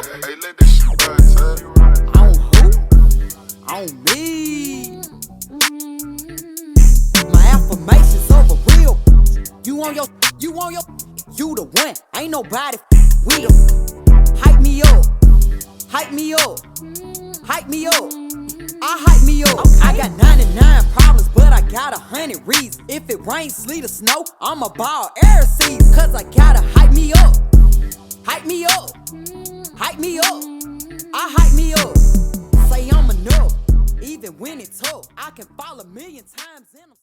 Hey, let this shit run, On who? On me. My affirmations over real. You on your, you the one. Ain't nobody we the. Hype me up, hype me up, hype me up. I hype me up. I got 99 problems, but I got 100 reasons. If it rains, sleet, or snow, I'ma ball air seeds. Cause I gotta hype me up, hype me up, hype me up. I hype me up. Say I'm enough, even when it's tough. I can fall 1,000,000 times in a.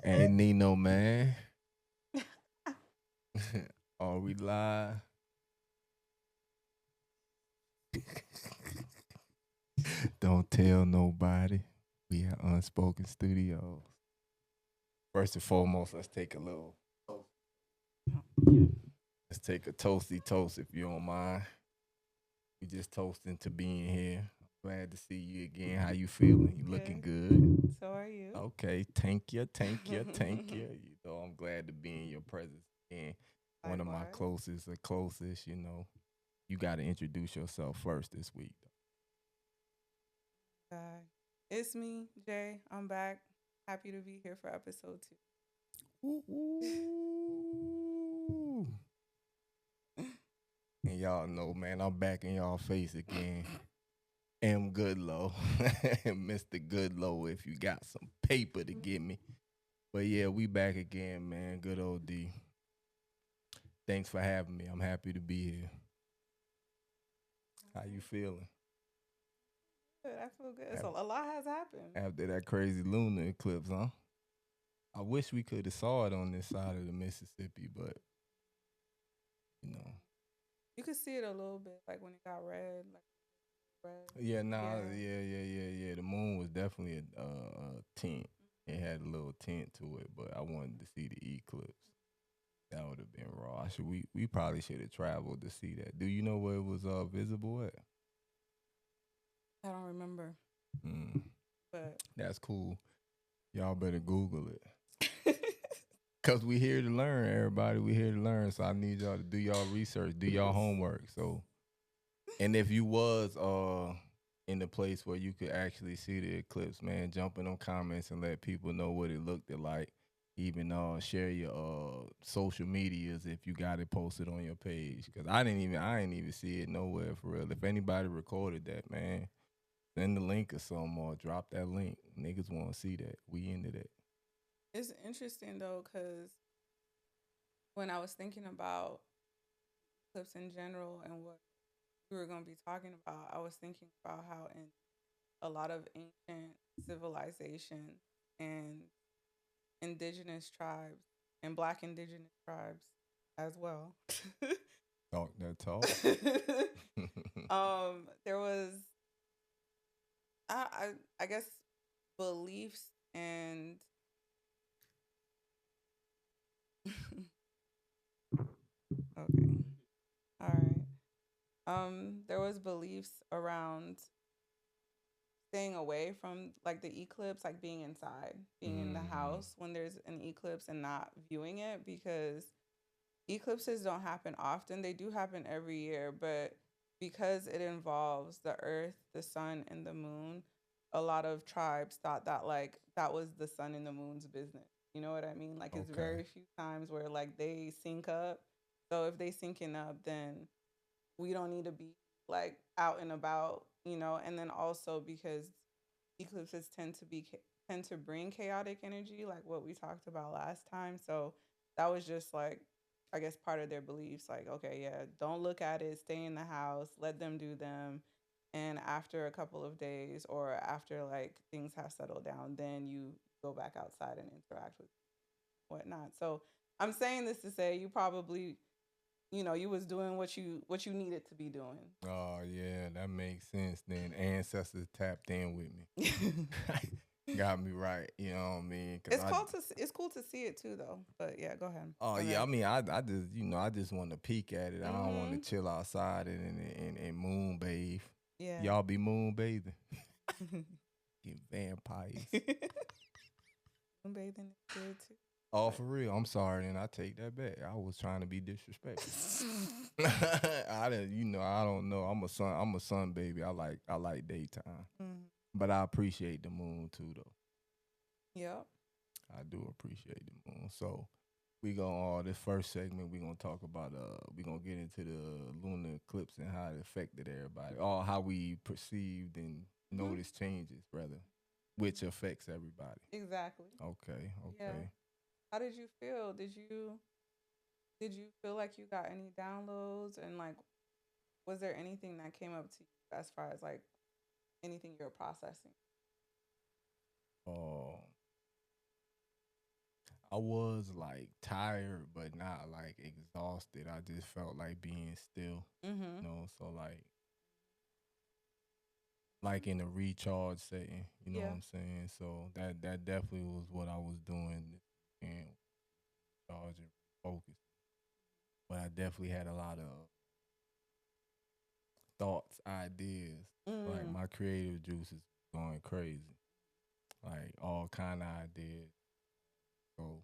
Hey Nino, man. Are we live? Don't tell nobody. We at Unspoken Studios. First and foremost, let's take a little. Let's take a toasty toast if you don't mind. We just toasting to being here. Glad to see you again. How you feeling? You looking good. So are you? Okay, thank you, thank you, thank you. You know, I'm glad to be in your presence again. One of my closest, you know. You got to introduce yourself first this week. It's me, Jay. I'm back. Happy to be here for episode 2. Ooh. And y'all know, man, I'm back in y'all face again. M. Goodlow. Mr. Goodlow, if you got some paper to give me. But yeah, we back again, man. Good old D. Thanks for having me. I'm happy to be here. How you feeling? Good. I feel good. So a lot has happened. After that crazy lunar eclipse, huh? I wish we could have saw it on this side of the Mississippi, but, you know. You could see it a little bit, like when it got red. Yeah, yeah. The moon was definitely a tint. It had a little tint to it, but I wanted to see the eclipse. That would have been raw. We probably should have traveled to see that. Do you know where it was visible at? I don't remember. But that's cool. Y'all better Google it. Cause we here to learn, everybody. We here to learn. So I need y'all to do y'all research, do y'all homework. So, and if you was in the place where you could actually see the eclipse, man, jump in them comments and let people know what it looked like. Even share your social medias if you got it posted on your page. Cause I ain't even see it nowhere for real. If anybody recorded that, man, send the link or something or drop that link. Niggas want to see that. We into that. It's interesting though, because when I was thinking about eclipse in general and what we were going to be talking about, I was thinking about how in a lot of ancient civilizations and indigenous tribes and Black indigenous tribes as well. Talk that talk. There was, I guess, beliefs and okay, all right. There was beliefs around staying away from like the eclipse, like being inside, being in the house when there's an eclipse and not viewing it, because eclipses don't happen often. They do happen every year, but because it involves the earth, the sun, and the moon, a lot of tribes thought that like that was the sun and the moon's business. You know what I mean? Like it's very few times where like they sync up. So if they syncing up, then we don't need to be like out and about, you know. And then also because eclipses tend to bring chaotic energy, like what we talked about last time. So that was just like, I guess, part of their beliefs. Like, okay, yeah, don't look at it, stay in the house, let them do them. And after a couple of days or after like things have settled down, then you go back outside and interact with whatnot. So I'm saying this to say you probably, you know, you was doing what you needed to be doing. Oh yeah, that makes sense. Then ancestors tapped in with me. Got me right. You know what I mean? It's cool to see it too, though. But yeah, go ahead. Oh yeah, I mean, I just I just want to peek at it. I don't want to Mm-hmm. chill outside and moon bathe. Yeah. Y'all be moon bathing. Get vampires. Moon bathing is good too. Oh, for real. I'm sorry, and I take that back. I was trying to be disrespectful. I didn't, I don't know. I'm a sun baby. I like daytime. Mhm. But I appreciate the moon too though. Yep. I do appreciate the moon. So we gonna this first segment we gonna talk about we gonna get into the lunar eclipse and how it affected everybody. Or how we perceived and Mhm. noticed changes rather. Which affects everybody. Exactly. Okay, Yeah. okay. How did you feel? Did you feel like you got any downloads, and like was there anything that came up to you as far as like anything you're processing? Um I was like tired but not like exhausted. I just felt like being still, Mm-hmm. so like in a recharge setting, you know what Yeah. I'm saying? So that definitely was what I was doing and charging focus. But I definitely had a lot of thoughts, ideas. Like Mm. my creative juices going crazy. Like all kind of ideas. So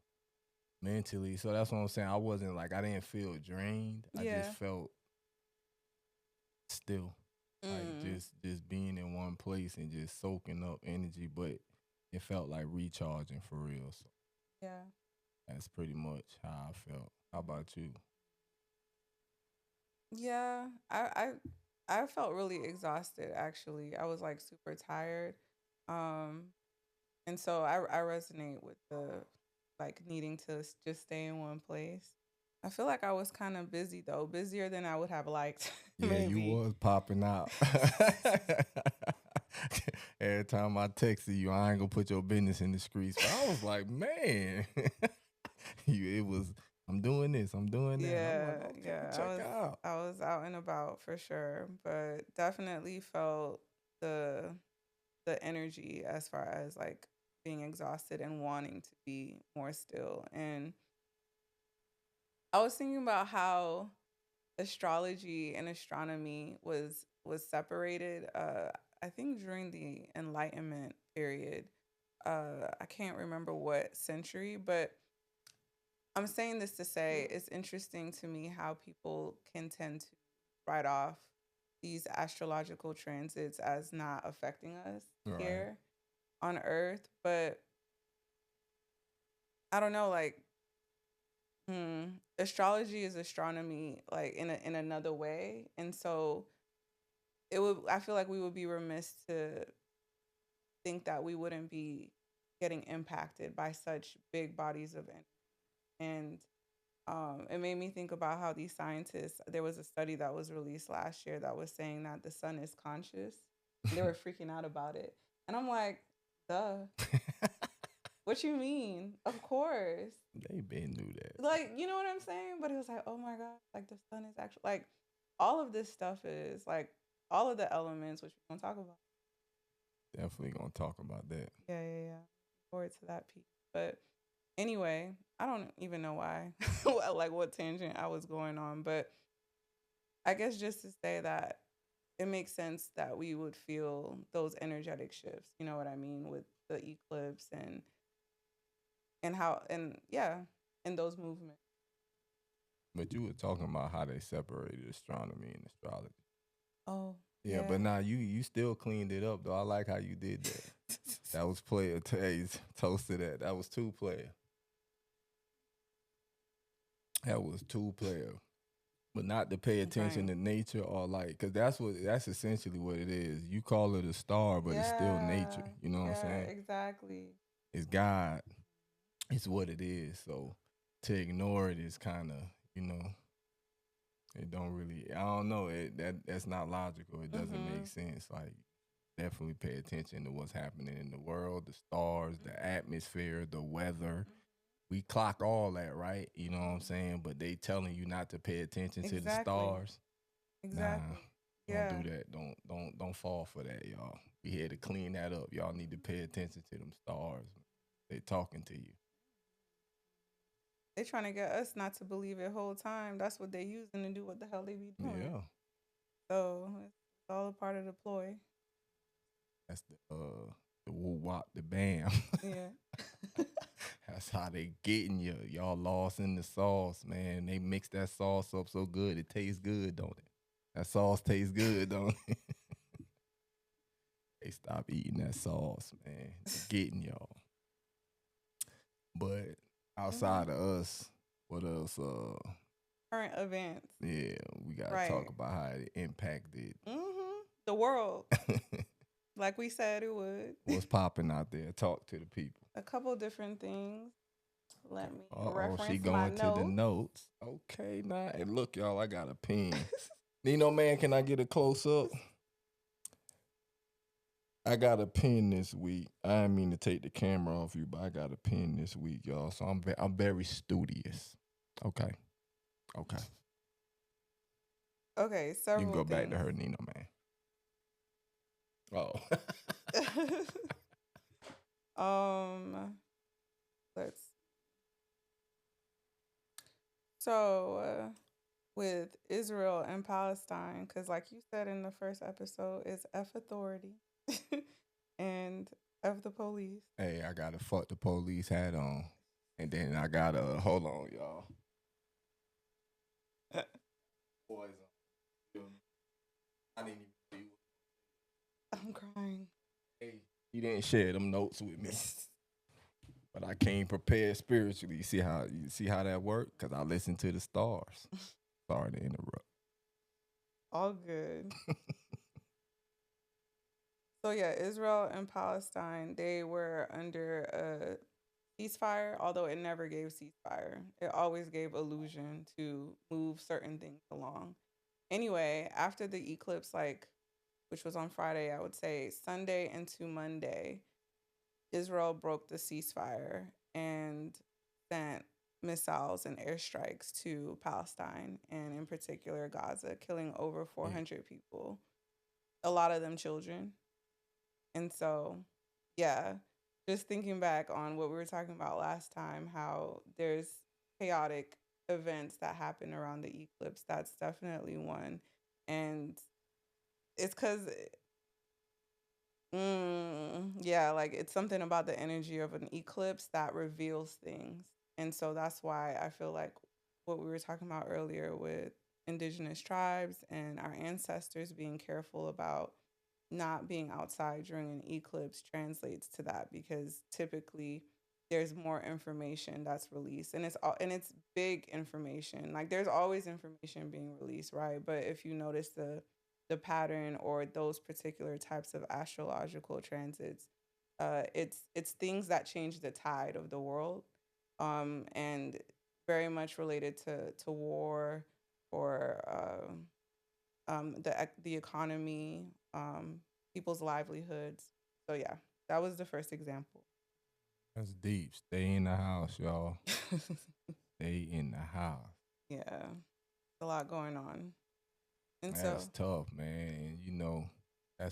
mentally, so that's what I'm saying. I didn't feel drained. I just Yeah. felt still. Like Mm. just being in one place and just soaking up energy, but it felt like recharging for real. So Yeah. that's pretty much how I felt. How about you? Yeah. I felt really exhausted actually. I was like super tired. Um and so I resonate with the like needing to just stay in one place. I feel like I was kind of busy though, busier than I would have liked, Yeah, you maybe. was popping out. Every time I texted you, I ain't gonna put your business in the streets. But I was like, man, it was. I'm doing this. I'm doing that. I'm like, Yeah, okay, yeah. I check was out. I was out and about for sure, but definitely felt the the energy as far as like being exhausted and wanting to be more still. And I was thinking about how astrology and astronomy was separated I think during the Enlightenment period. I can't remember what century, but I'm saying this to say it's interesting to me how people can tend to write off these astrological transits as not affecting us Right. here on Earth. But I don't know, like, astrology is astronomy, like in another way, and so it would. I feel like we would be remiss to think that we wouldn't be getting impacted by such big bodies of energy. And it made me think about how these scientists, there was a study that was released last year that was saying that the sun is conscious. And they were freaking out about it. And I'm like, duh. What you mean? Of course. They been knew that. Like, you know what I'm saying? But it was like, oh my God, like the sun is actually, like, all of this stuff is, like, all of the elements, which we're going to talk about. Definitely gonna talk about that. Yeah, yeah, yeah. Look forward to that piece. But anyway, I don't even know why, like what tangent I was going on. But I guess just to say that it makes sense that we would feel those energetic shifts. You know what I mean, with the eclipse and how and yeah, and those movements. But you were talking about how they separated astronomy and astrology. Oh Yeah, but now you still cleaned it up though. I like how you did that. That was player toast to that. That was two player. That was two player. But not to pay attention Right. to nature or like, cause that's essentially what it is. You call it a star, but it's still Yeah, nature. You know what I'm yeah, saying? exactly. It's God. It's what it is. So to ignore it is kind of, it don't really. I don't know. That's not logical. It doesn't make Mhm. sense. Like definitely pay attention to what's happening in the world, the stars, the atmosphere, the weather. We clock all that, right? You know what I'm saying? But they telling you not to pay attention to the Exactly. stars. Nah, Exactly. don't Yeah. do that. Don't fall for that, y'all. We here to clean that up. Y'all need to pay attention to them stars. They talking to you. They trying to get us not to believe it whole time. That's what they using to do what the hell they be doing. Yeah. So it's all a part of the ploy. That's the woo wop the bam. Yeah. That's how they getting you. Y'all lost in the sauce, man. They mix that sauce up so good. It tastes good, don't it? That sauce tastes good, don't it? They stop eating that sauce, man. They getting y'all. But outside of us, what else? Current events. Yeah, we gotta Right. talk about how it impacted. The world, like we said it would. What's popping out there? Talk to the people. A couple different things. Let me Oh, reference she my going to the notes. notes. Okay, now and look, y'all, I got a pen. Nino, man, can I get a close up? I got a pen this week. I didn't mean to take the camera off you, but I got a pen this week, y'all. So I'm very studious. Okay. Okay, You several can go back to things. her, Nino, man. Oh. Let's. So, with Israel and Palestine, because like you said in the first episode, it's F authority and F the police. Hey, I got a fuck the police hat on. And then I got a, hold on, y'all. Boys on. I didn't even see you. I'm crying. Hey, he didn't share them notes with me. But I came prepared spiritually. You see how that worked? Because I listened to the stars. Sorry to interrupt. All good. So yeah, Israel and Palestine, they were under a ceasefire, although it never gave ceasefire. It always gave illusion to move certain things along. Anyway, after the eclipse, which was on Friday, I would say Sunday into Monday, Israel broke the ceasefire and sent missiles and airstrikes to Palestine and in particular Gaza, killing over 400 people, a lot of them children. And so, yeah, just thinking back on what we were talking about last time, how there's chaotic events that happen around the eclipse. That's definitely one. And it's because, yeah, like it's something about the energy of an eclipse that reveals things. And so that's why I feel like what we were talking about earlier with indigenous tribes and our ancestors being careful about not being outside during an eclipse translates to that, because typically there's more information that's released, and it's big information. Like there's always information being released, right? But if you notice the pattern or those particular types of astrological transits, it's things that change the tide of the world, and very much related to war or the economy, people's livelihoods. So yeah, that was the first example. That's deep. Stay in the house, y'all. Stay in the house. Yeah, a lot going on. And That's so tough, man. You know, I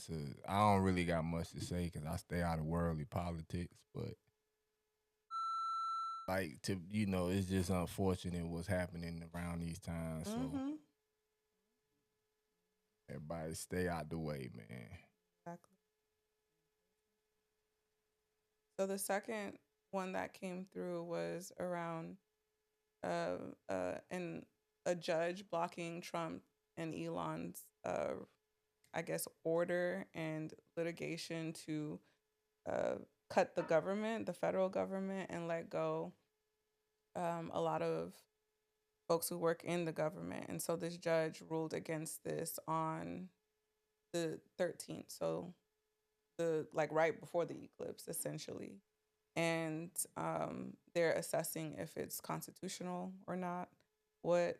don't really got much to say because I stay out of worldly politics, but it's just unfortunate what's happening around these times. So everybody stay out the way, man. exactly. So the second one that came through was around and a judge blocking Trump and Elon's I guess order and litigation to cut the government, the federal government, and let go a lot of folks who work in the government. And so this judge ruled against this on the 13th. So right before the eclipse, essentially. And they're assessing if it's constitutional or not, what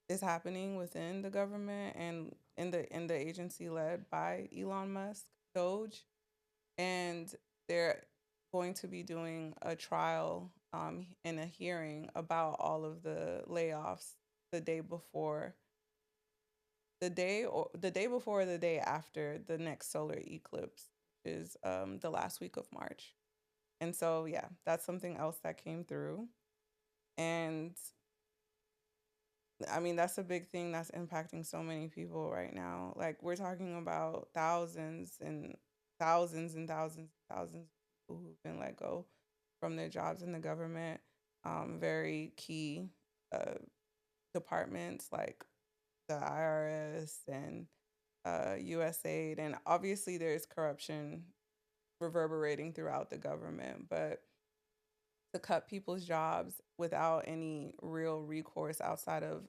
is happening within the government and in the agency led by Elon Musk, Doge. And they're going to be doing a trial in a hearing about all of the layoffs the day before the day after the next solar eclipse, which is the last week of March. And so yeah, that's something else that came through. And I mean, that's a big thing that's impacting so many people right now. Like we're talking about thousands and thousands and thousands and thousands of people who've been let go from their jobs in the government, very key uh, departments like the IRS and USAID, and obviously there's corruption reverberating throughout the government, but to cut people's jobs without any real recourse outside of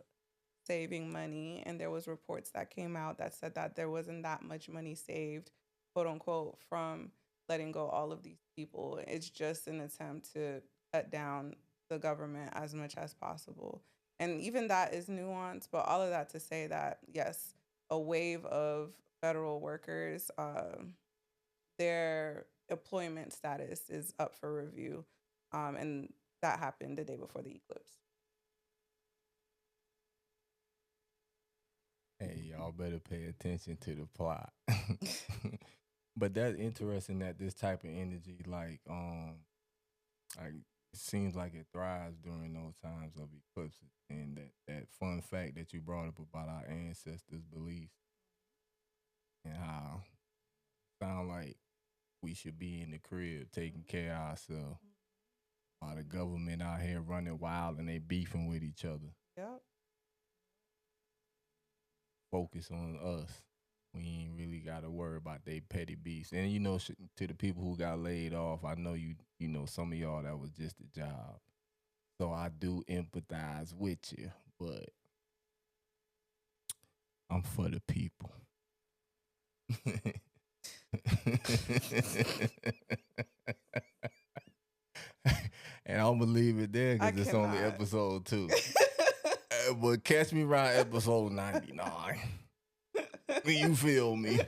saving money. And there was reports that came out that said that there wasn't that much money saved, quote unquote, from letting go all of these people. It's just an attempt to cut down the government as much as possible. And even that is nuanced, but all of that to say that yes, a wave of federal workers, their employment status is up for review. And that happened the day before the eclipse. Hey, y'all better pay attention to the plot. But that's interesting that this type of energy, like it seems like it thrives during those times of eclipses. And that fun fact that you brought up about our ancestors' beliefs and how sound like we should be in the crib taking care of ourselves while the government out here running wild and they beefing with each other. Yep. Focus on us. We ain't really got to worry about they petty beefs. And to the people who got laid off, I know you know some of y'all that was just a job. So I do empathize with you, but I'm for the people. And I'm gonna leave it there because it's only cannot. episode 2. But catch me around episode 99. You feel me?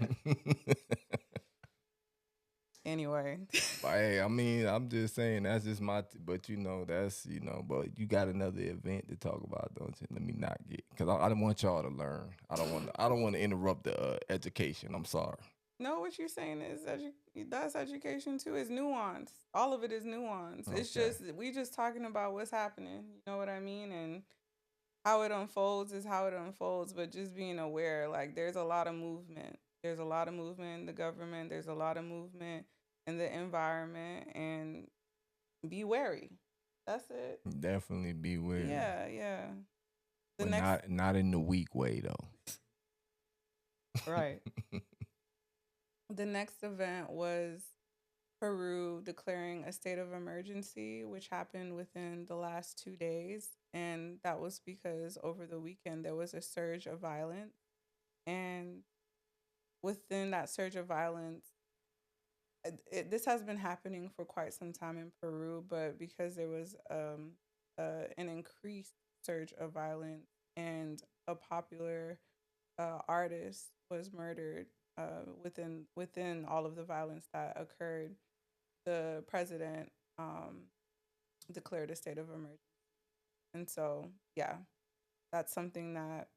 Anyway. But hey, I mean, I'm just saying that's just but that's, but you got another event to talk about, don't you? Let me not get, because I don't want y'all to learn. I don't want to interrupt the education. I'm sorry. No, what you're saying is that's education too. It's nuance. All of it is nuance. It's Okay. just we just talking about what's happening. You know what I mean? And how it unfolds is how it unfolds. But just being aware, like there's a lot of movement. There's a lot of movement in the government. There's a lot of movement in the environment, and be wary. That's it. Definitely be wary. Yeah. The But next, not in the weak way though. right. The next event was Peru declaring a state of emergency, which happened within the last 2 days. And that was because over the weekend there was a surge of violence. And within that surge of violence, this has been happening for quite some time in Peru, but because there was an increased surge of violence and a popular artist was murdered within all of the violence that occurred, the president declared a state of emergency. And so, yeah, that's something that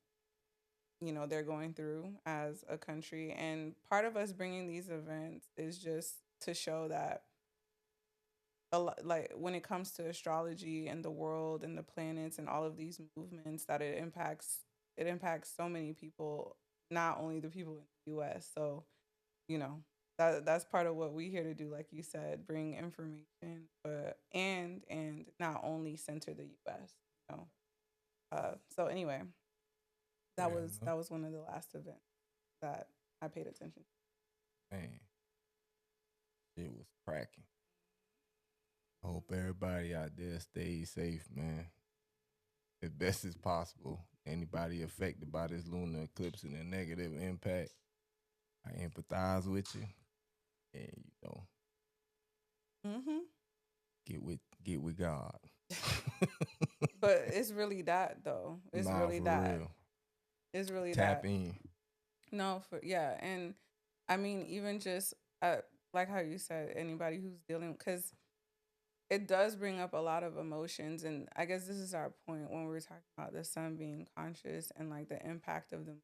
they're going through as a country. And part of us bringing these events is just to show that a lot, like when it comes to astrology and the world and the planets and all of these movements, that it impacts so many people, not only the people in the US. So, you know, that's part of what we here to do, like you said, bring information, but and not only center the US, you know. So anyway, that Fair was enough. that was one of the last events that I paid attention to. Man, it was cracking. I hope everybody out there stays safe, man, as best as possible. Anybody affected by this lunar eclipse and the negative impact, I empathize with you, and Mm-hmm. get with God. But it's really that though. It's Nah, really for that. real. It's really Tap that. in. No, and I mean even just like how you said, anybody who's dealing, because it does bring up a lot of emotions, and I guess this is our point when we're talking about the sun being conscious and like the impact of them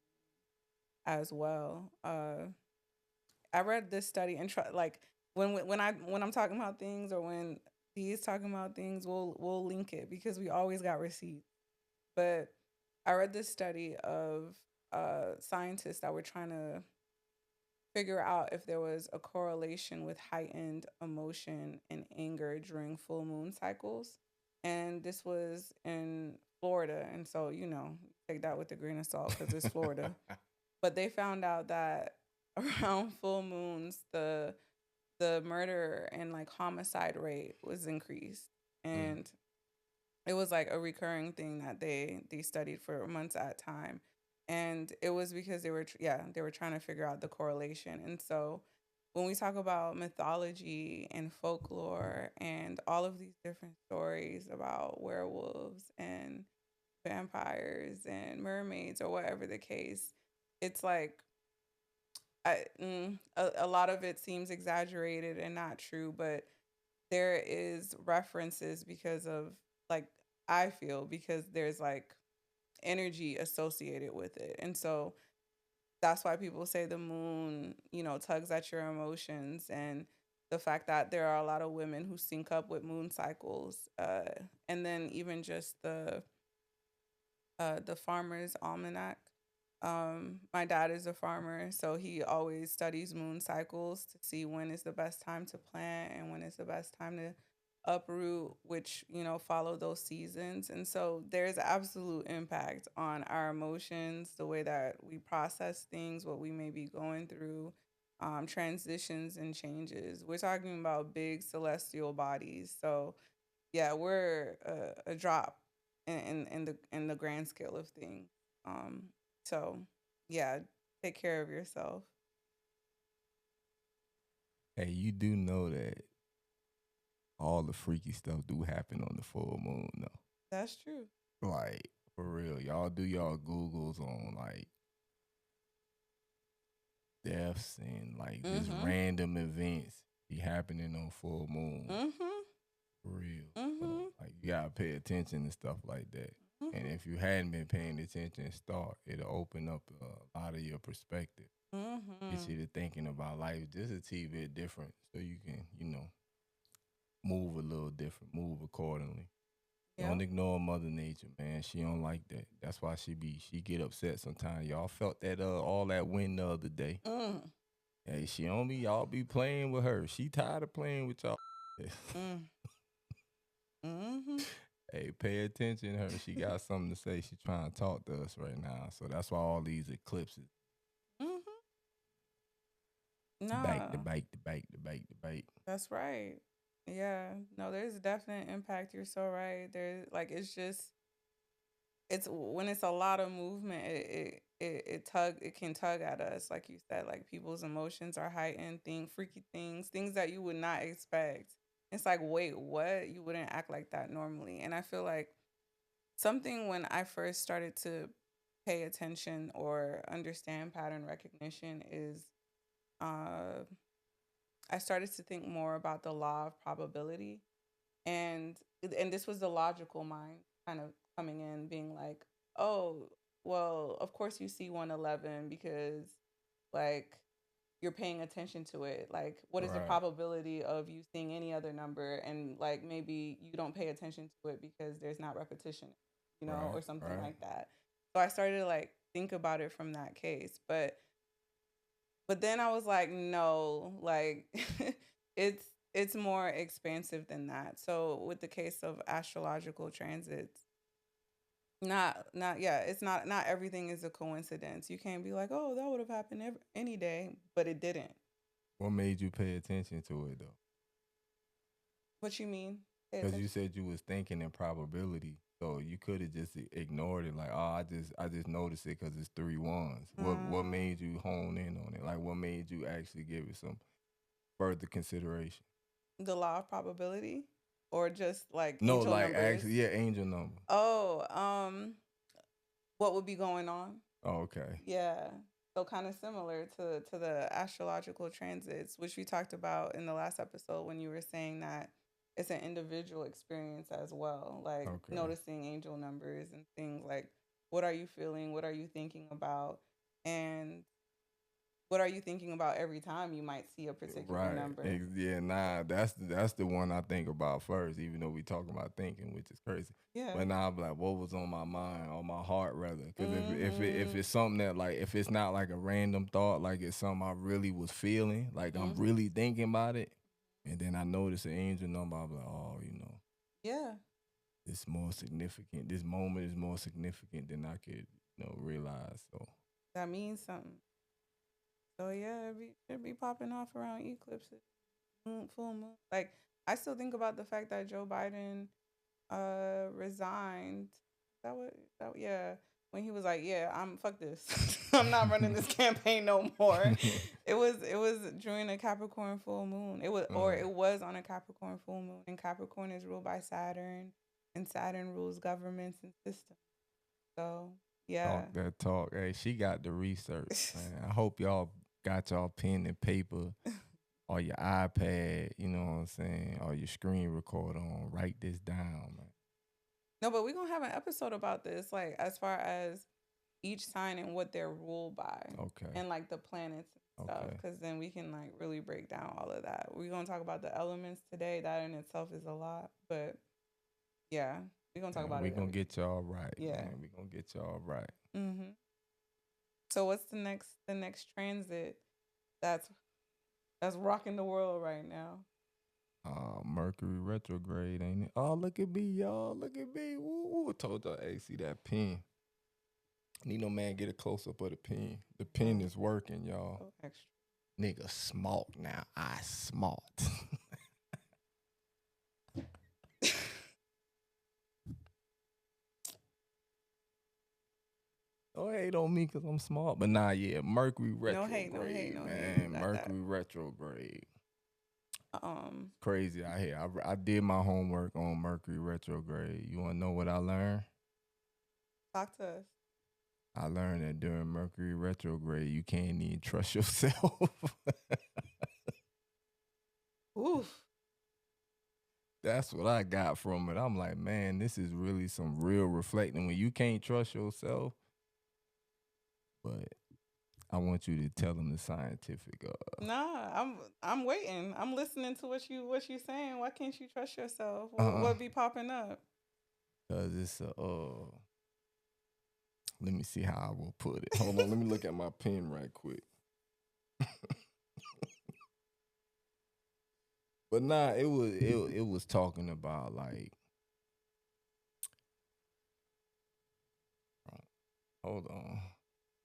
as well. I read this study and like when I'm talking about things, or when he's talking about things, we'll link it because we always got receipts. But I read this study of scientists that were trying to figure out if there was a correlation with heightened emotion and anger during full moon cycles. And this was in Florida. And so, take that with a grain of salt because it's Florida. But they found out that around full moons, the murder and like homicide rate was increased. And it was like a recurring thing that they studied for months at a time. And it was because they were trying to figure out the correlation. And so when we talk about mythology and folklore and all of these different stories about werewolves and vampires and mermaids or whatever the case, it's like a lot of it seems exaggerated and not true, but there is references because of like I feel because there's like energy associated with it. And so that's why people say the moon, tugs at your emotions, and the fact that there are a lot of women who sync up with moon cycles. And then even just the farmer's almanac. My dad is a farmer, so he always studies moon cycles to see when is the best time to plant and when is the best time to uproot, which, follow those seasons. And so there's absolute impact on our emotions, the way that we process things, what we may be going through, transitions and changes. We're talking about big celestial bodies. So yeah, we're a drop in the grand scale of things. So yeah, take care of yourself. Hey, you do know that all the freaky stuff do happen on the full moon, though. That's true. Like, for real. Y'all do y'all Googles on, like, deaths and, like, just random events be happening on full moon. For real. So, like, you gotta pay attention and stuff like that. And if you hadn't been paying attention, it'll open up a lot of your perspective. Get you to thinking about life just a teeny bit different, so you can, move a little different, move accordingly. Don't ignore Mother Nature, man. She don't like that. That's why she get upset sometimes. Y'all felt that all that wind the other day. Hey, she on me. Y'all be playing with her. She tired of playing with y'all. Hey, pay attention to her. She got something to say. She trying to talk to us right now. So that's why all these eclipses. Back to bite, to bite, to bite, to bite. That's right. Yeah. No, there's a definite impact. You're so right. There's like it's when it's a lot of movement, it can tug at us, like you said, like people's emotions are heightened, freaky things that you would not expect. It's like, wait, what? You wouldn't act like that normally. And I feel like something when I first started to pay attention or understand pattern recognition is uh I started to think more about the law of probability, and this was the logical mind kind of coming in, being like, oh, well, of course you see 111 because like you're paying attention to it. Like, what is the probability of you seeing any other number, and like maybe you don't pay attention to it because there's not repetition, or something like that. So I started to like think about it from that case, but then I was like, no, like it's more expansive than that. So with the case of astrological transits, it's not everything is a coincidence. You can't be like, oh, that would have happened any day, but it didn't. What made you pay attention to it though? What you mean? Because you said you was thinking in probability, so you could have just ignored it. Like, oh, I just noticed it because it's 3 ones. What made you hone in on it? Like, what made you actually give it some further consideration? The law of probability, or just like no, angel like numbers? actually, angel number. Oh, what would be going on? Oh, okay. Yeah. So kind of similar to the astrological transits, which we talked about in the last episode when you were saying that it's an individual experience as well, like noticing angel numbers and things like, what are you feeling? What are you thinking about? And what are you thinking about every time you might see a particular Right. number? Yeah, nah, that's the one I think about first, even though we talking about thinking, which is crazy. Yeah. But now I'm like, what was on my mind, on my heart rather? Because if Mhm. it's something that like if it's not like a random thought, like it's something I really was feeling, like I'm Mhm. really thinking about it, and then I notice an angel number, I'm like, oh, Yeah. it's more significant. This moment is more significant than I could, realize. So That means something. So yeah, it be popping off around eclipses, full moon. Like I still think about the fact that Joe Biden resigned. Yeah, when he was like, yeah, I'm fuck this. I'm not running this campaign no more. It was during a Capricorn full moon. It was on a Capricorn full moon, and Capricorn is ruled by Saturn, and Saturn rules governments and systems. So yeah. talk that talk. Hey, she got the research, man. I hope y'all got y'all pen and paper or your iPad, you know what I'm saying, or your screen recorder on. Write this down, man. No, but we're gonna have an episode about this, like as far as each sign and what they're ruled by, Okay. and like the planets and stuff, Okay. because then we can like really break down all of that. We're gonna talk about the elements today. That in itself is a lot, but yeah, we're gonna talk about We're it. going to get y'all right, Yeah. man. We're going to get y'all right. Mm-hmm. So what's the next transit that's rocking the world right now? Mercury retrograde, ain't it? Oh, look at me, y'all. Look at me. Woo. I told y'all, hey, see that pen. Need no man get a close up of the pen. The pen is working, y'all. Oh, extra. Nigga smart now. I smart. Don't hate on me because I'm smart. But nah, yeah, Mercury retrograde, No hate, man. not that. Mercury retrograde. Um, Crazy out here. I did my homework on Mercury retrograde. You want to know what I learned? talk to us. I learned that during Mercury retrograde, you can't even trust yourself. Oof. That's what I got from it. I'm like, man, this is really some real reflecting when you can't trust yourself. But I want you to tell them the scientific. Nah, I'm waiting. I'm listening to what you saying. Why can't you trust yourself? What be popping up? Cause it's let me see how I will put it. Hold on, let me look at my pen right quick. But nah, it was talking about like, hold on.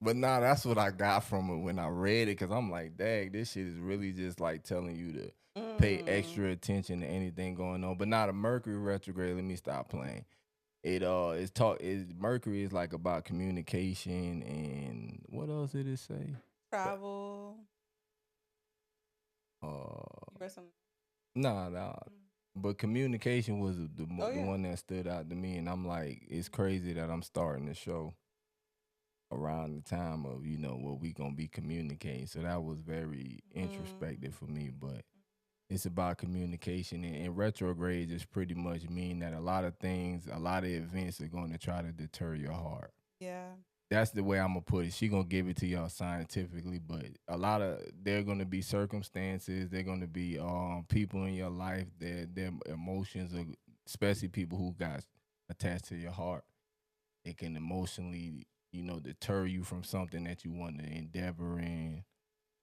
But nah, that's what I got from it when I read it, cause I'm like, dang, this shit is really just like telling you to pay extra attention to anything going on. But not a Mercury retrograde. Let me stop playing. Mercury is like about communication and what else did it say? Travel. Uh, You read something? nah. But communication was the yeah. one that stood out to me, and I'm like, it's crazy that I'm starting the show around the time of what we gonna be communicating. So that was very introspective for me, but. It's about communication, and retrograde just pretty much mean that a lot of things, a lot of events are going to try to deter your heart. Yeah. That's the way I'm gonna put it. She gonna give it to y'all scientifically, but there are gonna be circumstances. There are gonna be people in your life that their emotions, are, especially people who got attached to your heart. It can emotionally, deter you from something that you want to endeavor in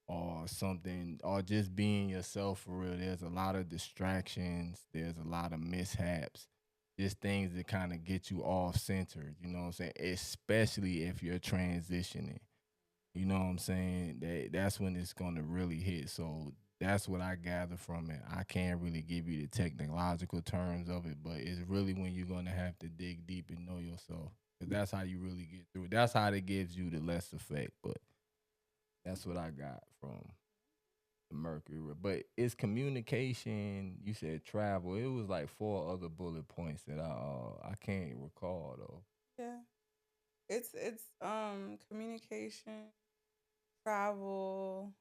or something, or just being yourself for real. There's a lot of distractions. There's a lot of mishaps. Just things that kind of get you off centered. You know what I'm saying? Especially if you're transitioning. You know what I'm saying? That's when it's gonna really hit. So that's what I gather from it. I can't really give you the technological terms of it, but it's really when you're gonna have to dig deep and know yourself. 'Cause that's how you really get through it. That's how it gives you the less effect. But that's what I got from the Mercury. But it's communication. You said travel. It was like 4 other bullet points that I can't recall though. Yeah. It's communication, travel,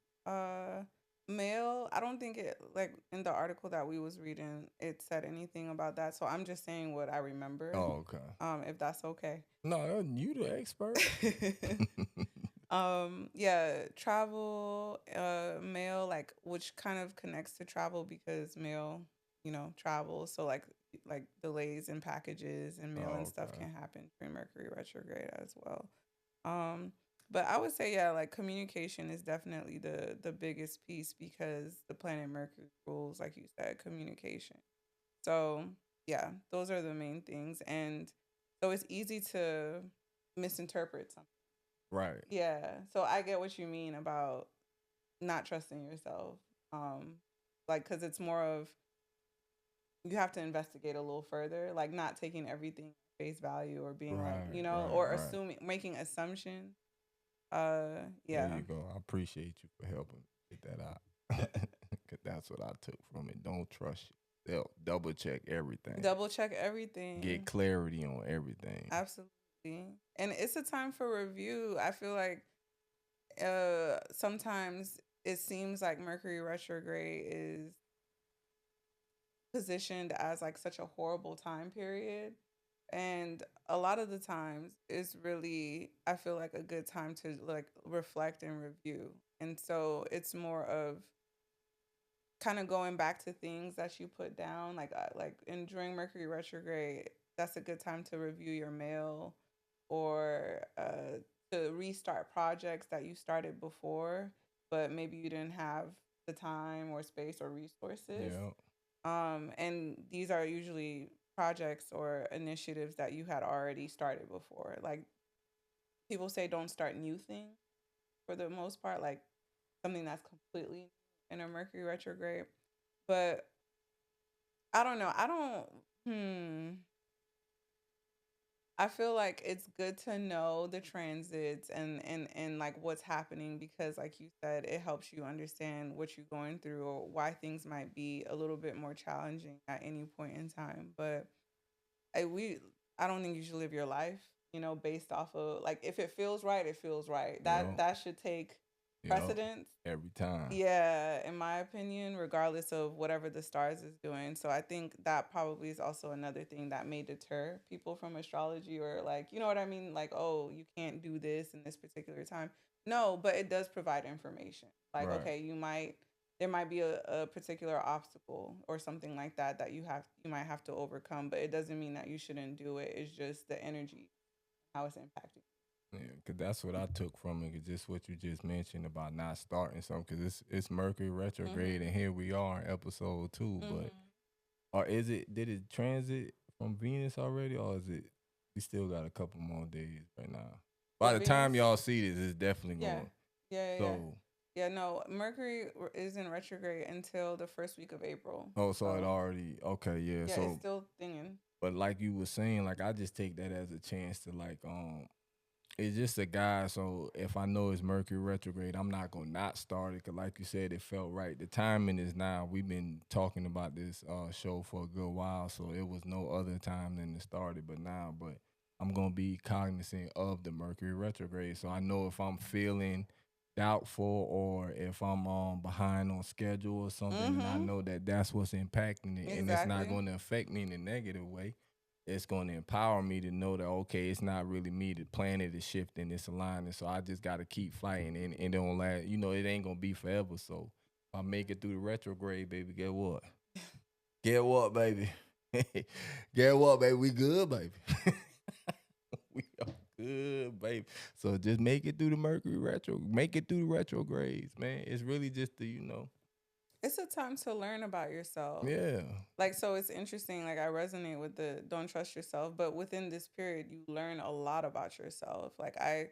mail. I don't think it, like in the article that we was reading, it said anything about that. So I'm just saying what I remember. Oh, okay. If that's okay. No, you the expert. Yeah, travel, mail, like which kind of connects to travel because mail, travels. So like delays in packages and mail and Oh, stuff okay. can happen during Mercury retrograde as well. Um, but I would say yeah, like communication is definitely the biggest piece because the planet Mercury rules, like you said, communication. So yeah, those are the main things, and so it's easy to misinterpret something. Right. Yeah, so I get what you mean about not trusting yourself. Um, like, cause it's more of you have to investigate a little further, like not taking everything at face value or being like, Right. Right. or Right. assuming, making assumptions. There Yeah, you go. I appreciate you for helping get that out. Cause that's what I took from it. Don't trust yourself. Double check everything. double check Get everything. clarity on everything. Absolutely, and it's a time for review. I feel like sometimes it seems like Mercury retrograde is positioned as like such a horrible time period. And a lot of the times it's really, I feel like a good time to like reflect and review. And so it's more of kind of going back to things that you put down, like in during Mercury retrograde, that's a good time to review your mail or to restart projects that you started before, but maybe you didn't have the time or space or resources. Yeah. And these are usually projects or initiatives that you had already started before. Like people say, don't start new things for the most part, like something that's completely in a Mercury retrograde. But I don't know. I don't. I feel like it's good to know the transits and like what's happening because like you said it helps you understand what you're going through or why things might be a little bit more challenging at any point in time. But I we I don't think you should live your life, based off of like if it feels right, it feels right. That Yep. that should take Yep. precedence. Every time. Yeah, in my opinion, regardless of whatever the stars is doing. So I think that probably is also another thing that may deter people from astrology or like, you know what I mean? Like, oh, you can't do this in this particular time. No, but it does provide information. Like, Right. okay, there might be a particular obstacle or something like that that you might have to overcome, but it doesn't mean that you shouldn't do it. It's just the energy, how it's impacting. Yeah, cause that's what I took from it. Cause just what you just mentioned about not starting something. Cause it's Mercury retrograde, and Mhm. here we are in episode 2. But Mhm. or is it? Did it transit from Venus already, or is it? We still got a couple more days right now. By With the time Venus? y'all see this, it's definitely Yeah. going. Yeah, yeah, yeah. So, Yeah, no, Mercury is in retrograde until the first week of April. oh, so it So, already okay, yeah. yeah, it's So, still thinging. but like you were saying, like I just take that as a chance to like it's just a guide. So if I know it's Mercury retrograde, I'm not gonna not start it. Cause like you said, it felt right. The timing is now. We've been talking about this show for a good while, so it was no other time than to start it. But now, but I'm gonna be cognizant of the Mercury retrograde, so I know if I'm feeling doubtful or if I'm behind on schedule or something, and I Mm-hmm. know that that's what's impacting it, and it's not Exactly. going to affect me in a negative way. It's going to empower me to know that okay, it's not really me. The planet is shifting, it's aligning. So I just got to keep fighting, and it don't last. You know, it ain't gonna be forever. So if I make it through the retrograde, baby, get what? Get what, baby? Get what, baby? We good, baby. We are good, baby. So just make it through the Mercury retro. Make it through the retrogrades, man. It's really just the. It's a time to learn about yourself. Yeah. Like, so it's interesting. Like, I resonate with the don't trust yourself, but within this period, you learn a lot about yourself. Like, I,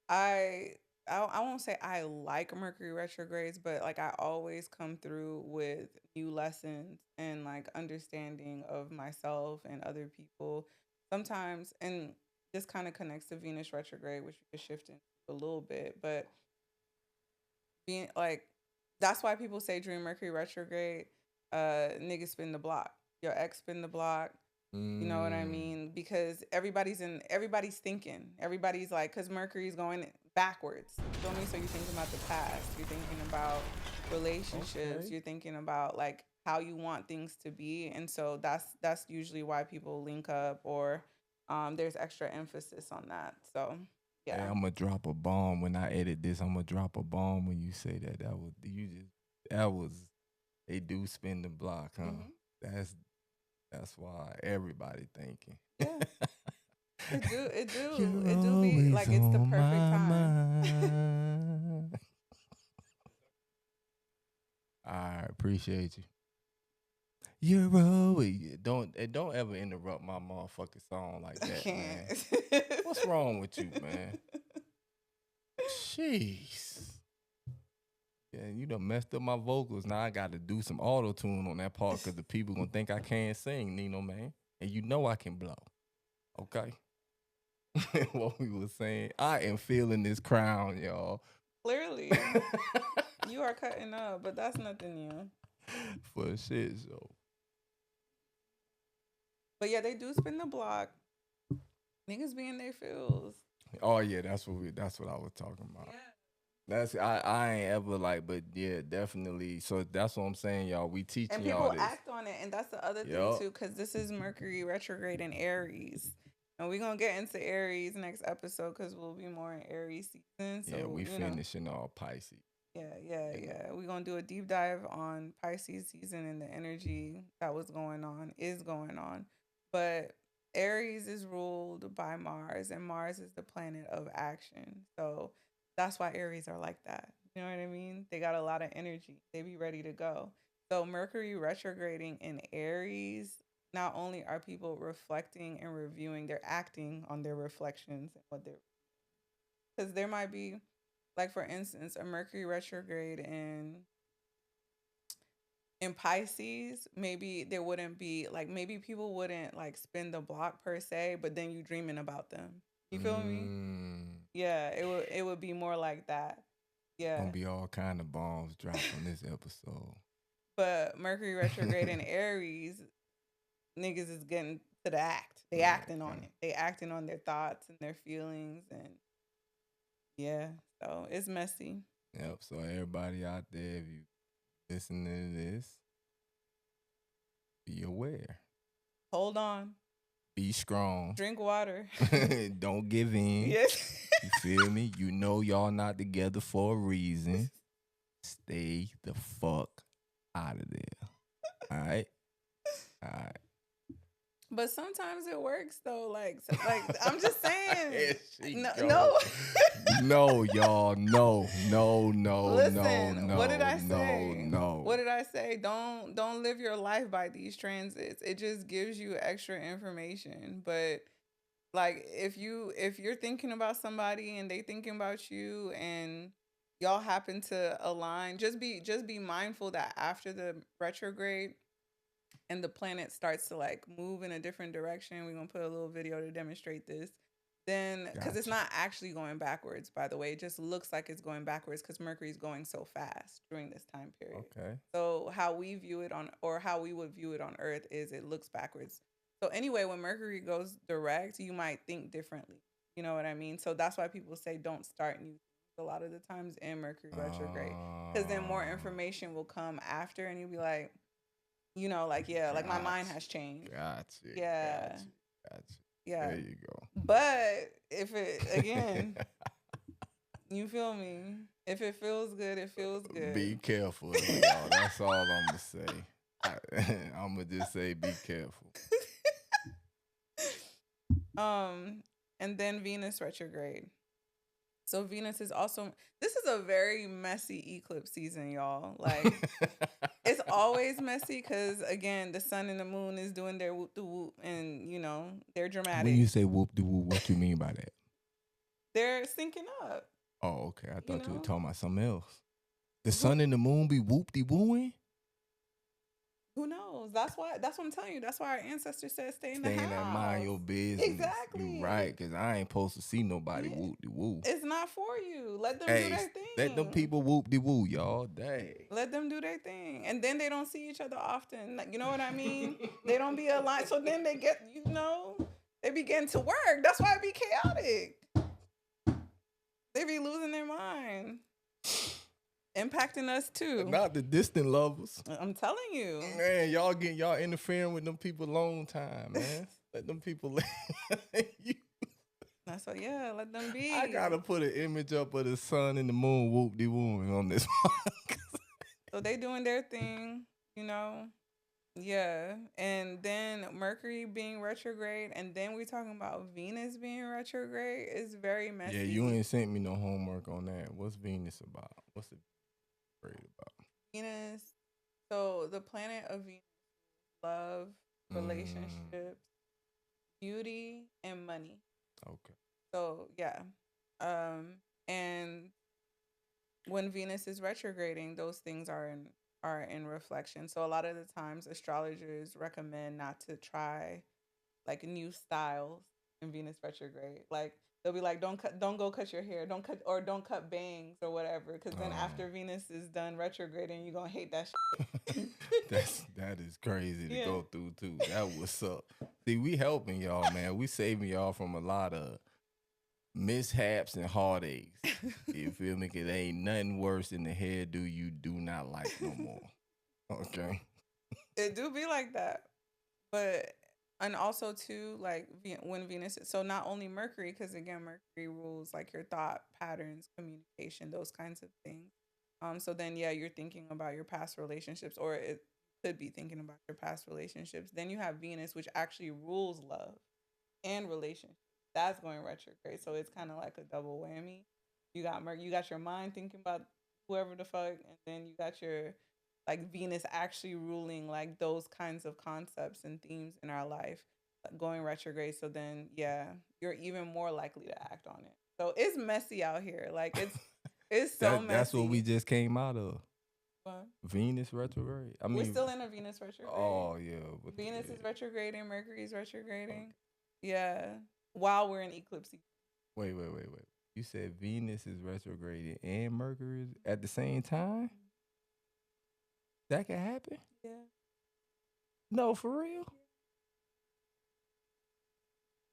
I won't say I like Mercury retrogrades, but like, I always come through with new lessons and like understanding of myself and other people. Sometimes, and this kind of connects to Venus retrograde, which we could shift into a little bit, but being like that's why people say during Mercury retrograde, niggas spin the block. Your ex spin the block. You know what I Mm, mean? Because everybody's thinking. Everybody's like, because Mercury's going backwards. You feel me? So you're thinking about the past. You're thinking about relationships. okay. You're thinking about like how you want things to be. And so that's usually why people link up or there's extra emphasis on that. So Hey, Yeah. I'm gonna drop a bomb when I edit this. I'm gonna drop a bomb when you say that. That was they do spin the block, huh? Mhm. That's why everybody thinking. Yeah. It do. It do. You're It do be always like it's the on perfect my time. mind. All right, appreciate you. You're always don't ever interrupt my motherfucking song like I that, man. can't. What's wrong with you, man? Jeez. Yeah, you done messed up my vocals. Now I got to do some auto tune on that part because the people gonna think I can't sing, Nino, man. And you know I can blow. Okay. What we was saying, I am feeling this crown, y'all. Clearly, you are cutting up, but that's nothing new. For shit, so. But yeah, they do spin the block. Niggas be in their feels. Oh yeah, that's what I was talking about. Yeah. That's I ain't ever like, but yeah, definitely. So that's what I'm saying, y'all. We teaching And y'all people this. act on it, and that's the other thing Yup. too, because this is Mercury retrograde in Aries, and we're gonna get into Aries next episode because we'll be more in Aries season. So Yeah, we you know, finishing all Pisces. yeah. We're gonna do a deep dive on Pisces season and the energy that is going on. But Aries is ruled by Mars, and Mars is the planet of action. So that's why Aries are like that. You know what I mean? They got a lot of energy. They be ready to go. So Mercury retrograding in Aries, not only are people reflecting and reviewing, they're acting on their reflections and what they're, because there might be, like for instance, a Mercury retrograde in Pisces, maybe there wouldn't be like, maybe people wouldn't like spin the block per se, but then you dreaming about them. You feel me? Yeah, it would be more like that. Yeah. Gonna be all kind of bombs dropped on this episode. But Mercury retrograde in Aries, niggas is getting to the act. They Yeah, acting on it. They acting on their thoughts and their feelings, and yeah, so it's messy. Yep. So everybody out there, if you listening to this, be aware. Hold on. Be strong. Drink water. Don't give in. Yes. You feel me? You know y'all not together for a reason. Stay the fuck out of there. All right? All right. But sometimes it works though. Like I'm just saying. Here she No, go. no. No, y'all. No. Listen, no. what did I say? No. What did I say? Don't live your life by these transits. It just gives you extra information. But like if you're thinking about somebody and they thinking about you and y'all happen to align, just be mindful that after the retrograde and the planet starts to like move in a different direction, we're gonna put a little video to demonstrate this. Then, because it's Gotcha. not actually going backwards, by the way, it just looks like it's going backwards because Mercury's going so fast during this time period. Okay. So how we view it on, or how we would view it on Earth, is it looks backwards. So anyway, when Mercury goes direct, you might think differently. You know what I mean? So that's why people say don't start new things a lot of the times in Mercury retrograde, because then more information will come after, and you'll be like, you know, like, yeah, like my mind has changed. Gotcha. Yeah. Gotcha. Yeah. There you go. But if it, again, you feel me? If it feels good, it feels good. Be careful, y'all. That's all I'm gonna say. I'm gonna just say be careful. And then Venus retrograde. So Venus is also, this is a very messy eclipse season, y'all. Like, it's always messy because, again, the sun and the moon is doing their whoop de whoop, and, you know, they're dramatic. When you say whoop de whoop, what you mean by that? They're syncing up. Oh, okay. I thought you know? were talking about something else. The sun and the moon be whoop de wooing? Who knows? That's what I'm telling you. That's why our ancestors said stay in the Staying house. at mind your business. Exactly. You right, because I ain't supposed to see nobody Yeah. whoop de woo. It's not for you. Let them do Hey, their thing. let them people whoop de woo, y'all. Dang. Let them do their thing. And then they don't see each other often. Like, you know what I mean? They don't be aligned. So then they get, you know, they begin to work. That's why it be chaotic. They be losing their mind. Impacting us too. Not the distant lovers. I'm telling you. Man, y'all interfering with them people long time, man. Let them people So yeah, let them be. I gotta put an image up of the sun and the moon whoop de whooping on this one. So they doing their thing, you know. Yeah, and then Mercury being retrograde, and then we talking about Venus being retrograde is very messy. Yeah, you ain't sent me no homework on that. What's Venus about? What's it great about? Venus. So the planet of Venus, love, relationships, beauty, and money. Okay. So yeah, and when Venus is retrograding, those things are in reflection. So a lot of the times, astrologers recommend not to try like new styles in Venus retrograde. Like they'll be like, don't go cut your hair, don't cut bangs or whatever, because then after Venus is done retrograding, you're gonna hate that shit. that is crazy to Yeah. go through too. That what's up. See, we helping y'all, man. We saving y'all from a lot of mishaps and heartaches. You feel me? Cause ain't nothing worse than the hairdo you do not like no more. Okay. It do be like that, but and also too like when Venus. So not only Mercury, because again Mercury rules like your thought patterns, communication, those kinds of things. So then yeah, you're thinking about your past relationships, or it could be thinking about your past relationships. Then you have Venus, which actually rules love and relationships. That's going retrograde, so it's kind of like a double whammy. You got your mind thinking about whoever the fuck, and then you got your like Venus actually ruling like those kinds of concepts and themes in our life going retrograde. So then yeah, you're even more likely to act on it. So it's messy out here. Like it's so messy. That's what we just came out of. What? Venus retrograde. I mean, We're still in a Venus retrograde. Oh yeah. Venus is retrograding, Mercury is retrograding. Okay. Yeah. While we're in eclipse season. Wait. You said Venus is retrograding and Mercury is at the same time? That can happen? Yeah. No, for real?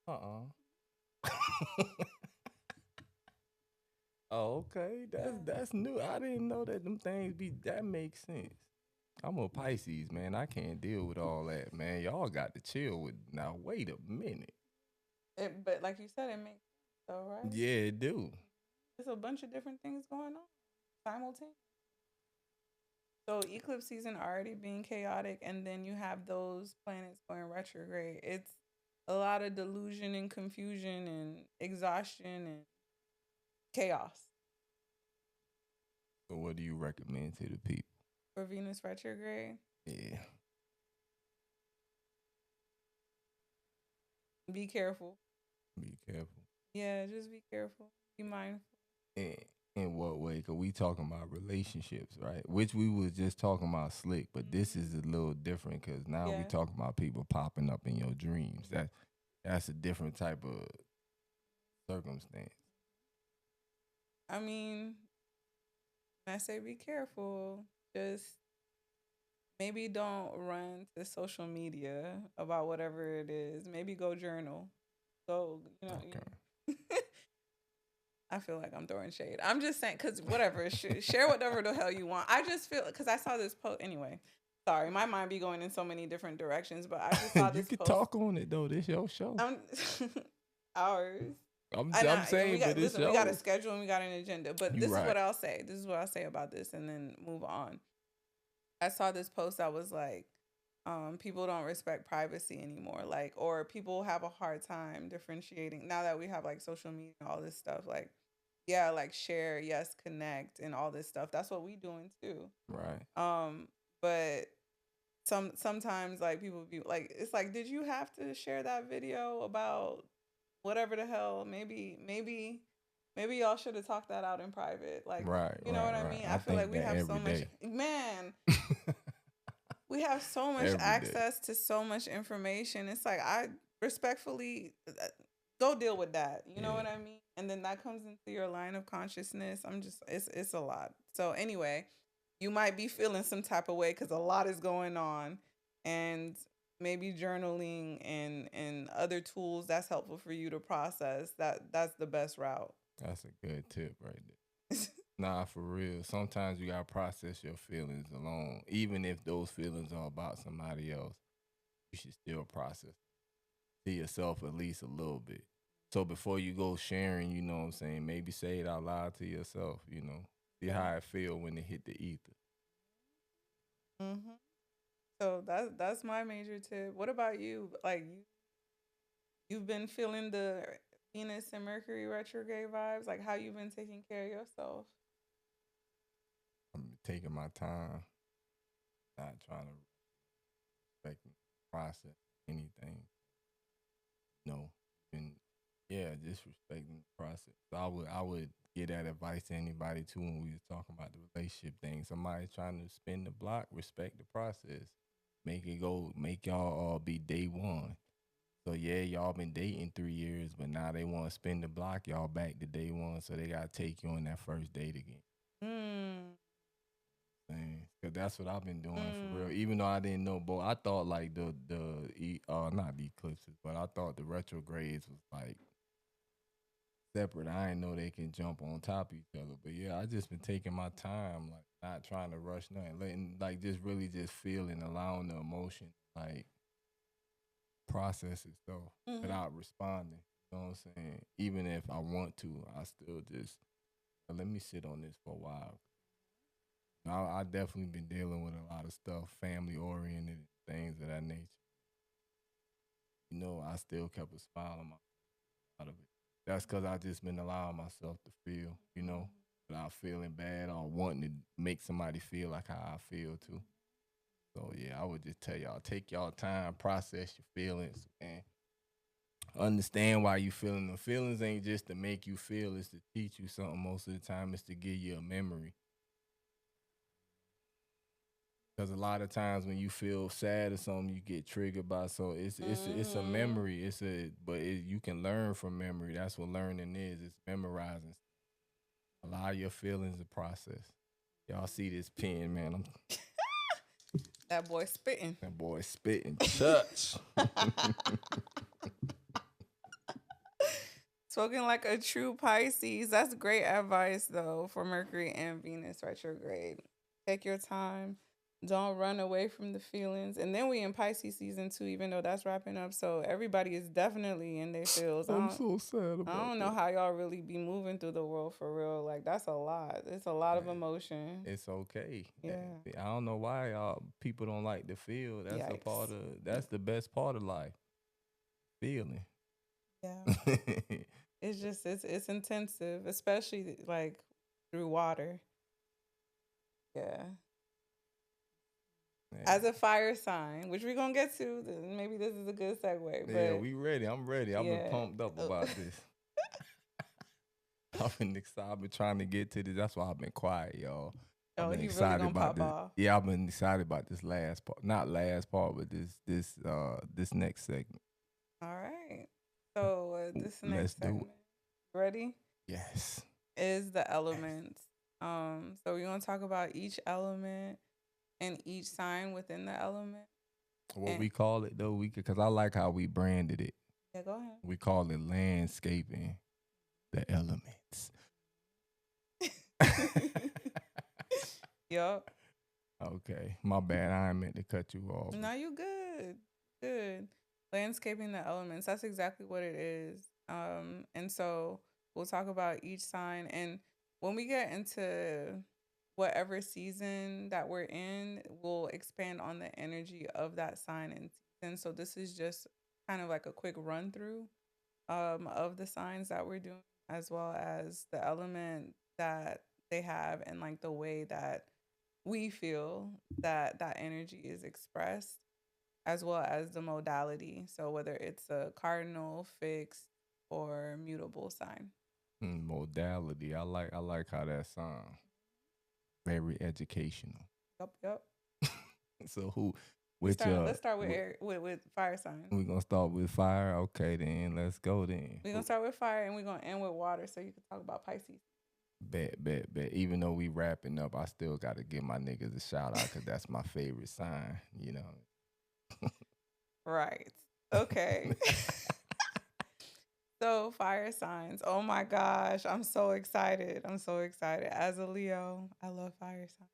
Uh-uh. Oh, okay. That's new. I didn't know that them things that makes sense. I'm a Pisces, man. I can't deal with all that, man. Y'all got to chill with now. Wait a minute. But like you said, it makes sense though, right? Yeah, it do. There's a bunch of different things going on simultaneously. So eclipse season already being chaotic, and then you have those planets going retrograde. It's a lot of delusion and confusion and exhaustion and chaos. So what do you recommend to the people? For Venus retrograde? Yeah. Be careful. Be careful. Yeah, just be careful. Be mindful. In what way? Because we talking about relationships, right? Which we was just talking about slick, but this is a little different because now we talking about people popping up in your dreams. That's a different type of circumstance. I mean, when I say be careful, just maybe don't run to social media about whatever it is. Maybe go journal. So, Okay. I feel like I'm throwing shade. I'm just saying, because whatever, share whatever the hell you want. I just feel, because I saw this post, anyway. Sorry, my mind be going in so many different directions, but I just saw this You can post. talk on it, though. This your show. Ours. I'm saying, but it's we got a schedule and we got an agenda. But this is right. what I'll say. This is what I'll say about this and then move on. I saw this post that was like, people don't respect privacy anymore. Like, or people have a hard time differentiating now that we have like social media and all this stuff. Like, yeah, like share, yes, connect and all this stuff. That's what we doing too. Right. But sometimes like people be like, it's like, did you have to share that video about whatever the hell? Maybe y'all should have talked that out in private. Like, right, you know what I mean? I feel like we have so much, man. We have so much access to so much information. It's like, I respectfully go deal with that. You know what I mean? And then that comes into your line of consciousness. It's a lot. So anyway, you might be feeling some type of way because a lot is going on, and maybe journaling and other tools that's helpful for you to process. That's the best route. That's a good tip right there. Nah, for real. Sometimes you gotta process your feelings alone. Even if those feelings are about somebody else, you should still process to yourself at least a little bit. So before you go sharing, you know what I'm saying, maybe say it out loud to yourself, you know. See how it feel when it hit the ether. Mm-hmm. So that's my major tip. What about you? Like you've been feeling the Venus and Mercury retrograde vibes. Like how you've been taking care of yourself. I'm taking my time, not trying to respect the process, anything. No. And yeah, just respecting the process. So I would give that advice to anybody too when we was talking about the relationship thing. Somebody trying to spin the block, respect the process. Make it go, make y'all all be day one. So yeah, y'all been dating 3 years, but now they want to spin the block. Y'all back to day one, so they gotta take you on that first date again. Mm. Cause that's what I've been doing for real. Mm. Even though I didn't know, but I thought like not the eclipses, but I thought the retrogrades was like separate. I didn't know they can jump on top of each other. But yeah, I just been taking my time, like not trying to rush nothing, letting like just really just feeling, allowing the emotion like process itself Mm-hmm. without responding. You know what I'm saying? Even if I want to, I still just let me sit on this for a while. I definitely been dealing with a lot of stuff, family oriented things of that nature. You know, I still kept a smile on my out of it. That's because I just been allowing myself to feel, you know, without feeling bad or wanting to make somebody feel like how I feel too. So yeah, I would just tell y'all, take y'all time, process your feelings, and understand why you feeling them. Feelings ain't just to make you feel; it's to teach you something. Most of the time, it's to give you a memory. Because a lot of times when you feel sad or something, you get triggered by. So it's a Mm-hmm. memory. You can learn from memory. That's what learning is. It's memorizing. Allow your feelings to process. Y'all see this pen, man? I'm That boy spitting. that boy spitting touch. Spoken like a true Pisces. That's great advice though for Mercury and Venus retrograde. Take your time. Don't run away from the feelings. And then we in Pisces season 2, even though that's wrapping up. So everybody is definitely in their feels. I'm so sad I about don't know that. how y'all really be moving through the world for real. Like that's a lot. It's a lot of Man, emotion. it's okay. Yeah. I don't know why y'all people don't like to feel. That's a part Yikes. of that's the best part of life. Feeling. Yeah. It's just it's intensive, especially like through water. Yeah. As Man. a fire sign, which we're gonna get to, maybe this is a good segue. Yeah, But we ready. I'm ready. I've been yeah. pumped up about this. I've been excited. I've been trying to get to this. That's why I've been quiet, y'all. I've Oh, been he really excited gonna about pop this. off. Yeah, I've been excited about this last part. Not last part, but this next segment. All right. So this Let's next do segment, ready, it. Yes. is the Yes. elements. So we're gonna talk about each element and each sign within the element. What And we call it though, because I like how we branded it. yeah, go ahead. We call it landscaping the elements. Yup. Okay, my bad. I ain't meant to cut you off. No, you good. Good. Landscaping the elements. That's exactly what it is. And so we'll talk about each sign. And when we get into whatever season that we're in, we'll expand on the energy of that sign and season. So this is just kind of like a quick run through of the signs that we're doing, as well as the element that they have and like the way that we feel that that energy is expressed, as well as the modality. So whether it's a cardinal, fixed, or mutable sign. Modality. I like how that sounds. Very educational. Yep, yep. So who We which start. Let's start with air, with fire signs. we gonna start with fire? Okay then, let's go then. We're gonna start with fire, and we're gonna end with water, so you can talk about Pisces. Bet. Even though we wrapping up, I still gotta give my niggas a shout out because that's my favorite sign, you know. Right. Okay. So fire signs. Oh my gosh, I'm so excited. I'm so excited. As a Leo, I love fire signs.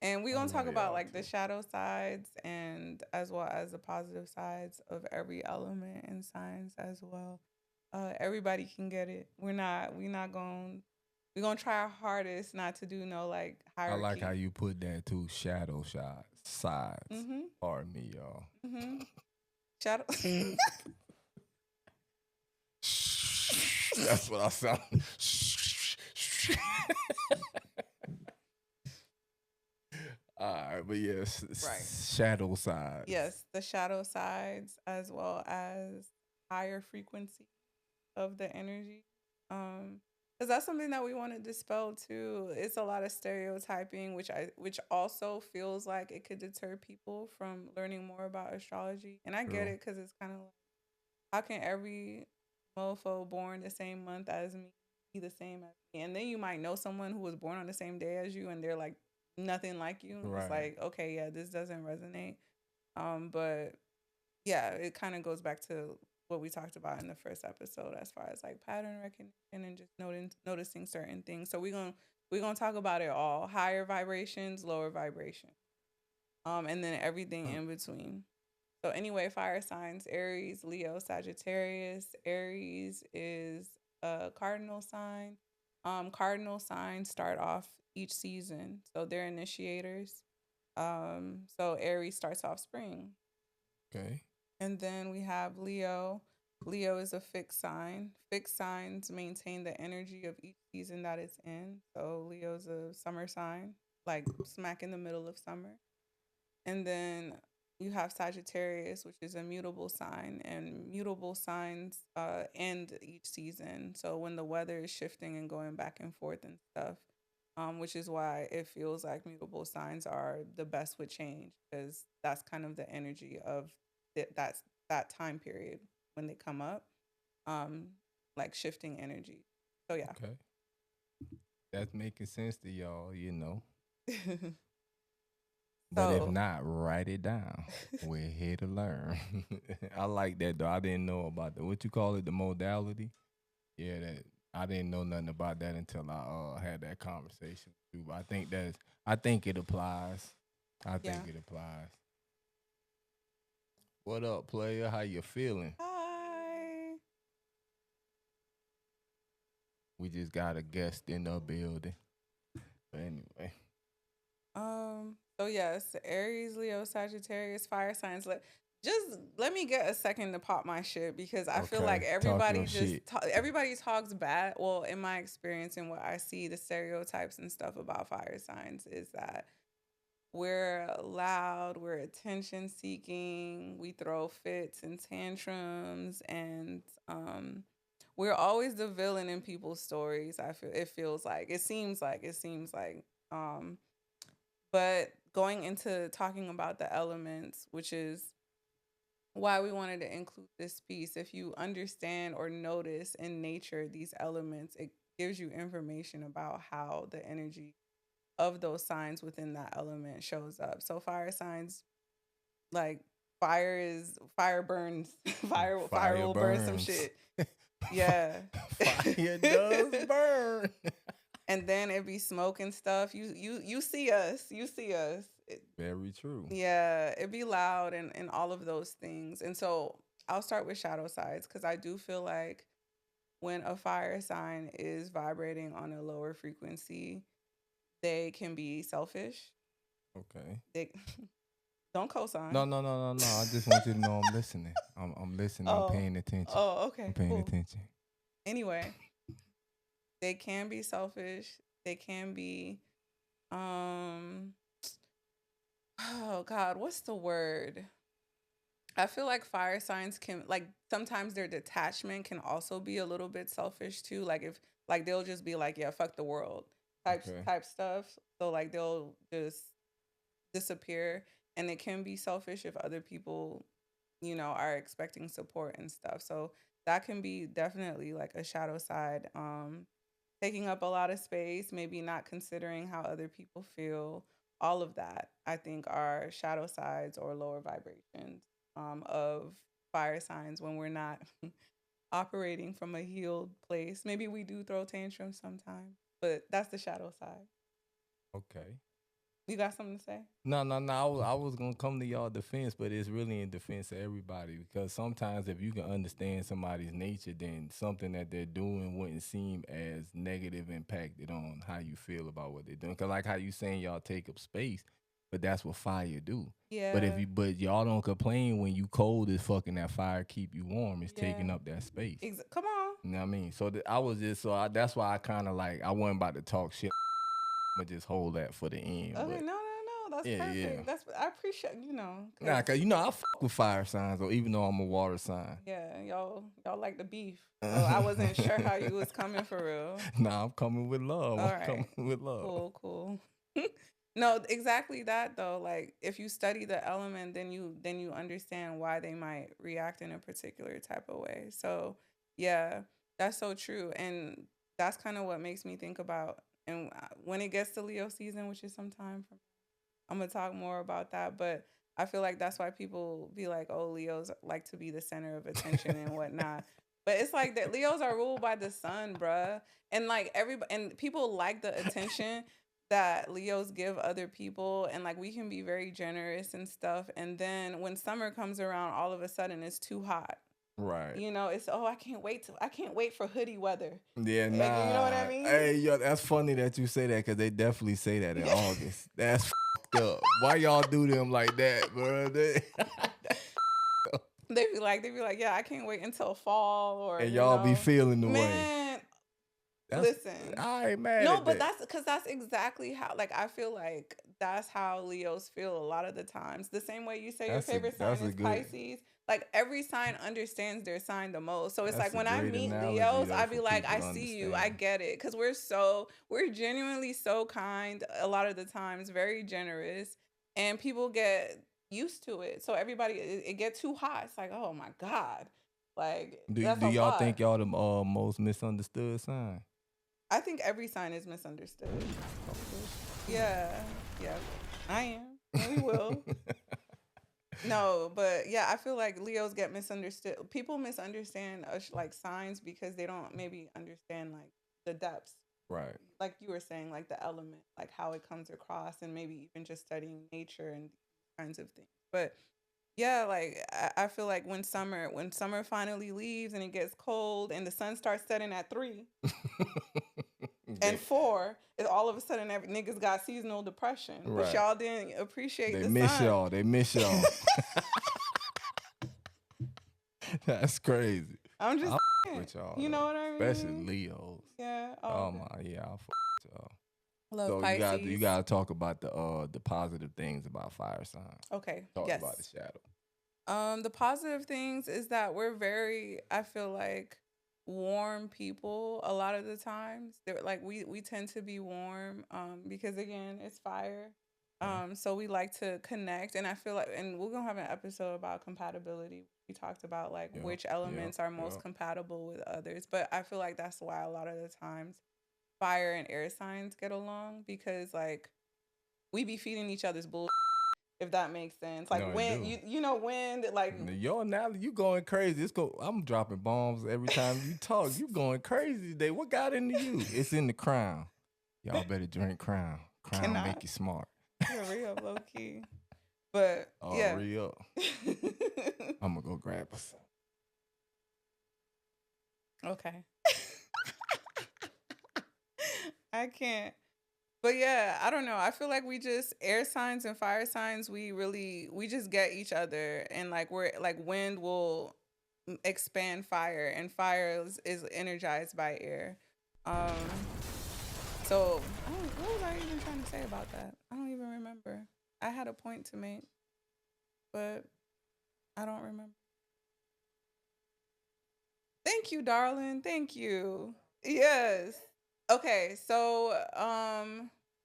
And we're I gonna talk love about y'all like the too. shadow sides and as well as the positive sides of every element and signs as well. Everybody can get it. We're gonna try our hardest not to do no like I like how hierarchy. you put that too. Shadow shots, sides. Mm-hmm. Pardon me, y'all. Mm-hmm. Shadow. That's what I sound. All right, but yes, Right. shadow sides. Yes, the shadow sides as well as higher frequency of the energy. Because that's something that we want to dispel too. It's a lot of stereotyping, which also feels like it could deter people from learning more about astrology. And I get True. it because it's kind of like, how can every mofo born the same month as me be the same as me? And then you might know someone who was born on the same day as you, and they're like nothing like you. And it's Right. like, okay, yeah, this doesn't resonate. But yeah, it kind of goes back to what we talked about in the first episode as far as like pattern recognition and just noticing certain things. So we're gonna talk about it all: higher vibrations, lower vibration, and then everything in between. So anyway, fire signs: Aries, Leo, Sagittarius. Aries is a cardinal sign. Cardinal signs start off each season, so they're initiators. So Aries starts off spring. Okay. And then we have Leo. Leo is a fixed sign. Fixed signs maintain the energy of each season that it's in. So Leo's a summer sign, like smack in the middle of summer. And then you have Sagittarius, which is a mutable sign, and mutable signs end each season. So when the weather is shifting and going back and forth and stuff, which is why it feels like mutable signs are the best with change, because that's kind of the energy of that's that time period when they come up, um, like shifting energy. So yeah. Okay. That's making sense to y'all, you know. But if So not, write it down. We're here to learn. I like that though. I didn't know about that. What you call it, the modality? Yeah, that I didn't know nothing about that until I had that conversation with you. But I think it applies. I yeah. think it applies. What up, player? How you feeling? Hi. We just got a guest in the building. But anyway. So yes, Aries, Leo, Sagittarius, fire signs. Just let me get a second to pop my shit, because I feel like Okay. Talk your shit. everybody talks bad. Well, in my experience and what I see, the stereotypes and stuff about fire signs is that we're loud, we're attention seeking, we throw fits and tantrums, and we're always the villain in people's stories. It seems like um but going into talking about the elements, which is why we wanted to include this piece, if you understand or notice in nature these elements, it gives you information about how the energy of those signs within that element shows up. So fire signs, like fire burns, fire Fire will burn some burns. shit. Yeah. Fire does burn. And then it be smoke and stuff. You see us. You see us. Very true. Yeah, it'd be loud and all of those things. And so I'll start with shadow sides, because I do feel like when a fire sign is vibrating on a lower frequency, they can be selfish. Okay. They don't cosign. No. I just want you to know I'm listening. I'm listening. I'm Oh, paying attention. oh, I'm okay, paying cool. attention. Anyway, they can be selfish. They can be, um, oh God, what's the word? I feel like fire signs can, like, sometimes their detachment can also be a little bit selfish too. Like if like they'll just be like, yeah, fuck the world Okay. type stuff. So like they'll just disappear, and it can be selfish if other people, are expecting support and stuff. So that can be definitely like a shadow side. Taking up a lot of space, maybe not considering how other people feel. All of that, I think, are shadow sides or lower vibrations of fire signs when we're not operating from a healed place. Maybe we do throw tantrums sometimes, but that's the shadow side. Okay. You got something to say? No. I was gonna come to y'all defense, but it's really in defense of everybody because sometimes if you can understand somebody's nature, then something that they're doing wouldn't seem as negative impacted on how you feel about what they're doing. Cause like how you saying y'all take up space, but that's what fire do. Yeah. But y'all don't complain when you cold as fucking that fire keep you warm. It's taking up that space. Come on. You know what I mean? So I was just that's why I kind of like I wasn't about to talk shit. I'm gonna just hold that for the end. Okay, But no. That's perfect. That's I appreciate, nah, cause I fuck with fire signs, or even though I'm a water sign. Yeah, y'all like the beef. So I wasn't sure how you was coming for real. Nah, I'm coming with love. All I'm coming with love. Cool. No, exactly that though. Like if you study the element, then you understand why they might react in a particular type of way. So yeah, that's so true, and that's kind of what makes me think about. And when it gets to Leo season, which is sometime from, I'm gonna talk more about that. But I feel like that's why people be like, "Oh, Leos like to be the center of attention and whatnot." But it's like that Leos are ruled by the sun, bruh, and like everybody and people like the attention that Leos give other people, and like we can be very generous and stuff. And then when summer comes around, all of a sudden it's too hot. Right. It's I can't wait for hoodie weather. Yeah, nah. Like, you know what I mean? Hey, yo, that's funny that you say that because they definitely say that in August. That's fucked up. Why y'all do them like that, bro? They be like, yeah, I can't wait until fall, or and y'all be feeling the way. Man, listen, I ain't mad. No, but that's exactly how. Like, I feel like that's how Leos feel a lot of the times. The same way you say your favorite sign is Pisces. Like every sign understands their sign the most. So it's like when I meet Leos, I be like, I see you, I get it, because we're genuinely so kind a lot of the times, very generous, and people get used to it. So everybody, it gets too hot. It's like, oh my God, like do y'all think y'all the most misunderstood sign? I think every sign is misunderstood. Yeah, I am. We will. No, but yeah, I feel like Leos get misunderstood. People misunderstand like signs because they don't maybe understand like the depths. Right. Like you were saying, like the element, like how it comes across, and maybe even just studying nature and these kinds of things. But yeah, like I feel like when summer finally leaves and it gets cold and the sun starts setting at 3 and 4, all of a sudden every niggas got seasonal depression. Right. But y'all didn't appreciate the sun. They miss y'all. That's crazy. I'm just with y'all. You know what I mean? Especially Leos. Yeah. Oh my, yeah, I'll with y'all. Love so Pisces. you gotta talk about the positive things about fire signs. Okay. Talk about the shadow. The positive things is that we're very, I feel like, warm people a lot of the times. They're like we tend to be warm because again it's fire. So we like to connect, and I feel like, and we're gonna have an episode about compatibility. We talked about like which elements are most compatible with others, but I feel like that's why a lot of the times fire and air signs get along, because like we be feeding each other's bull, if that makes sense. Like wind, wind, like yo, now you going crazy. I'm dropping bombs every time you talk. You going crazy today. What got into you? It's in the crown. Y'all better drink crown. Crown make you smart. Real low key. But yeah. Real. I'm gonna go grab us. Okay. I can't. But yeah, I don't know. I feel like we just, air signs and fire signs, we just get each other, and like we're like wind will expand fire, and fire is energized by air. So what was I even trying to say about that? I don't even remember. I had a point to make, but I don't remember. Thank you, darling. Thank you. Yes. Okay, so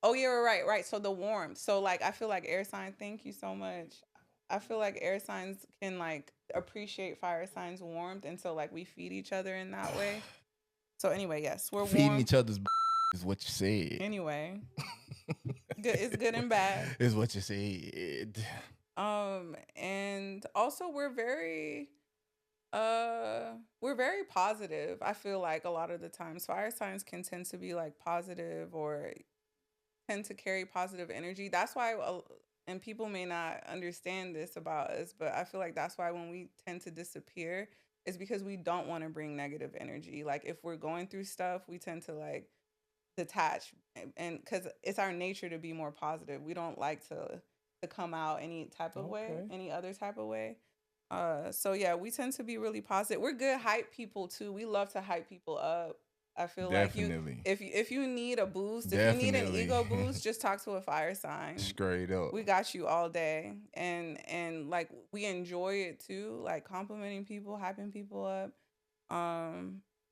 oh yeah, right. So the warmth. So like I feel like air signs, thank you so much. I feel like air signs can like appreciate fire signs' warmth, and so like we feed each other in that way. So anyway, yes, we're feeding each other's is what you said. Anyway. Good, it's good and bad. Is what you said. And also we're very positive. I feel like a lot of the times fire signs can tend to be like positive, or tend to carry positive energy. That's why, and people may not understand this about us, but I feel like that's why when we tend to disappear, is because we don't want to bring negative energy. Like if we're going through stuff, we tend to like detach, and because it's our nature to be more positive. We don't like to come out any type of way, Okay. any other type of way. So yeah, we tend to be really positive. We're good hype people too. We love to hype people up. I feel like Definitely. if you need a boost, if you need an Definitely. ego boost, just talk to a fire sign. Straight up. We got you all day, and like we enjoy it too, like complimenting people, hyping people up.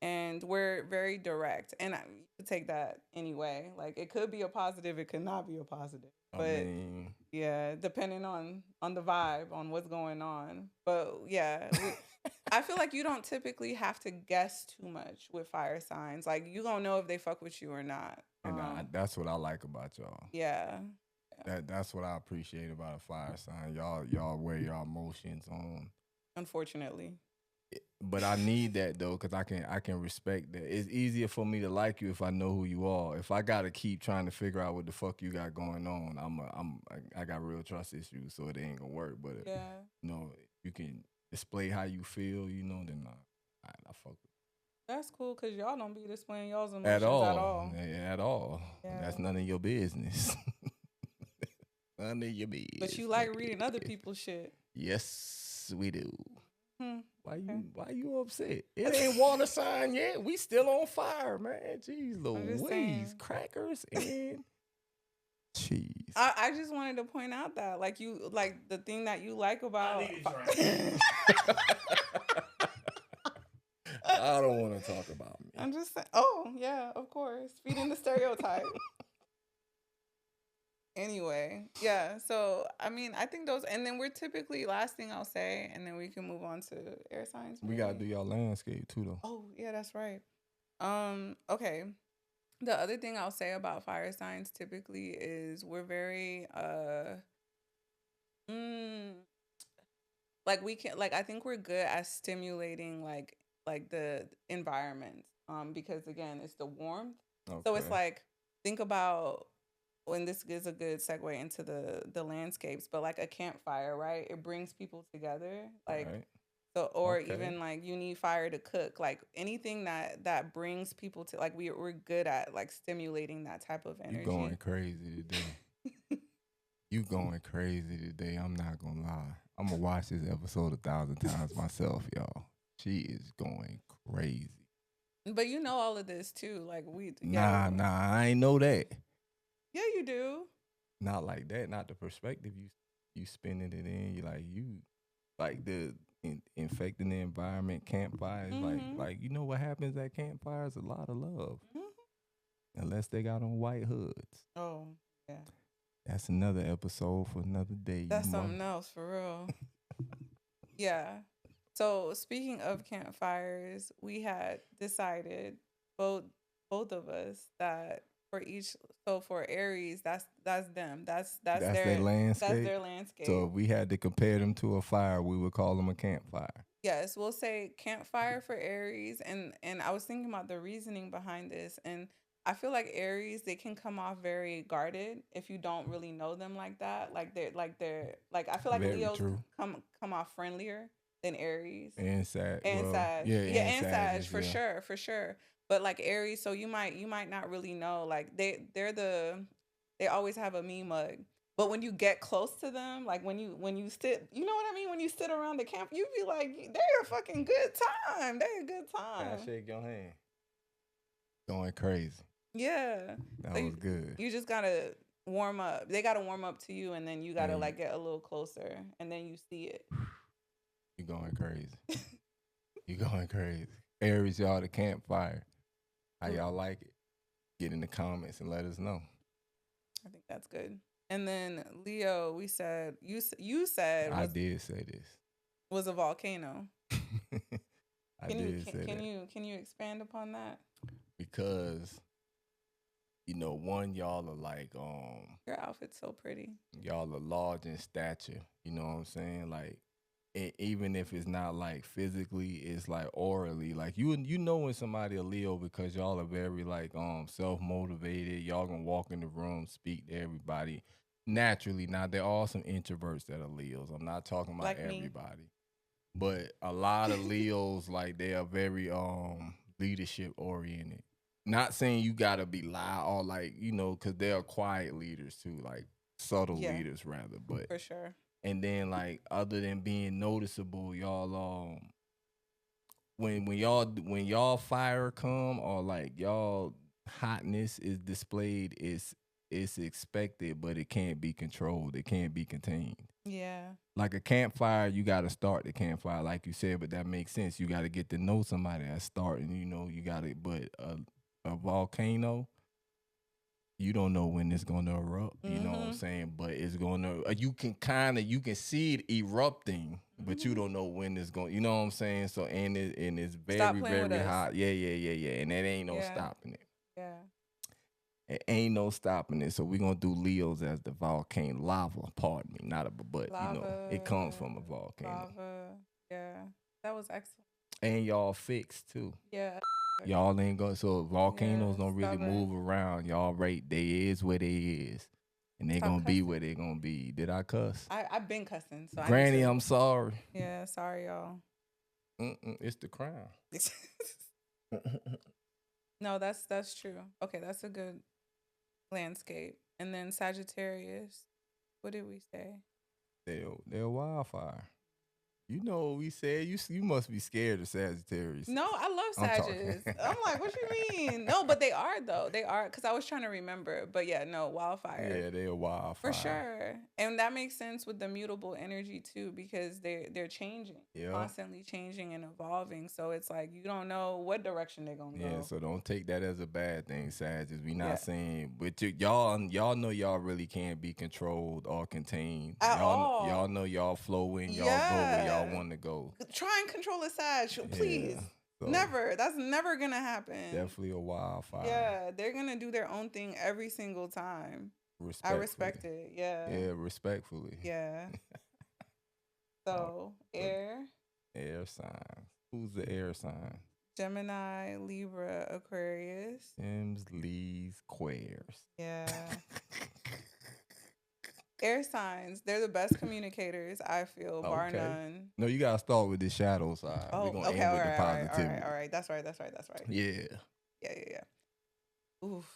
And we're very direct, and you could take that anyway. Like it could be a positive, it could not be a positive, I but mean, yeah, depending on the vibe, on what's going on. But yeah, I feel like you don't typically have to guess too much with fire signs. Like you gonna know if they fuck with you or not. and that's what I like about y'all. Yeah. That's what I appreciate about a fire sign. Y'all wear your emotions on. Unfortunately. But I need that though, cause I can respect that. It's easier for me to like you if I know who you are. If I gotta keep trying to figure out what the fuck you got going on, I got real trust issues, so it ain't gonna work. But Yeah. you know, you can display how you feel, you know, then I fuck with That's cool because y'all don't be displaying y'all's you. emotions At all. at all. At all. Yeah. That's none of your business. None of your business. But you like reading other people's shit. Yes, we do. Why Okay. you upset? It ain't water sign yet. We still on fire, man. Jeez just Louise. saying. Crackers and cheese. I just wanted to point out that like the thing that you like about I don't want to talk about me. I'm just saying, oh yeah, of course, feeding the stereotype. Anyway, yeah. So I mean, I think those, and then we're typically last thing I'll say, and then we can move on to air signs. We gotta do maybe. y'all landscape too, though. Oh yeah, that's right. Okay. The other thing I'll say about fire signs typically is we're very like we can like I think we're good at stimulating like the environment because again it's the warmth. So it's Okay. like think about when this is a good segue into the landscapes, but like a campfire, right? It brings people together. Like Right. so, or Okay. even like you need fire to cook, like anything that brings people to like we're good at like stimulating that type of energy. You going crazy today. You going crazy today. I'm not gonna lie. I'm gonna watch this episode 1,000 times myself, y'all. She is going crazy. But you know all of this too, like we. Nah, I ain't know that. Yeah, you do. Not like that. Not the perspective you spinning it in. You like the infecting the environment. Campfires, like you know what happens at campfires? A lot of love, unless they got on white hoods. Oh yeah, That's another episode for another day. that's something else for real. Yeah. So speaking of campfires, we had decided both of us that for Aries, that's them. That's their landscape. That's their landscape. So if we had to compare them to a fire, we would call them a campfire. Yes, we'll say campfire for Aries, and I was thinking about the reasoning behind this, and I feel like Aries, they can come off very guarded if you don't really know them like that. Like they're I feel like Very Leos true. come off friendlier than Aries. And Sag. And well, Sag. Yeah, and Sag Sagittarius, for yeah. sure, for sure. But like Aries, so you might not really know. Like they always have a me mug. But when you get close to them, like when you sit, you know what I mean? When you sit around the camp, you be like, they're a fucking good time. They're a good Can time. I shake your hand? Going crazy. Yeah. That So was good. You just gotta warm up. They gotta warm up to you, and then you gotta Yeah. like get a little closer, and then you see it. You going crazy. You going crazy. Aries, y'all, the campfire. How y'all like it? Get in the comments and let us know. I think that's good. And then Leo, we said you said I did say this. was a volcano. I did say that. Can you expand upon that? Because one, y'all are like Your outfit's so pretty. y'all are large in stature. You know what I'm saying? Like even if it's not like physically, it's like orally. Like you know when somebody a Leo because y'all are very like self motivated. Y'all gonna walk in the room, speak to everybody naturally. Now there are some introverts that are Leos. I'm not talking about Like me. everybody, but a lot of Leos like they are very leadership oriented. Not saying you gotta be loud or like because they are quiet leaders too, like subtle Yeah. leaders rather, but. For sure. And then like other than being noticeable, y'all when y'all fire come or like y'all hotness is displayed, it's expected, but it can't be controlled. It can't be contained. Yeah. Like a campfire, you gotta start the campfire, like you said, but that makes sense. You gotta get to know somebody that's starting, you gotta but a volcano, you don't know when it's gonna erupt. You know what I'm saying? But it's gonna. You can see it erupting, but you don't know when it's going. You know what I'm saying? So it's Stop very playing with very us. hot. Yeah. And that ain't no Yeah. stopping it. Yeah. It ain't no stopping it. So we're gonna do Leos as the volcano lava. Pardon me, not a but it comes from a volcano. Lava. Yeah. That was excellent. And y'all fixed too. Yeah. Y'all ain't going so volcanoes Yeah, don't really stubborn. move around. Y'all right, they is where they is. And they Stop gonna be cussing. where they gonna be. Did I cuss? I've been cussing. So Granny, I I'm sorry. Yeah, sorry y'all. It's the crown. No, that's true. Okay, that's a good landscape. And then Sagittarius. What did we say? They're wildfire. You know what we said. You must be scared of Sagittarius. No, I love I'm talking. Sagittarius. I'm like, what you mean? No, but they are though. They are because I was trying to remember. But yeah, no, wildfire. Yeah, they're wildfire. For sure. And that makes sense with the mutable energy too, because they're changing. Yeah. Constantly changing and evolving. So it's like you don't know what direction they're gonna go. Yeah, so don't take that as a bad thing, Sagittarius. We Yeah. not saying, but y'all know y'all really can't be controlled or contained. At Y'all all. know y'all flow in, y'all go where y'all want to go. Try and control a Sag, please. Yeah, so Never. That's never gonna happen. definitely a wildfire. Yeah, they're gonna do their own thing every single time. I respect it. Yeah. Yeah, respectfully. Yeah. So air. Air sign. Who's the air sign? Gemini, Libra, Aquarius. Sims, Lee's, Queers. Yeah. Air signs, they're the best communicators, I feel, bar Okay. none. No, you gotta start with the shadow side. Oh, We're gonna okay, end with the positivity. all right. That's right. Yeah. Yeah. Oof.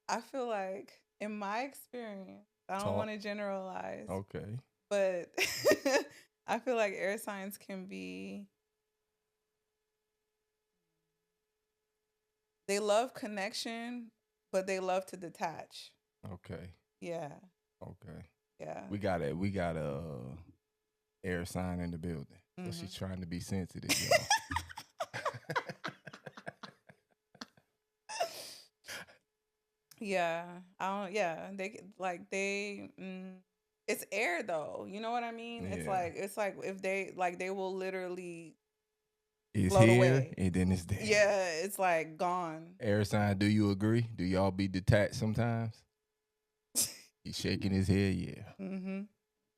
I feel like, in my experience, I don't want to generalize. Okay. But I feel like air signs can be, they love connection, but they love to detach. Okay. Yeah. Okay. Yeah. We got a air sign in the building. So she's trying to be sensitive, y'all. Yeah. It's air though. You know what I mean? Yeah. It's like if they will literally It's float here away. and then it's there. Yeah, it's like gone. Air sign, do you agree? Do y'all be detached sometimes? He's shaking his head, yeah. Mm-hmm.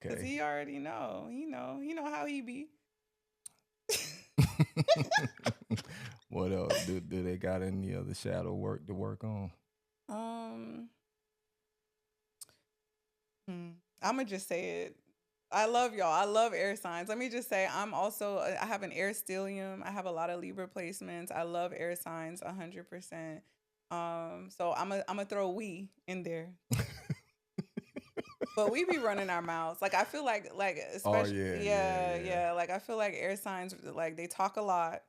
Because Okay. he already know. He know how he be. What else? Do they got any other shadow work to work on? I'ma just say it. I love y'all. I love air signs. Let me just say I have an air stellium. I have a lot of Libra placements. I love air signs 100%. So I'm a throw we in there. But we be running our mouths. Like I feel like especially yeah. Like I feel like air signs, like they talk a lot.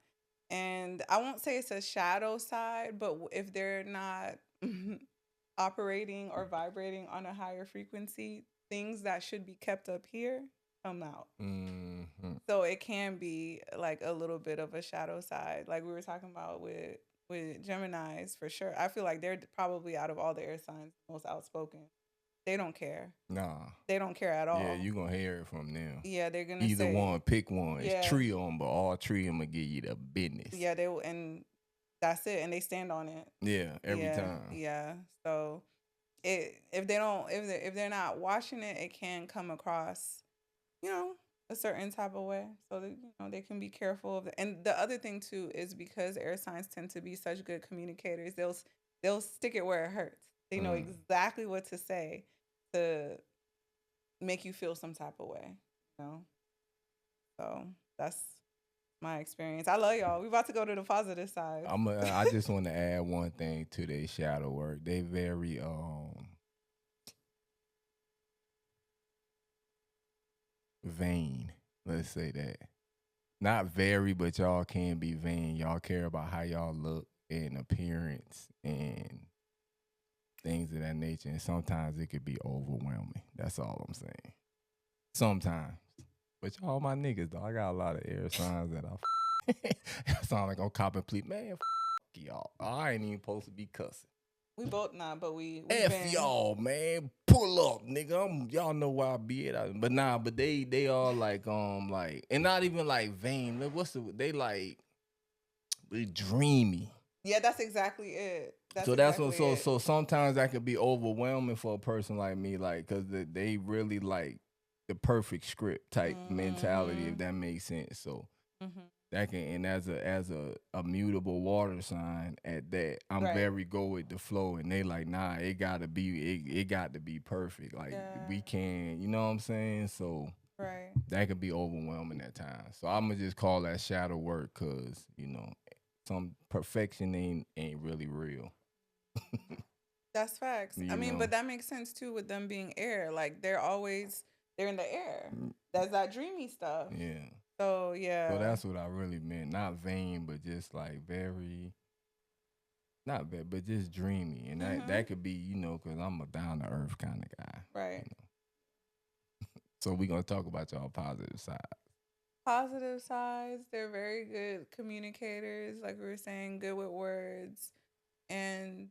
And I won't say it's a shadow side, but if they're not operating or vibrating on a higher frequency, things that should be kept up here come out. Mm-hmm. So it can be like a little bit of a shadow side, like we were talking about with Geminis for sure. I feel like they're probably out of all the air signs most outspoken. They don't care. Nah. They don't care at all. Yeah, you gonna hear it from them. Yeah, they're gonna either say, one, pick one. Yeah. It's three of them, but all three of them will give you the business. Yeah, they will, and that's it, and they stand on it. Yeah, every time. Yeah. So if they're not watching it, it can come across you know, a certain type of way, so that they can be careful of it. And the other thing too is because air signs tend to be such good communicators, they'll stick it where it hurts. They know exactly what to say to make you feel some type of way, you know. So that's my experience. I love y'all. We about to go to the positive side. I just want to add one thing to their shadow work. They very vain. Let's say that. Not very, but y'all can be vain. Y'all care about how y'all look and appearance and things of that nature. And sometimes it could be overwhelming. That's all I'm saying. Sometimes. But y'all my niggas, though. I got a lot of air signs that I sound like I'm copping plea. Man, y'all. I ain't even supposed to be cussing. We both not, but we F y'all, man. Pull up, nigga. Y'all know where I be at. But they all like and not even like vain. They like we dreamy. Yeah, that's exactly it. So sometimes that could be overwhelming for a person like me, like, cause they really like the perfect script type mentality, if that makes sense. So that can, and as a mutable water sign at that, I'm very go with the flow, and they like, nah, it got to be perfect. Like we can, you know what I'm saying? So that could be overwhelming at times. So I'm gonna just call that shadow work, cause some perfection ain't really real. That's facts. I mean, but that makes sense too with them being air. Like they're in the air. That's that dreamy stuff. Yeah. So yeah. So that's what I really meant. Not vain, but just like very, not bad, but just dreamy. And that could be, because I'm a down to earth kind of guy. Right. So we're gonna talk about y'all positive side. Positive sides, they're very good communicators, like we were saying, good with words, and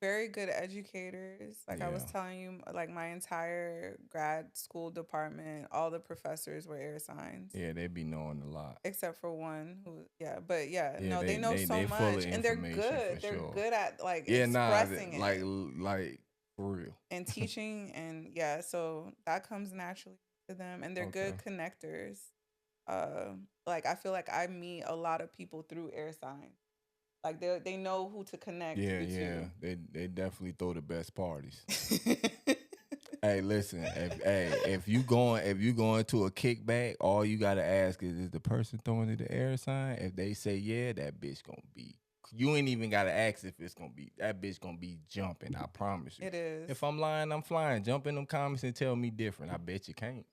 very good educators. Like I was telling you, like my entire grad school department, all the professors were air signs. Yeah, they be knowing a lot. Except for one who, they know so much, and they're good. They're good at expressing it, like for real, and teaching, and so that comes naturally to them, and they're good connectors. Like I feel like I meet a lot of people through air signs. Like they know who to connect. Yeah. They definitely throw the best parties. Hey, listen, if you going to a kickback, all you gotta ask is the person throwing it the air sign? If they say yeah, that bitch gonna be. You ain't even gotta ask if it's gonna be. That bitch gonna be jumping. I promise you. It is. If I'm lying, I'm flying. Jump in them comments and tell me different. I bet you can't.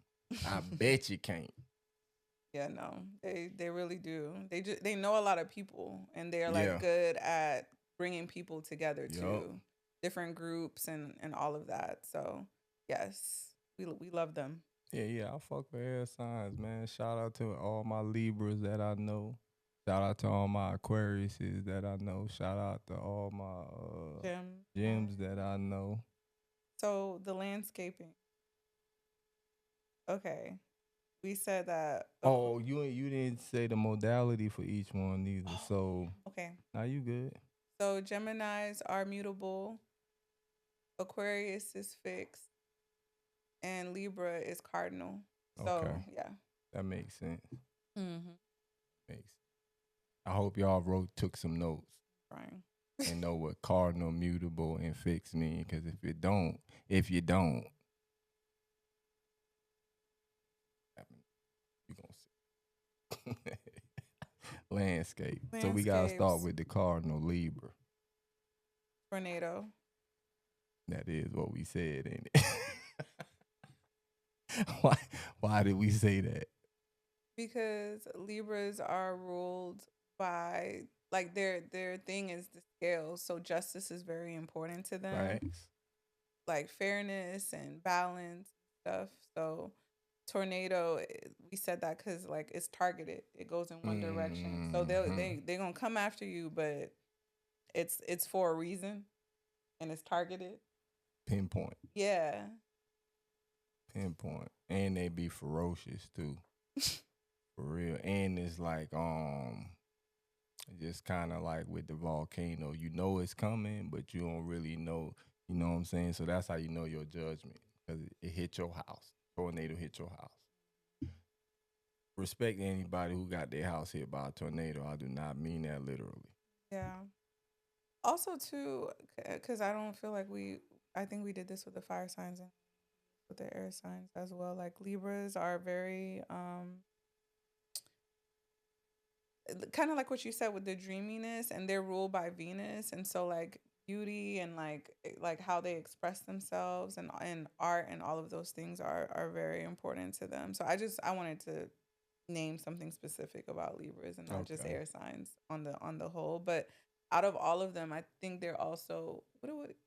I bet you can't. Yeah, no, they really do. They know a lot of people, and they're like good at bringing people together too, different groups and all of that. So yes, we love them. Yeah, I fuck with air signs, man. Shout out to all my Libras that I know. Shout out to all my Aquariuses that I know. Shout out to all my gems that I know. So the landscaping. Okay. We said that. Oh, you didn't say the modality for each one either. So okay. Now you good. So Geminis are mutable, Aquarius is fixed, and Libra is cardinal. So yeah. That makes sense. Mm-hmm. I hope y'all took some notes. Right. And know what cardinal, mutable, and fixed mean. Because if you don't, you're gonna see. Landscape. So we gotta start with the cardinal Libra. Tornado. That is what we said, ain't it? Why did we say that? Because Libras are ruled by, like, their thing is the scales, so justice is very important to them. Right. Like fairness and balance stuff. So tornado, we said that because like it's targeted. It goes in one direction. So they're gonna come after you, but it's for a reason, and it's targeted. Pinpoint. Yeah. Pinpoint. And they be ferocious too. For real. And it's like just kind of like with the volcano, you know it's coming, but you don't really know. You know what I'm saying? So that's how you know your judgment, because it hit your house. Tornado hit your house. respect anybody who got their house hit by a tornado. I do not mean that literally. Yeah. Also, too, because I don't feel like I think we did this with the fire signs and with the air signs as well. Like Libras are very, kind of like what you said with the dreaminess, and they're ruled by Venus. And so, like, beauty and like how they express themselves and art and all of those things are very important to them. So I wanted to name something specific about Libras and not just Okay. air signs on the whole. But out of all of them, I think they're also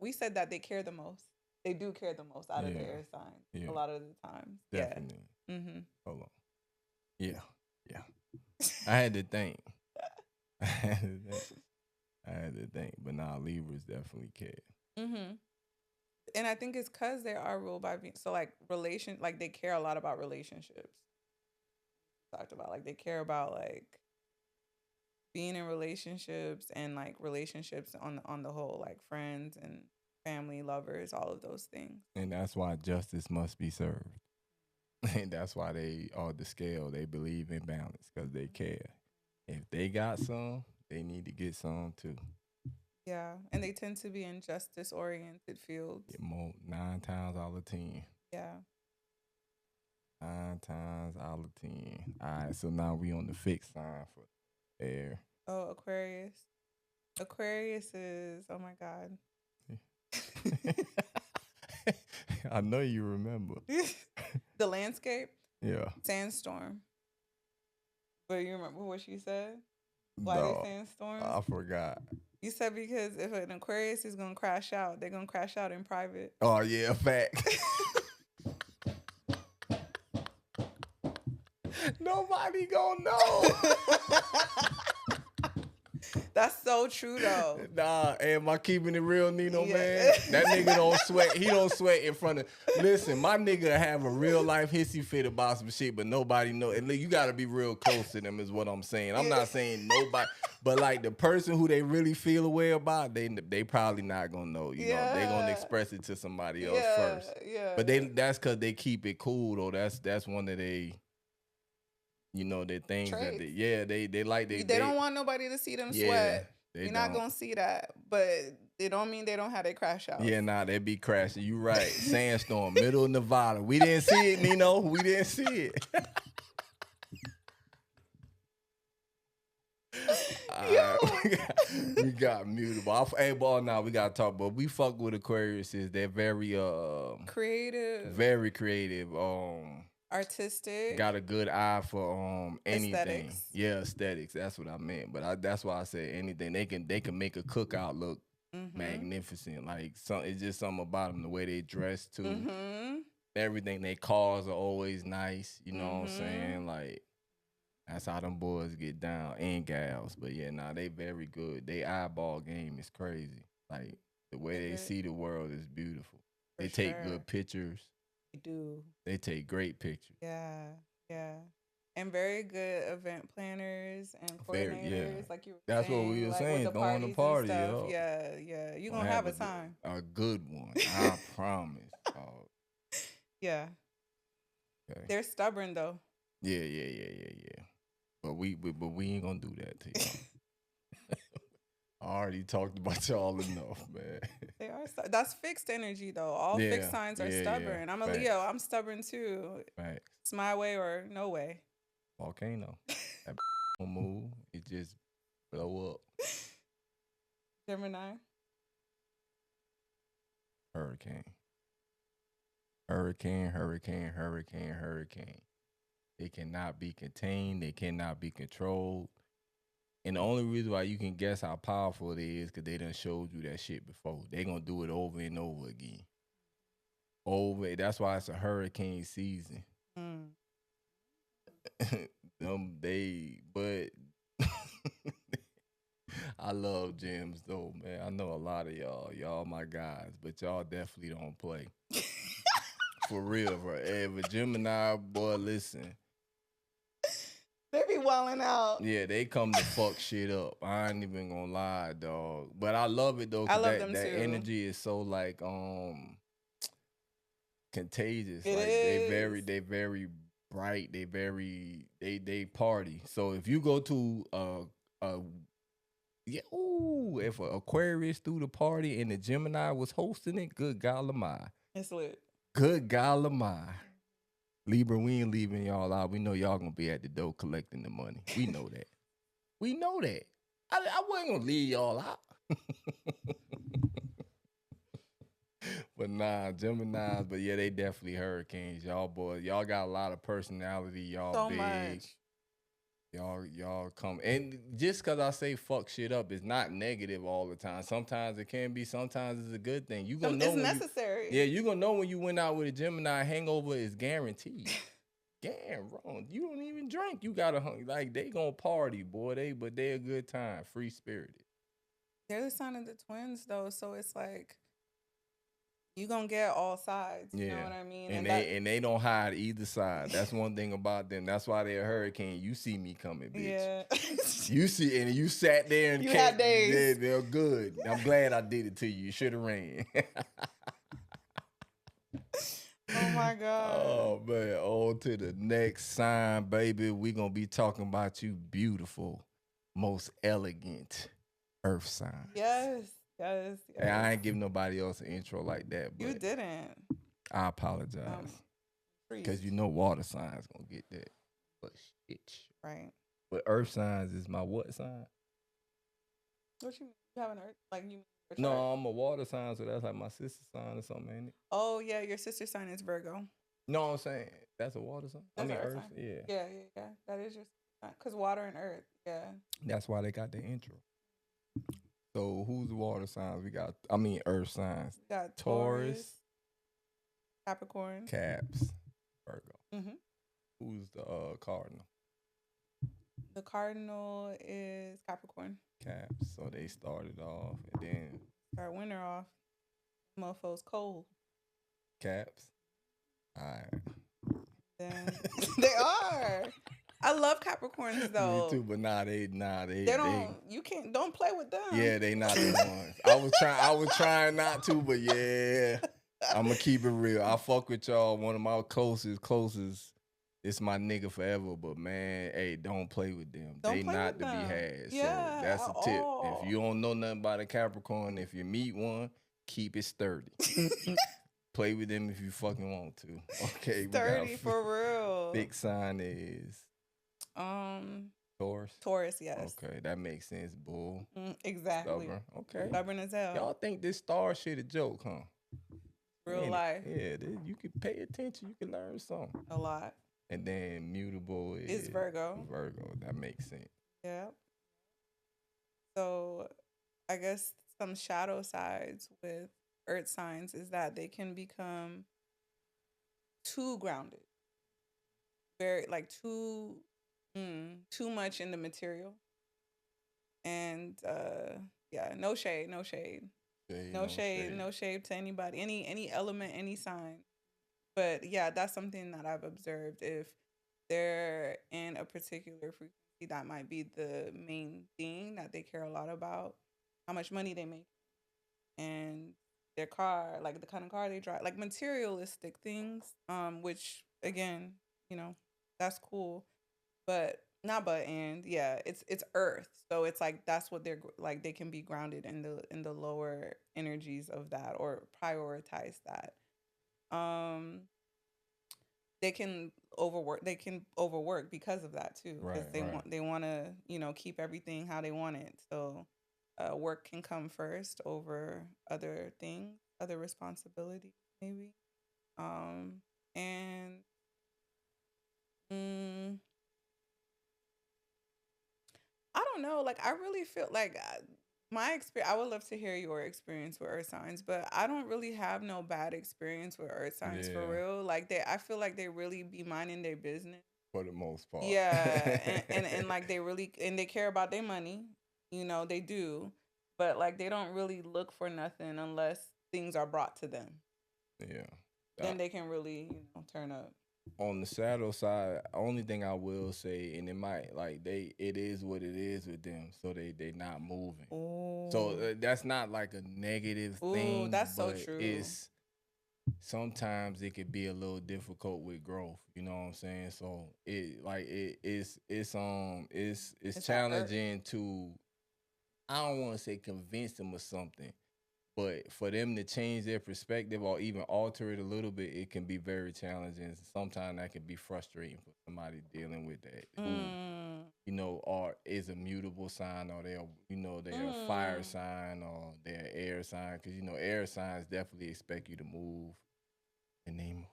we said that they care the most. They do care the most out of the Yeah. air signs Yeah. a lot of the times. Definitely. Yeah. Mm-hmm. Hold on. Yeah. Yeah. I had to think. I had to think. But nah, Libras definitely care. Mm-hmm. And I think it's because they are ruled by Venus. So like they care a lot about relationships. Talked about like they care about like being in relationships and like relationships on the whole, like friends and family, lovers, all of those things. And that's why justice must be served. And that's why they are the scale. They believe in balance because they care. If they got some, they need to get some too. Yeah, and they tend to be in justice oriented fields. Get more 9 times out of 10. Yeah. 9 times out of 10. All right, so now we on the fixed sign for air. Oh, Aquarius. Aquarius is, oh my God. I know you remember. The landscape, Yeah. sandstorm. But you remember what she said? Why Dog, they sandstorms? I forgot. You said because if an Aquarius is gonna crash out, they're gonna crash out in private. Oh, yeah, fact. Nobody gonna know. That's so true though. Nah, am I keeping it real, Nino, Yeah. man? That nigga don't sweat. He don't sweat in front of. Listen, my nigga have a real life hissy fit about some shit, but nobody know. And you gotta be real close to them, is what I'm saying. I'm not saying nobody, but like the person who they really feel away about, they probably not gonna know. You know, they gonna express it to somebody else first. Yeah. But that's because they keep it cool though. That's one of they. You know, the things that they like. They don't want nobody to see them sweat. You're not gonna see that, but they don't mean they don't have their crash out. Yeah, nah, they be crashing. You right. Sandstorm, middle of Nevada. We didn't see it, Nino. We didn't see it. We got mutable. Hey, ball. Now we gotta talk. But we fuck with Aquarius. They're very creative, very creative. Artistic. Got a good eye for anything. Aesthetics. Yeah, aesthetics. That's what I meant. But that's why I said anything. They can make a cookout look magnificent. Like it's just something about them. The way they dress too. Everything. They cars are always nice. You know what I'm saying? Like that's how them boys get down and gals. But yeah, nah, they very good. They eyeball game is crazy. Like the way they see the world is beautiful. They take good pictures. They do. They take great pictures. Yeah, yeah. And very good event planners and coordinators, like you were That's saying. what we were like saying, with the throwing the parties party, and stuff. yo. Yeah. You're going to have a time. A good one. I promise. Oh, Yeah. okay. They're stubborn, though. Yeah. But we ain't gonna do that to y'all. I already talked about y'all enough, man. They are. That's fixed energy, though. All fixed signs are stubborn. Yeah. I'm a Leo. I'm stubborn, too. Facts. It's my way or no way. Volcano. That don't move. It just blow up. Gemini. Hurricane. They cannot be contained. They cannot be controlled. And the only reason why you can guess how powerful it is because they done showed you that shit before. They gonna do it over and over again. That's why it's a hurricane season. But I love gems though, man. I know a lot of y'all my guys, but y'all definitely don't play. For real, bro. If a Gemini, boy, listen. They be wilding out. Yeah, they come to fuck shit up. I ain't even gonna lie, dog. But I love it though. I love that, them that too. energy is so like contagious. It like is. they very bright. They they party. So if you go to yeah, ooh, if an Aquarius threw the party and the Gemini was hosting it, good God Lamai. It's lit. Good God Lamai. Libra, we ain't leaving y'all out. We know y'all gonna be at the door collecting the money. We know that. We know that. I wasn't gonna leave y'all out. But nah, Geminis, but yeah, they definitely hurricanes. Y'all boys, y'all got a lot of personality. Y'all So big. much. Y'all come. And just cause I say fuck shit up, it's not negative all the time. Sometimes it can be, sometimes it's a good thing. You gonna know It's when necessary. you gonna know when you went out with a Gemini, hangover is guaranteed. Damn, wrong. You don't even drink. You gotta like they gonna party, boy. But they a good time, free spirited. They're the sign of the twins, though, so it's like you gonna get all sides. You know what I mean? And they don't hide either side. That's one thing about them. That's why they're a hurricane. You see me coming, bitch. Yeah. You see, and you sat there and You had days. They're good. I'm glad I did it to you. You should have ran. Oh my God. Oh man, on to the next sign, baby. We gonna be talking about you beautiful, most elegant earth sign. Yes. And I ain't giving nobody else an intro like that, but You didn't. I apologize. Freeze. Because you know water signs gonna get that. But shit. Right. But earth signs is my what sign? What you mean? You have an earth? Like you? No, I'm a water sign, so that's like my sister's sign or something, ain't it? Oh yeah, your sister's sign is Virgo. No, I'm saying that's a water sign. That's I mean an earth earth, sign. yeah. Yeah. That is your sign. Cause water and earth. Yeah. That's why they got the intro. So who's the water signs? Earth signs. We got Taurus, Capricorn, Caps, Virgo. Mm-hmm. Who's the cardinal? The cardinal is Capricorn. Caps. So they started off and then Start winter off. Motherfuckers cold. Caps. All right. Then they are. I love Capricorns though. Me too, but they don't. You can't. Don't play with them. Yeah, they not the ones. I was trying not to, but yeah, I'm gonna keep it real. I fuck with y'all. One of my closest. It's my nigga forever, but man, hey, don't play with them. They not to be had. Yeah, so that's a tip. all. If you don't know nothing about a Capricorn, if you meet one, keep it sturdy. Play with them if you fucking want to. Okay, Sturdy for real. Big sign is Taurus. Taurus, yes. Okay, that makes sense, bull. Exactly. Stubborn. Okay. Stubborn as hell. Y'all think this star shit a joke, huh? Real life. Yeah, you can pay attention. You can learn something. A lot. And then mutable is Virgo. Virgo. That makes sense. Yeah. So I guess some shadow sides with earth signs is that they can become too grounded. Very too much in the material. And no shade. No shade to anybody, any element, any sign. But yeah, that's something that I've observed. If they're in a particular frequency, that might be the main thing that they care a lot about. How much money they make. And their car, like the kind of car they drive, like materialistic things, which again, that's cool. It's earth. So it's like that's what they're like. They can be grounded in the lower energies of that or prioritize that. They can overwork because of that too, because they want to keep everything how they want it. So work can come first over other things, other responsibilities maybe. And I don't know, like I really feel like my experience, I would love to hear your experience with earth signs, but I don't really have no bad experience with earth signs for real. Like I feel like they really be minding their business for the most part. Yeah, and like they care about their money, they do, but like they don't really look for nothing unless things are brought to them. Yeah, then they can really turn up. On the shadow side, only thing I will say, and it might it is what it is with them, so they not moving. Ooh. So that's not like a negative thing. That's so true. sometimes it could be a little difficult with growth. You know what I'm saying? So it's It's that challenging to, I don't want to say convince them of something, but for them to change their perspective or even alter it a little bit, it can be very challenging. Sometimes that can be frustrating for somebody dealing with that who, Mm. or is a mutable sign, or they're a fire sign, or they're air sign. Because air signs definitely expect you to move, and they move.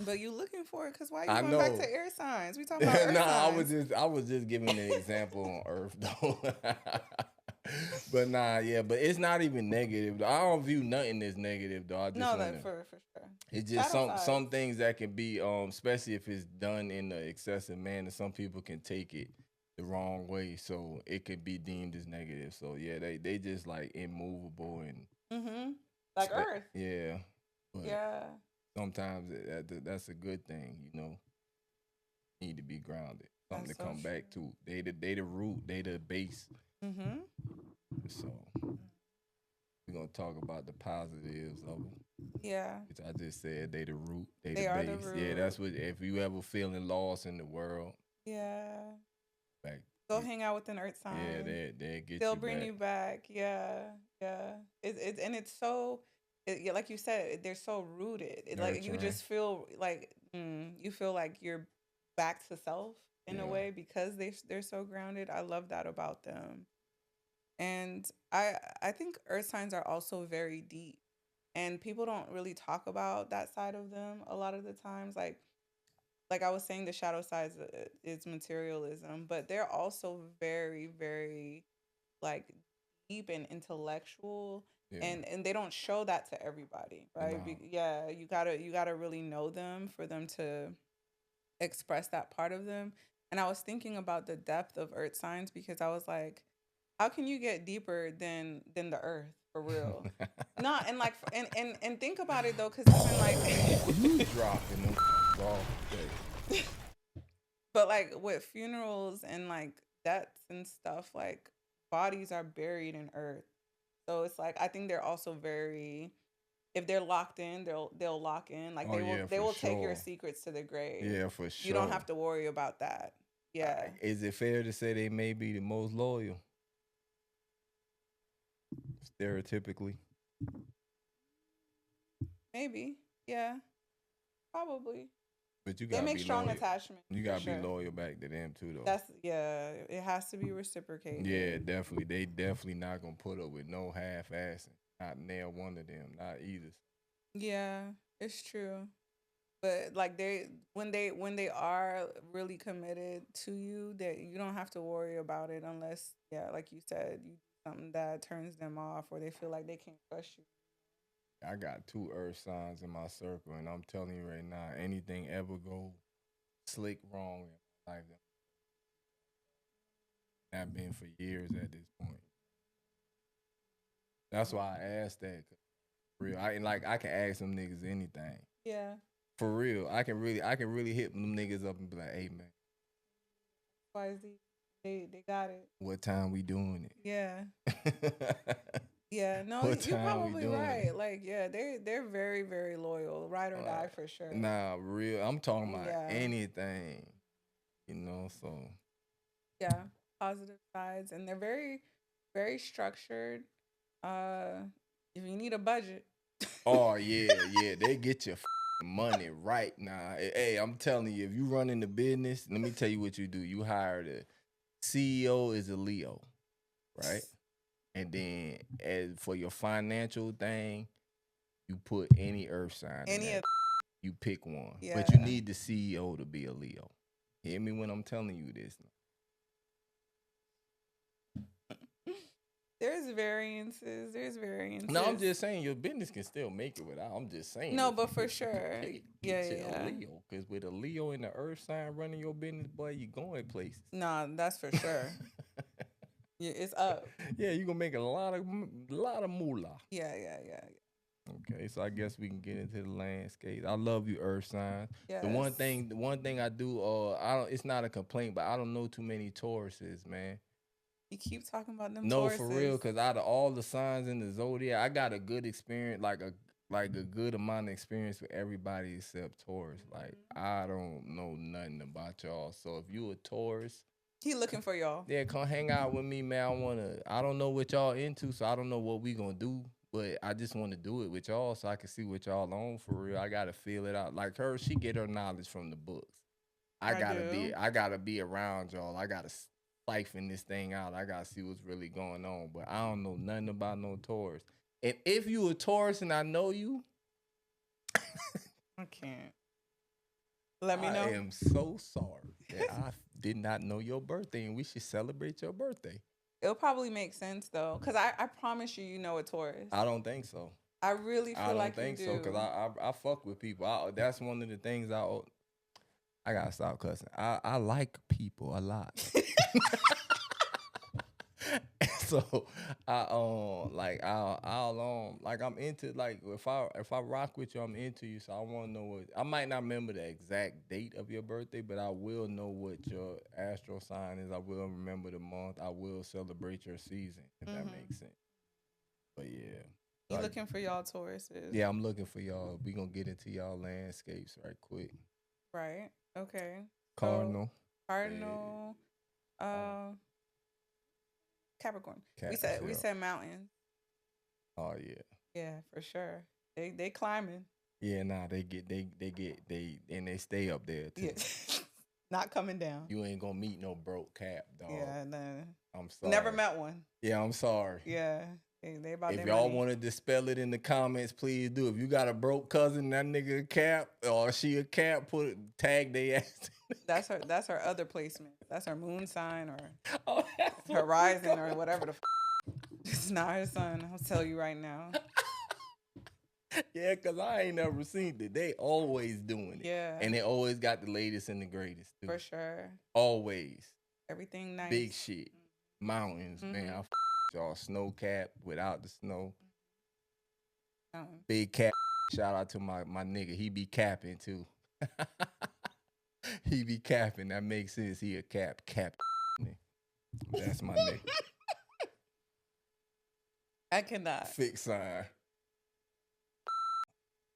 But you looking for it because why you I going back to know. air signs? We talking about earth Nah, signs. I was just giving an example on Earth though. But nah, yeah, but it's not even negative. I don't view nothing as negative though. I just No, want that to. for sure. It's just Shadow some sides. things that can be, especially if it's done in an excessive manner. Some people can take it the wrong way, so it could be deemed as negative. So yeah, they just like immovable and Mm-hmm. Like Earth. yeah, but Yeah. sometimes that's a good thing. Need to be grounded, something to That's so come back true. to. They the root, they the base. Mm-hmm. So we're gonna talk about the positives of them. Yeah. Which I just said, they the root, they the They are the base. Yeah, root. that's what. If you ever feeling lost in the world, Yeah. back. Go hang out with an earth Yeah, sign. they get They'll you bring back. you back. Yeah. Yeah. It's so yeah, like you said, they're so rooted. Like you Nurturing. just feel like you feel like you're back to self in a Yeah. way because they're so grounded. I love that about them. And I think earth signs are also very deep. And people don't really talk about that side of them a lot of the times. Like I was saying, the shadow side is materialism, but they're also very, very like deep and intellectual, Yeah. and they don't show that to everybody, right? No. Yeah, you gotta really know them for them to express that part of them. And I was thinking about the depth of earth signs because I was like, how can you get deeper than the earth for real? Not and like and think about it though, because even like You dropping them off. but like with funerals and like deaths and stuff, like bodies are buried in earth. So it's like I think they're also very, if they're locked in, they'll lock in. Like Oh yeah, they for will take your sure. secrets to the grave. Yeah, for You don't sure. have to worry about that. Yeah. Is it fair to say they may be the most loyal, stereotypically? Maybe. Yeah. Probably. But you They gotta make be strong loyal. attachment You for gotta be sure. loyal back to them too, though. That's yeah. It has to be reciprocated. Yeah, definitely. They definitely not gonna put up with no half assing. Not nail one of them. Not either. Yeah, it's true. But like when they are really committed to you, that you don't have to worry about it unless, yeah, like you said, you do something that turns them off or they feel like they can't trust you. I got two earth signs in my circle, and I'm telling you right now, anything ever go slick wrong in my life, I've been for years at this point. That's why I asked that. 'Cause for real, I can ask them niggas anything. Yeah. For real, I can really hit them niggas up and be like, hey man, YZ. They got it. what time we doing Yeah. it? Yeah. No, What you're time we probably doing right. it? Like, yeah, they're very, very loyal. Ride or die for sure. Nah, real. I'm talking about Yeah. anything. So Yeah. Positive sides. And they're very, very structured. Uh if you need a budget. oh yeah, they get your money right now. Hey, I'm telling you, if you run in the business, let me tell you what you do. You hire the CEO is a Leo, right? And then as for your financial thing, you put any earth sign in Any that. of You pick one. yeah. But you need the CEO to be a Leo. Hear me when I'm telling you this. There's variances. There's variances. No, I'm just saying your business can still make it without. I'm just saying. No, if but you for get- sure. Get Yeah, you yeah. a Leo. Because with a Leo in the earth sign running your business, boy, you going places. Nah, that's for sure. Yeah, it's up. Yeah, you going to make a lot of moolah. Yeah, yeah, yeah. Okay, so I guess we can get into the landscape. I love you, earth signs. Yes. The one thing I do, I don't. It's not a complaint, but I don't know too many Tauruses, man. You keep talking about them No, Tauruses. for real, because out of all the signs in the zodiac, I got a good experience, like a good amount of experience with everybody except Taurus. Like I don't know nothing about y'all. So if you a Taurus, He looking for y'all. yeah, come hang out with me, man. I don't know what y'all into, so I don't know what we gonna do. But I just want to do it with y'all so I can see what y'all on for real. I gotta feel it out. Like her, she get her knowledge from the books. I gotta be around y'all. I gotta siphon this thing out. I gotta see what's really going on. But I don't know nothing about no Taurus. And if you a Taurus and I know you, I can't. Let me know. I am so sorry that I did not know your birthday, and we should celebrate your birthday. It'll probably make sense though, because I promise you, you know a Taurus. I don't think so. I really feel like you do. I don't think so, because I fuck with people. That's one of the things I gotta stop cussing. I like people a lot. So I'll like I'm into, like, if I rock with you, I'm into you. So I want to know what, I might not remember the exact date of your birthday, but I will know what your astro sign is. I will remember the month. I will celebrate your season, if that makes sense. But yeah. You Like, looking for y'all Tauruses? yeah, I'm looking for y'all. We gonna get into y'all landscapes right quick. Right. Okay. Cardinal. Cardinal. Capricorn. We Yeah. said mountains. Oh yeah. Yeah, for sure. They climbing. Yeah, nah, they and they stay up there too. Yeah. Not coming down. You ain't gonna meet no broke cap, dog. Yeah, no. I'm sorry. Never met one. Yeah, I'm sorry. Yeah. They about If their y'all money. want to dispel it in the comments, please do. If you got a broke cousin, that nigga a cap or she a cap, tag they ass. That's her other placement. That's her moon sign or Oh, her rising or whatever the It's not her sun. I'll tell you right now. Yeah, because I ain't never seen it. They always doing it. Yeah. And they always got the latest and the greatest, too. For sure. Always. Everything nice. Big shit. Mountains, man. I y'all. Snow cap without the snow. Big cap. Shout out to my nigga. He be capping, too. He be capping. That makes sense. He a cap. That's my nigga. I cannot. Fixed sign.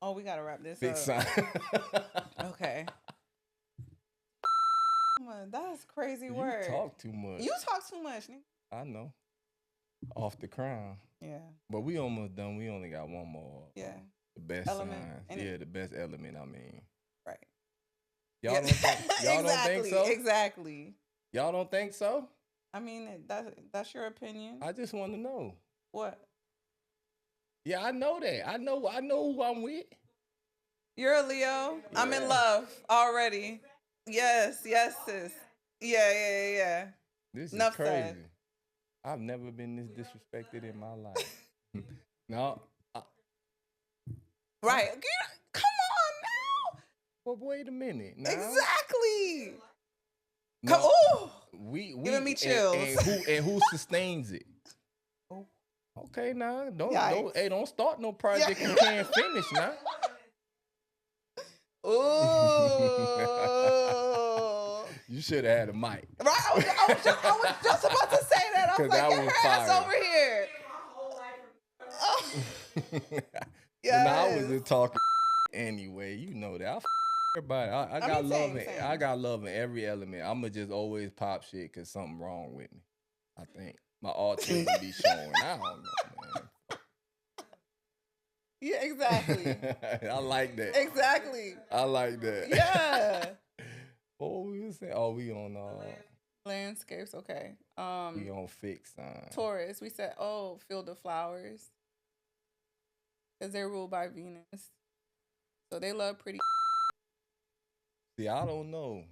Oh, we gotta wrap this Fixed up. sign. Okay. That's crazy You word. talk too much. You talk too much, nigga. I know. Off the crown. Yeah. But we almost done. We only got one more. Yeah. The best Element. sign. Yeah, the best element, I mean. Right. Y'all don't think y'all don't think so? Exactly. Y'all don't think so? I mean, that's your opinion. I just want to know. What? Yeah, I know that. I know who I'm with. You're a Leo. I'm in love already. Yes, sis. Yeah. This Enough is crazy. said. I've never been this disrespected in my life. No. Right. Come on now. Well, wait a minute. Now. Exactly. No, Come. Ooh. We Giving me chills. And who sustains it? Okay, now don't start no project you can't finish now. Ooh. You should have had a mic. Right, I was just about to say that. I was like, get her ass over here. Yes. Now I was just talking anyway. You know that. Everybody, I got love. I got love in every element. I'ma just always pop shit because something wrong with me. I think my autism be showing. I don't know, man. Yeah, exactly. I like that. Exactly. I like that. Yeah. What we was saying? Oh, we on landscapes. Okay. We on fixed sign. Taurus. We said, field of flowers, because they're ruled by Venus, so they love pretty. See, I don't know.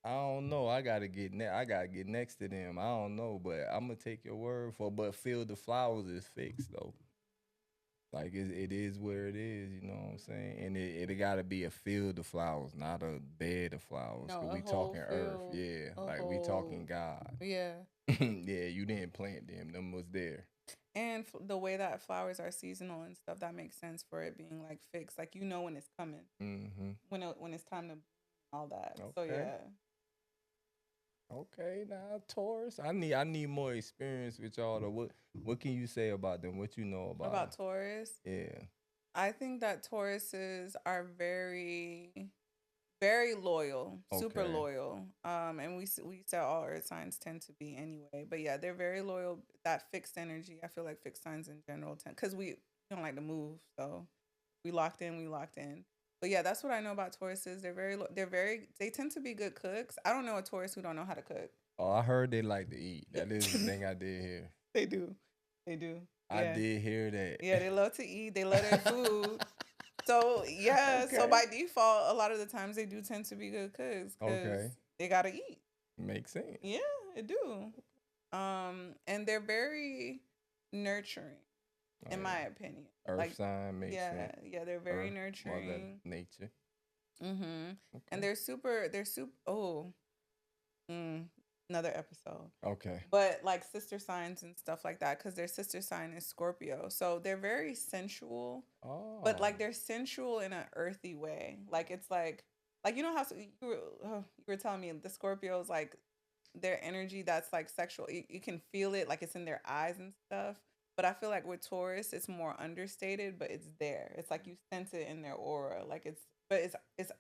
I gotta get next to them. I don't know, but I'm gonna take your word for. But field of flowers is fixed though. Like it is where it is, you know what I'm saying? And it gotta be a field of flowers, not a bed of flowers. No, we talking earth, yeah. Like we talking God. Yeah. Yeah, you didn't plant them. Them was there. And the way that flowers are seasonal and stuff, that makes sense for it being like fixed. Like you know when it's coming. Mm-hmm. When it's time to all that. Okay. So yeah. Okay, now Taurus. I need more experience with y'all. Though. What can you say about them? What you know about them? Taurus? Yeah. I think that Tauruses are very, very loyal, super Okay. loyal. And we said all earth signs tend to be anyway. But yeah, they're very loyal. That fixed energy. I feel like fixed signs in general tend, because we don't like to move, so we locked in. We locked in. But yeah, that's what I know about Tauruses. They tend to be good cooks. I don't know a Taurus who don't know how to cook. Oh, I heard they like to eat. That is the thing I did hear. They do. They do. I Yeah. did hear that. Yeah, they love to eat. They love their food. So yeah, so Okay. by default, a lot of the times they do tend to be good cooks because Okay. they gotta eat. Makes sense. Yeah, it do. And they're very nurturing, Oh, in yeah. my opinion. Earth Like, sign makes sense. yeah, they're very Earth, Mother nurturing. Nature. Mm-hmm. Okay. And they're super. Oh, another episode. Okay. But like sister signs and stuff like that, because their sister sign is Scorpio, so they're very sensual. Oh. But like they're sensual in an earthy way. Like it's like you know how you were telling me the Scorpios, like their energy that's like sexual. You can feel it, like it's in their eyes and stuff. But I feel like with Taurus, it's more understated, but it's there. It's like you sense it in their aura. Like it's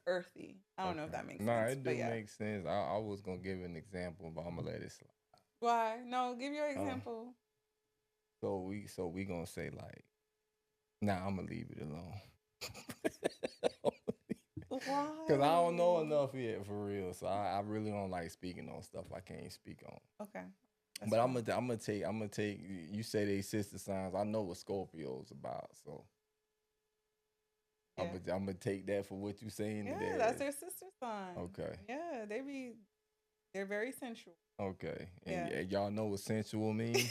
earthy. I don't know if that makes sense. Nah, it do but yeah. make sense. I was gonna give an example, but I'm gonna let it slide. Why? No, give your example. So we gonna say like, nah, I'm gonna leave it alone. Why? Cause I don't know enough yet for real. So I really don't like speaking on stuff I can't speak on. Okay. But I'm gonna take. You say they sister signs. I know what Scorpio's about, so Yeah. I'm gonna take that for what you saying. Yeah, that's their sister sign. Okay. Yeah, they're very sensual. Okay. Yeah. And y'all know what sensual means.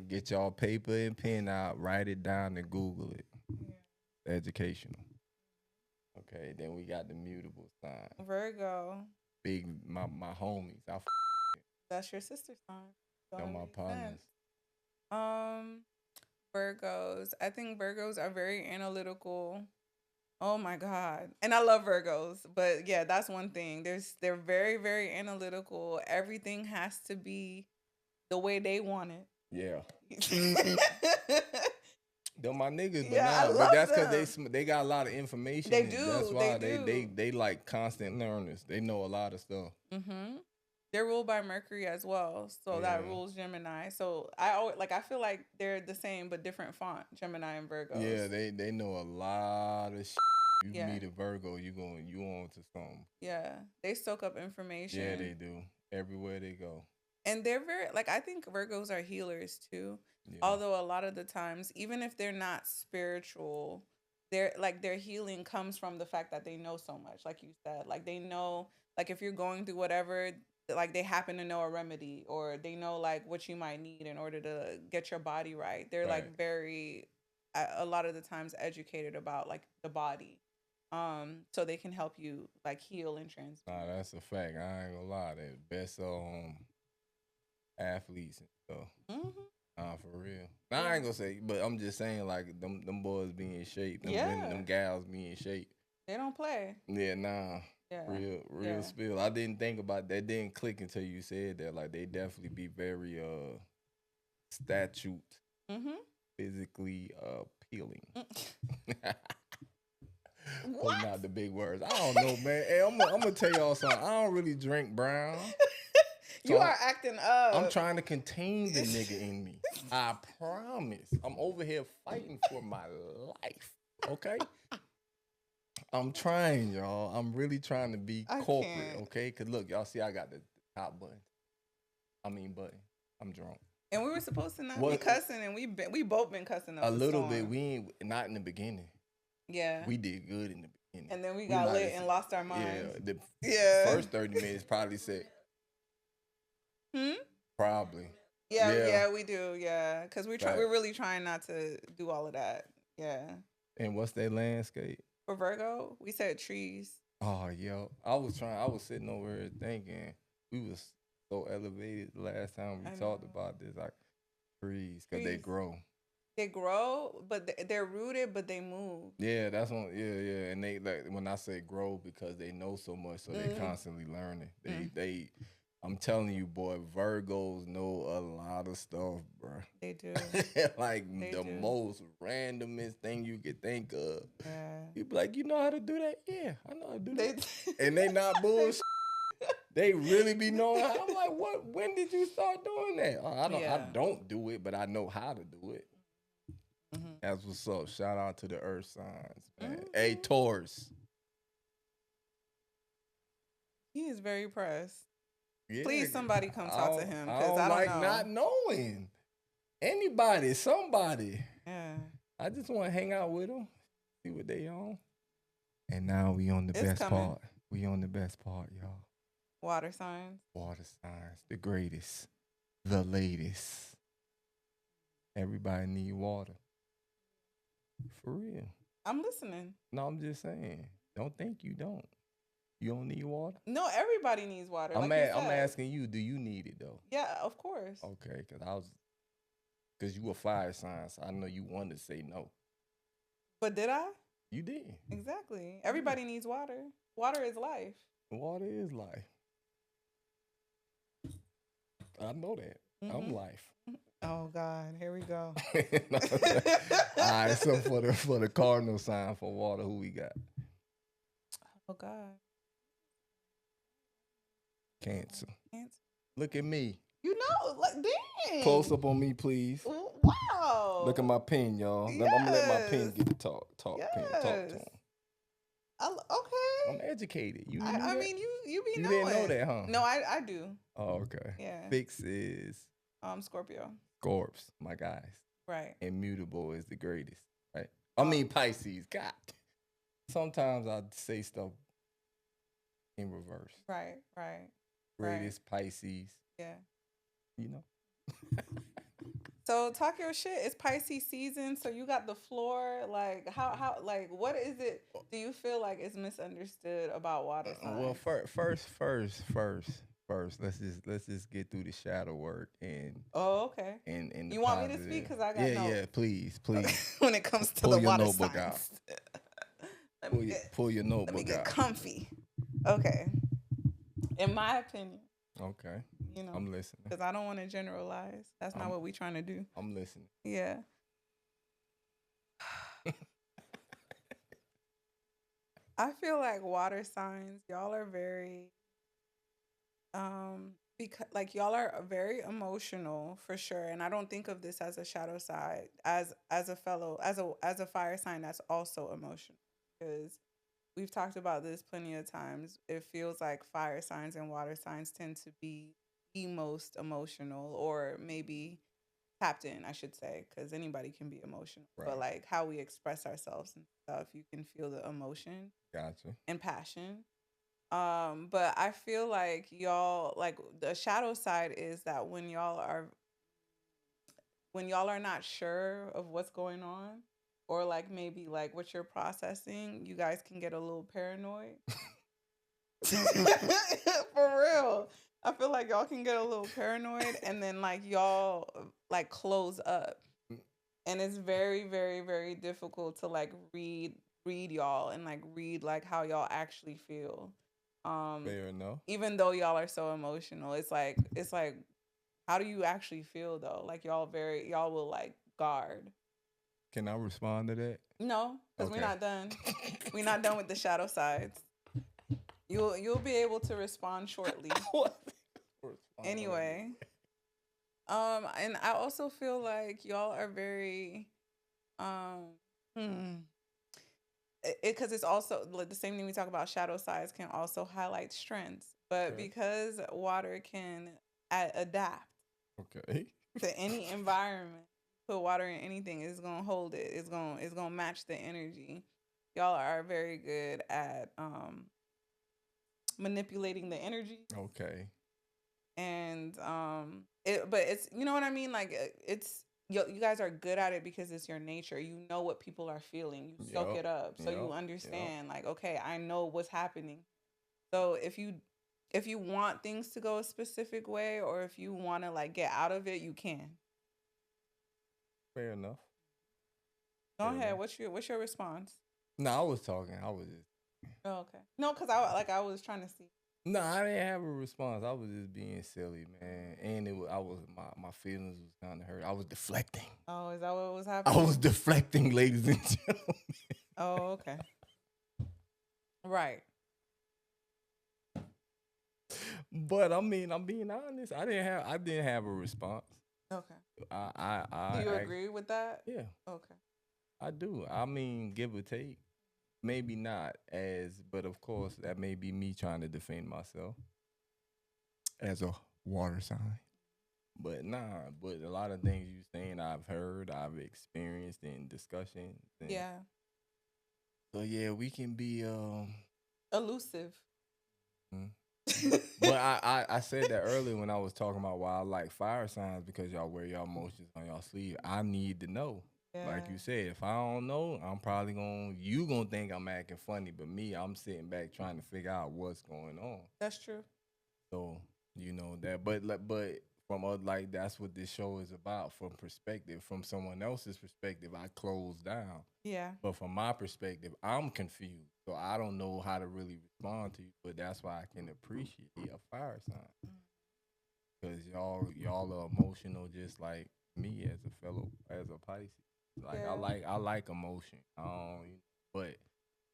Get y'all paper and pen out, write it down, and Google it. Yeah. Educational. Okay. Then we got the mutable sign. Virgo. Big my homies. That's your sister sign. They're my partners. Virgos. I think Virgos are very analytical. Oh my God. And I love Virgos. But yeah, that's one thing. They're very, very analytical. Everything has to be the way they want it. Yeah. They're my niggas, but Yeah, I but love that's them. because they got a lot of information. They and do, That's why they do. they like constant learners. They know a lot of stuff. Mm-hmm. They're ruled by Mercury as well, so that Yeah. rules Gemini. So I feel like they're the same but different font, Gemini and Virgos. Yeah, they know a lot of shit. You Yeah. meet a Virgo, you on to something. Yeah, they soak up information. Yeah, they do. Everywhere they go. And they're very, like, I think Virgos are healers too. Yeah. Although a lot of the times, even if they're not spiritual, their healing comes from the fact that they know so much. Like you said, like they know, like if you're going through whatever, like they happen to know a remedy, or they know like what you might need in order to get your body right. They're Right. like very, a lot of the times educated about like the body. So they can help you like heal and transmute. Nah, that's a fact. I ain't gonna lie. They best athletes and stuff. Mm-hmm. Nah, for real. Nah, I ain't gonna say, but I'm just saying like them boys be in shape. Them Yeah. women, them gals be in shape. They don't play. Yeah, nah. Yeah. Real Yeah. spill. I didn't think about that. Didn't click until you said that. Like they definitely be very statute Mm-hmm. physically appealing. What? Putting out the big words. I don't know, man. Hey, I'm gonna tell y'all something. I don't really drink brown. You So are acting up. I'm trying to contain the nigga in me. I promise. I'm over here fighting for my life. Okay? I'm trying, y'all. I'm really trying to be I corporate, can't. okay? Because look, y'all see I got the top button. Button. I'm drunk. And we were supposed to not be What- cussing, and we both been cussing up A little bit. storm. We ain't, not in the beginning. Yeah. We did good in the beginning. And then we got might lit have- and lost our Yeah, minds. the Yeah. first 30 minutes probably said, probably. Yeah, we do. Yeah, because Right. we're really trying not to do all of that. Yeah. And what's that landscape? For Virgo, we said trees. Oh, yo. I was sitting over here thinking we was so elevated the last time we I talked know. about this, like trees, because they Trees. grow. They grow, but they're rooted, but they move. Yeah, that's one. Yeah. And they like when I say grow because they know so much, so they Mm. constantly learning. They. I'm telling you, boy, Virgos know a lot of stuff, bro. They do. Like They the do. most randomest thing you could think of. Yeah. You be like, you know how to do that? Yeah, I know how to do They, that. And they not bullshit. They really be knowing how. I'm like, what? When did you start doing that? Oh, I Yeah. don't do it, but I know how to do it. Mhm. That's what's up. Shout out to the Earth signs, man. Hey, Taurus. He is very pressed. Yeah, Please, somebody come talk to him, 'cause don't I don't like know. not knowing. Anybody, somebody. Yeah. I just want to hang out with them, see what they on. And now we on the It's best coming. part. We on the best part, y'all. Water signs. Water signs, the greatest, the latest. Everybody need water. For real. I'm listening. No, I'm just saying. Don't think you don't. You don't need water? No, everybody needs water. I'm like you I'm said. asking you, do you need it though? Yeah, of course. Okay, because you a fire sign, so I know you wanted to say no. But did I? You did. Exactly. Everybody needs water. Water is life. Water is life. I know that. I'm Mhm. life. Oh God, here we go. All right, so for the cardinal sign for water, who we got? Oh God. Cancer. Cancer. Look at me. You know, like dang. Close up on me, please. Wow. Look at my pen, y'all. I'm gonna let my pen Yes. get the talk. Pen. Talk to Yes. him. Okay. I'm educated. You knew I that? mean, you be You knowing. didn't know that, huh? No, I do. Oh, okay. Yeah. Fix is Scorpio. Scorps, my guys. Right. Immutable is the greatest, right? I mean Pisces. God. Sometimes I say stuff in reverse. Right. Greatest Pisces, Yeah. you know. So talk your shit. It's Pisces season, so you got the floor. Like how like what is it? Do you feel like it's misunderstood about water signs? Well, first, let's just get through the shadow work and Oh, okay. and the You want me to positive. speak? 'Cause I got notes. Yeah, please. When it comes to Pull the your water notebook signs. Pull your notebook Let me get out. comfy. Okay. In my opinion, Okay, you know, I'm listening. because I don't want to generalize. That's not what we're trying to do. I'm listening. Yeah. I feel like water signs, y'all are very because like y'all are very emotional for sure. And I don't think of this as a shadow side, as a fire sign that's also emotional. Because we've talked about this plenty of times. It feels like fire signs and water signs tend to be the most emotional, or maybe tapped in, I should say, because anybody can be emotional. Right. But like how we express ourselves and stuff, you can feel the emotion Gotcha. and passion. But I feel like y'all, like the shadow side is that when y'all are not sure of what's going on, or like maybe like what you're processing, you guys can get a little paranoid. For real. I feel like y'all can get a little paranoid, and then like y'all like close up. And it's very, very, very difficult to like read y'all and like read like how y'all actually feel. Fair enough. Even though y'all are so emotional, it's like how do you actually feel though? Like y'all will like guard. Can I respond to that? No, because Okay. we're not done. We're not done with the shadow sides. You'll be able to respond shortly. Anyway. And I also feel like y'all are very because it's also like the same thing we talk about. Shadow sides can also highlight strengths, but Okay. because water can adapt Okay. to any environment, put water in anything, it's gonna hold it. It's gonna match the energy. Y'all are very good at manipulating the energy. Okay. And but it's, you know what I mean, like it's you guys are good at it because it's your nature. You know what people are feeling, you soak Yup, it up, so you yup, understand like, okay, I know what's happening. So if you want things to go a specific way, or if you want to like get out of it, you can. Fair enough. Go Tell ahead. her. What's your response? No, I was talking. I was just. Oh, okay. No, because I was trying to see. No, I didn't have a response. I was just being silly, man. And I was my feelings was kind of hurt. I was deflecting. Oh, is that what was I happening? was deflecting, ladies and gentlemen. Oh, okay. Right. But I mean, I'm being honest. I didn't have a response. Okay. I Do you act- agree with that? Yeah, Okay. I do. I mean, give or take. Maybe not but of course, that may be me trying to defend myself as a water sign. But nah, but a lot of things you saying I've heard, I've experienced in discussions. Yeah. So yeah, we can be Elusive. mm. But I said that earlier when I was talking about why I like fire signs because y'all wear y'all emotions on y'all sleeve. I need to know. Yeah. Like you said, if I don't know, I'm probably you gonna think I'm acting funny, but me, I'm sitting back trying to figure out what's going on. That's true. So you know that, but from like that's what this show is about. From perspective, from someone else's perspective, I close down. Yeah. But from my perspective, I'm confused, so I don't know how to really respond to you. But that's why I can appreciate a fire sign because y'all are emotional, just like me as a Pisces. Like Yeah. I like emotion. But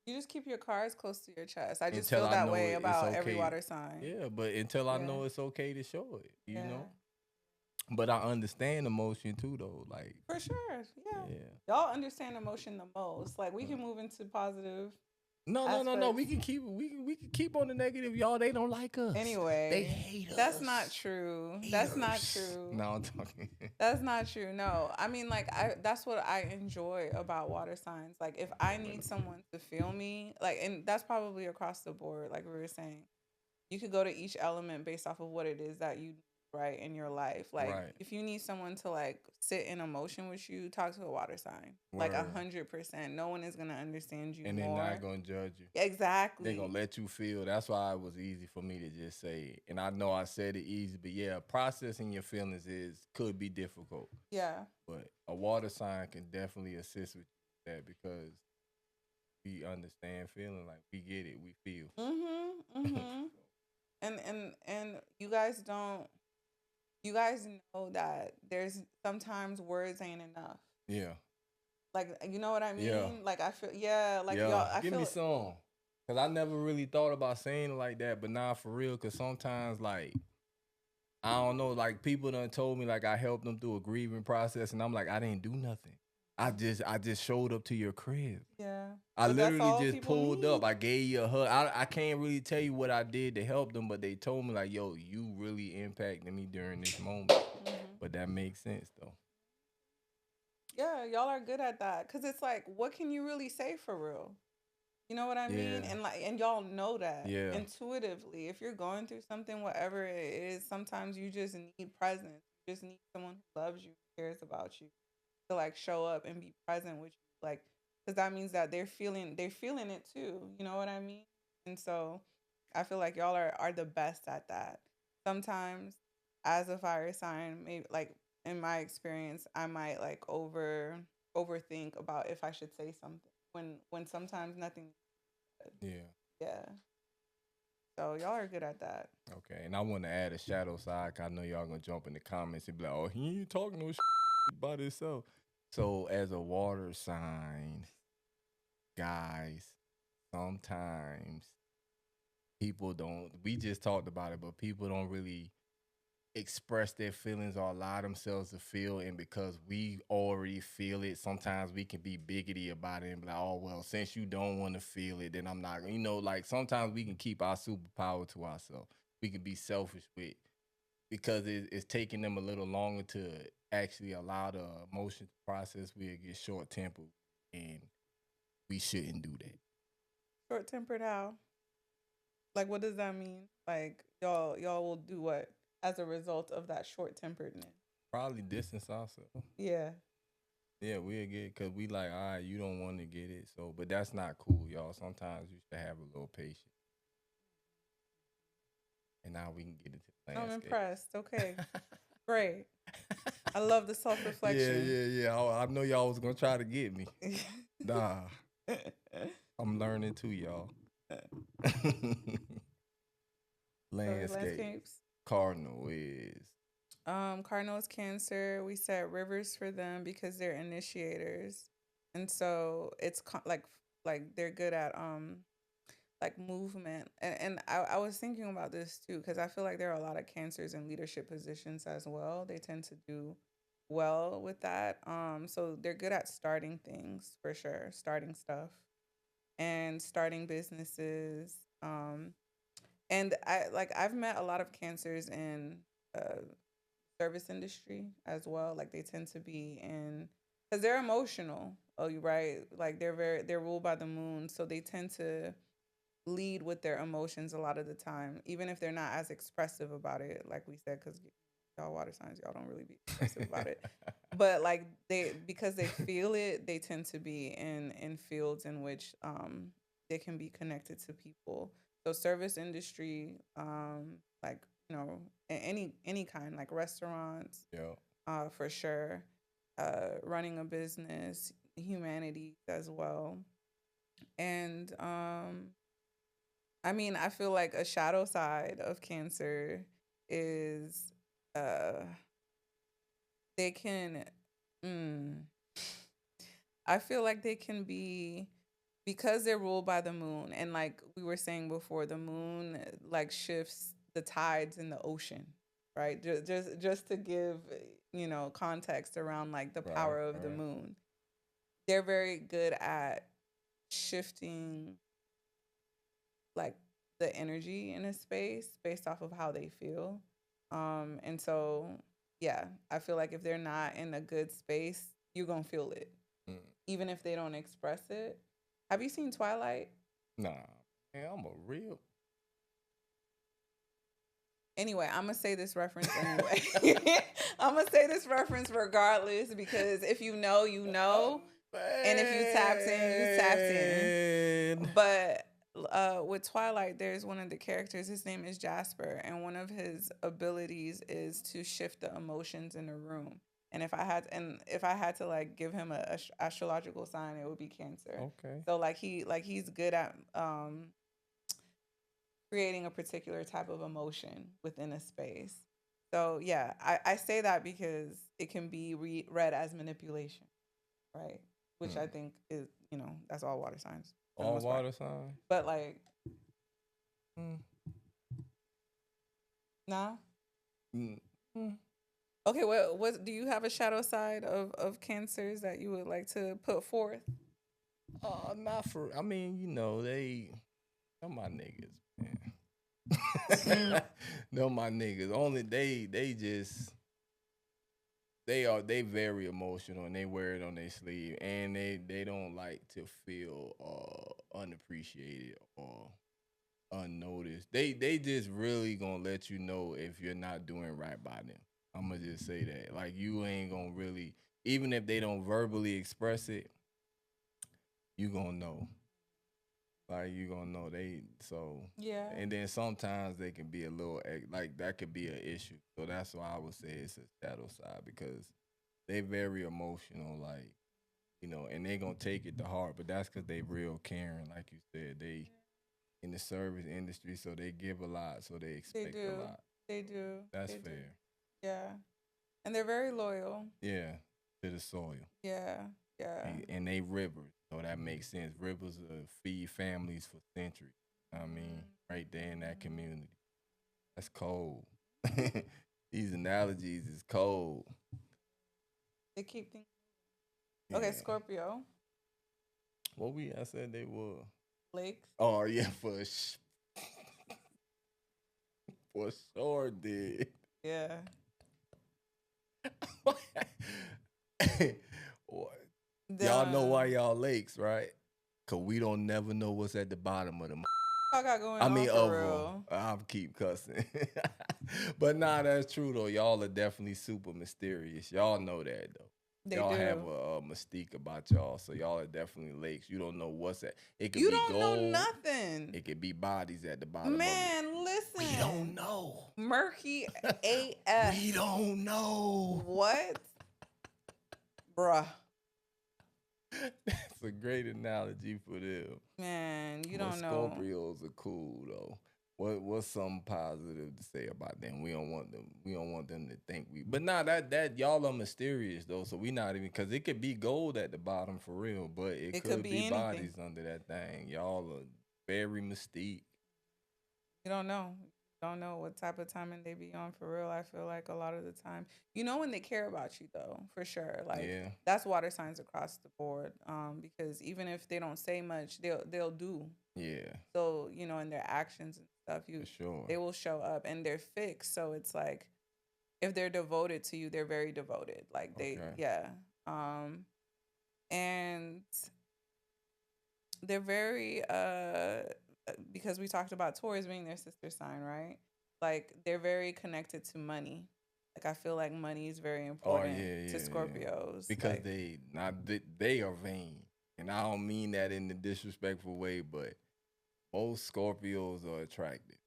You just keep your cards close to your chest. I just until feel I that know way it's about every okay, water sign. yeah. But until I Yeah. know it's okay to show it, you Yeah. know. But I understand emotion too, though. Like, For sure. Yeah. yeah. Y'all understand emotion the most. Like we can move into positive No. aspects. We can keep on the negative, y'all. They don't like us. Anyway, they hate us. that's not true. That's not Haters. true. No, I'm talking. That's not true. No, I mean, like, that's what I enjoy about water signs. Like, if I need someone to feel me, like, and that's probably across the board, like we were saying, you could go to each element based off of what it is that you need, right, in your life. Like, Right. if you need someone to, like, sit in emotion with you, talk to a water sign. Like, Word. 100%. No one is going to understand you And more. they're not gonna judge you. Exactly. They're gonna let you feel. That's why it was easy for me to just say. And I know I said it easy, but yeah, processing your feelings could be difficult. Yeah. But a water sign can definitely assist with that because we understand feeling, like we get it, we feel. And you guys know that there's sometimes words ain't enough. Yeah. Like, you know what I mean? Yeah. Like, I feel, yeah, like, yeah. y'all, I Give feel me some. Because I never really thought about saying it like that, but now for real, because sometimes, like, I don't know, like, people done told me, like, I helped them through a grieving process, and I'm like, I didn't do nothing. I just showed up to your crib. Yeah. I But that's literally all just people pulled up. need. I gave you a hug. I can't really tell you what I did to help them, but they told me, like, yo, you really impacted me during this moment. But that makes sense, though. Yeah, y'all are good at that. Because it's like, what can you really say for real? You know what I mean? Yeah. And like, and y'all know that Yeah. intuitively. If you're going through something, whatever it is, sometimes you just need presence. You just need someone who loves you, cares about you, to like show up and be present with you. Like, because that means that they're feeling it too. You know what I mean? And so I feel like y'all are the best at that. Sometimes as a fire sign, maybe like in my experience, I might like overthink about if I should say something when sometimes nothing. Yeah. Yeah. So y'all are good at that. Okay. And I want to add a shadow side, 'cause I know y'all going to jump in the comments and be like, oh, he ain't talking no by himself. So as a water sign, guys, sometimes people don't, we just talked about it, but people don't really express their feelings or allow themselves to feel. And because we already feel it, sometimes we can be biggity about it and be like, oh, well, since you don't want to feel it, then I'm not, like sometimes we can keep our superpower to ourselves. We can be selfish with, because it's taking them a little longer to actually allow the emotion to process. We'll get short tempered, and we shouldn't do that. Short tempered how? Like, what does that mean? Like, y'all will do what as a result of that short temperedness? Probably distance ourselves. Yeah. Yeah, we'll get, because we like, all right, you don't want to get it. So, but that's not cool, y'all. Sometimes you should have a little patience. And now we can get into the landscape. I'm impressed. Okay. Great. I love the Yeah, self-reflection. yeah. I know y'all was gonna try to get me. Nah, I'm learning too, y'all. So Landscape. landscapes. Cardinal is Cardinals Cancer. We said rivers for them because they're initiators, and so it's like they're good at like movement. And I was thinking about this too because I feel like there are a lot of cancers in leadership positions as well. They tend to do well with that. So they're good at starting things for sure, starting stuff and starting businesses. And I've met a lot of cancers in uh service industry as well. Like they tend to be in because they're emotional. Oh, you right. Like they're ruled by the moon, so they tend to lead with their emotions a lot of the time, even if they're not as expressive about it. Like we said, because y'all water signs, y'all don't really be expressive about it. But like they because they feel it, they tend to be in fields in which they can be connected to people. So service industry, like any kind, like restaurants, yeah. for sure, running a business, humanities as well, and I mean, I feel like a shadow side of cancer is uh they can mm, I feel like they can be because they're ruled by the moon and like we were saying before the moon like shifts the tides in the ocean, right? Just to give, context around like the Right, power of the right. moon. They're very good at shifting like the energy in a space based off of how they feel. And so yeah, I feel like if they're not in a good space, you're gonna feel it. Mm. Even if they don't express it. Have you seen Twilight? Nah, man, I'm a real. Anyway, I'm gonna say this reference anyway. I'm gonna say this reference regardless because if you know, you know. And if you tapped in, you tapped in. Man. But with Twilight, there's one of the characters. His name is Jasper, and one of his abilities is to shift the emotions in a room. And if I had to like give him a astrological sign, it would be Cancer. Okay. So he's good at creating a particular type of emotion within a space. So yeah, I say that because it can be read as manipulation, right? Which I Mm. think is, that's all water signs for the All most part. water sign. But like, Mm. nah. Mm. Mm. Okay, what do you have a shadow side of cancers that you would like to put forth? Not for. I mean, they're my niggas, Mm. man. They're my niggas. Only they just they very emotional and they wear it on their sleeve and they don't like to feel unappreciated or unnoticed. They just really gonna let you know if you're not doing right by them. I'm gonna just say that. Like you ain't gonna really, even if they don't verbally express it, you gonna know. Like you gonna know they so. Yeah. And then sometimes they can be a little like that could be an issue. So that's why I would say it's a shadow side because they very emotional, like and they gonna take it to heart. But that's because they real caring, like you said. They in the service industry, so they give a lot, so they They expect a do. lot. They do. That's They do. fair. Yeah. And they're very loyal. Yeah, to the soil Yeah. Yeah. and they rivers, so that makes sense. Rivers feed families for centuries. I mean, right there in that community, that's cold. These analogies is cold. They keep things. Okay, Yeah. Scorpio. I said they were. Lakes. Oh yeah, for sure did. Yeah. Y'all know why Them. y'all lakes, right? Cause we don't never know what's at the bottom of them. I got going I on mean, for of them. real. I'll keep cussing. But nah, that's true though. Y'all are definitely super mysterious. Y'all know that though. They Y'all do. have a mystique about y'all, so y'all are definitely lakes. You don't know what's at. It could You be don't know gold. nothing. It could be bodies at the bottom of it. Man, listen. We don't know. murky AF. We don't know. What? Bruh. That's a great analogy for them. Man, you But don't know. Scorpios are cool though. What's something positive to say about them? We don't want them. We don't want them to think we. But nah, that y'all are mysterious though. So we not even because it could be gold at the bottom for real, but it could be anything. bodies under that thing. Y'all are very mystique. You don't know. Don't know what type of timing they be on for real. I feel like a lot of the time, you know, when they care about you though, for sure. Like Yeah. that's water signs across the board. Because even if they don't say much, they'll do. Yeah, So you know, in their actions and stuff, for sure. they will show up, and they're fixed. So it's like if they're devoted to you, they're very devoted. Like they, Okay. yeah. And they're very because we talked about Taurus being their sister sign, right? Like they're very connected to money. Like I feel like money is very important to Scorpios because like, they are vain, and I don't mean that in the disrespectful way, but most Scorpios are attractive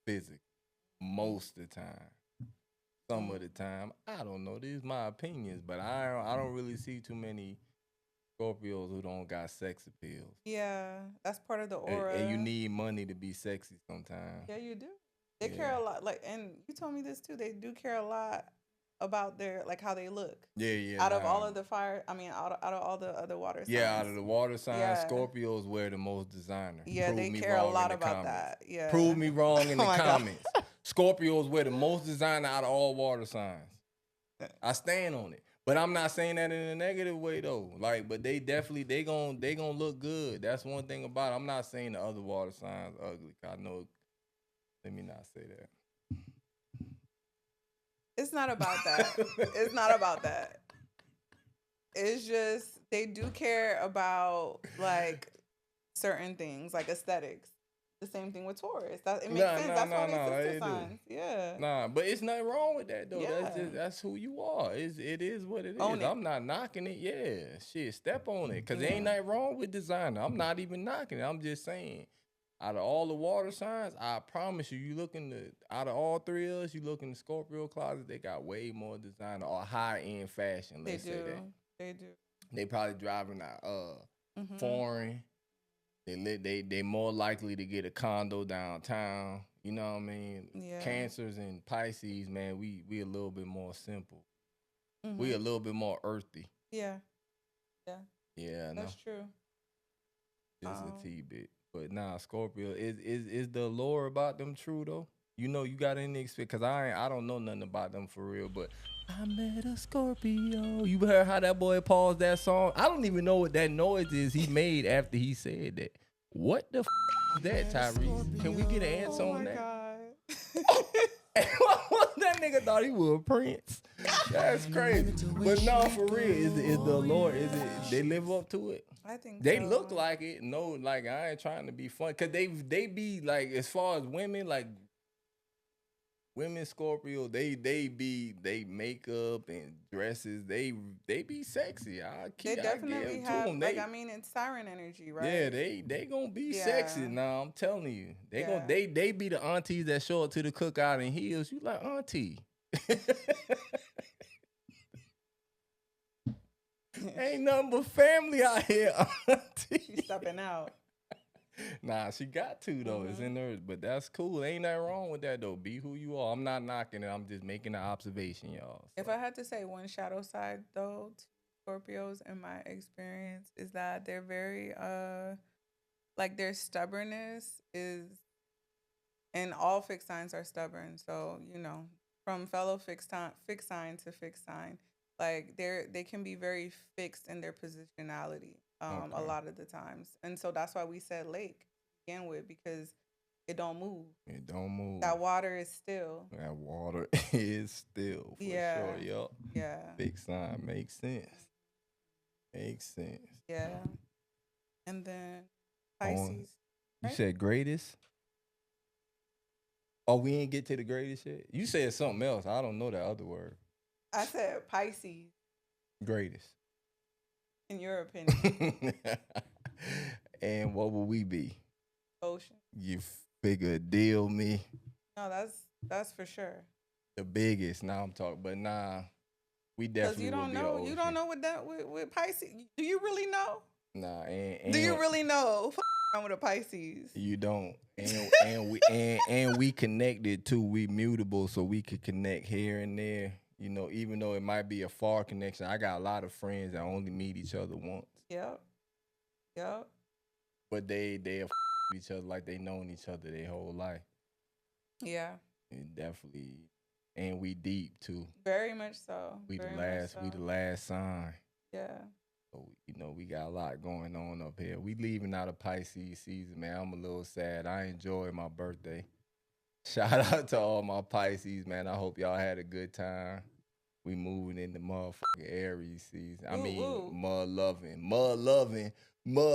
physically most of the time. Some of the time, I don't know. These my opinions, but I don't really see too many Scorpios who don't got sex appeals. Yeah, that's part of the aura. And you need money to be sexy sometimes. Yeah, you do. They care a lot. Like, and you told me this too. They do care a lot about their like how they look. Yeah. Out of all of the fire, I mean, out of all the other water signs. Yeah, out of the water signs, Yeah. Scorpios wear the most designer. Yeah, Prove they me care a wrong lot in the about comments. that. Yeah. Prove me wrong in the Oh my God. comments. Scorpios wear the most designer out of all water signs. I stand on it. But I'm not saying that in a negative way though. Like, but they definitely they gonna look good. That's one thing about it. I'm not saying the other water signs ugly. I know. Let me not say that. It's not about that. It's not about that. It's just they do care about like certain things, like aesthetics. The same thing with Taurus. It makes sense. That's why they're sister signs. Yeah. Nah, but it's nothing wrong with that though. Yeah. That's who you are. It is what it Own is. it. I'm not knocking it. Yeah, shit, step on it. Cause there ain't nothing wrong with designer. I'm not even knocking it. I'm just saying, out of all the water signs, I promise you, you look in out of all three of us, you look in the Scorpio closet, they got way more designer or high end fashion. Let's say that. They do. They probably driving foreign. They more likely to get a condo downtown. You know what I mean? Yeah. Cancers and Pisces, man, we a little bit more simple. Mm-hmm. We a little bit more earthy. Yeah. Yeah, That's true. Just a tidbit. But nah, Scorpio, is the allure about them true though? You know, you got any experience? Cause I don't know nothing about them for real, but I met a Scorpio. You heard how that boy paused that song? I don't even know what that noise is he made after he said that. What the is that, Tyrese? Can we get an answer on that? God. That nigga thought he was a prince. That's crazy. But no, for real, is the allure? Is it they live up to it? I think They so. look like it. No, like I ain't trying to be funny. Cause they be like, as far as women, like women Scorpio, they makeup and dresses, they be sexy. They definitely have it's siren energy, right? Yeah, they gonna be sexy now. I'm telling you. They be the aunties that show up to the cookout in heels. You like auntie. Ain't nothing but family out here, auntie. She's stepping out. Nah, she got to though. It's in her, but that's cool. Ain't nothing wrong with that though. Be who you are. I'm not knocking it. I'm just making an observation, y'all. So. If I had to say one shadow side though to Scorpios in my experience is that they're very like their stubbornness is, and all fixed signs are stubborn. So you know, from fellow fixed sign to fixed sign, like they can be very fixed in their positionality. A lot of the times. And so that's why we said lake to begin with, because it don't move. It don't move. That water is still. That water is still, for sure. Yup. Yeah. Big sign. Makes sense. Makes sense. Yeah. And then Pisces. You said greatest? Oh, we ain't get to the greatest yet? You said something else. I don't know that other word. I said Pisces. Greatest. In your opinion. And what will we be? Ocean. You Bigger deal me. No, that's for sure. The biggest. Now I'm talking, but nah, we Because definitely will be an you don't ocean. know what that with Pisces. Do you really know? Nah, Do you really know? Around with a Pisces. you don't. And we connected too. We mutable, so we could connect here and there. You know, even though it might be a far connection, I got a lot of friends that only meet each other once, Yep. Yep. but they each other like they known each other their whole life. Yeah. And definitely, and we deep too. Very much so. We the Very last. much We so. the last sign. Yeah. So, you know, we got a lot going on up here. We leaving out of Pisces season, man. I'm a little sad. I enjoyed my birthday. Shout out to all my Pisces, man. I hope y'all had a good time. We moving into motherfucking Aries season. I Ooh, mean, ooh. mud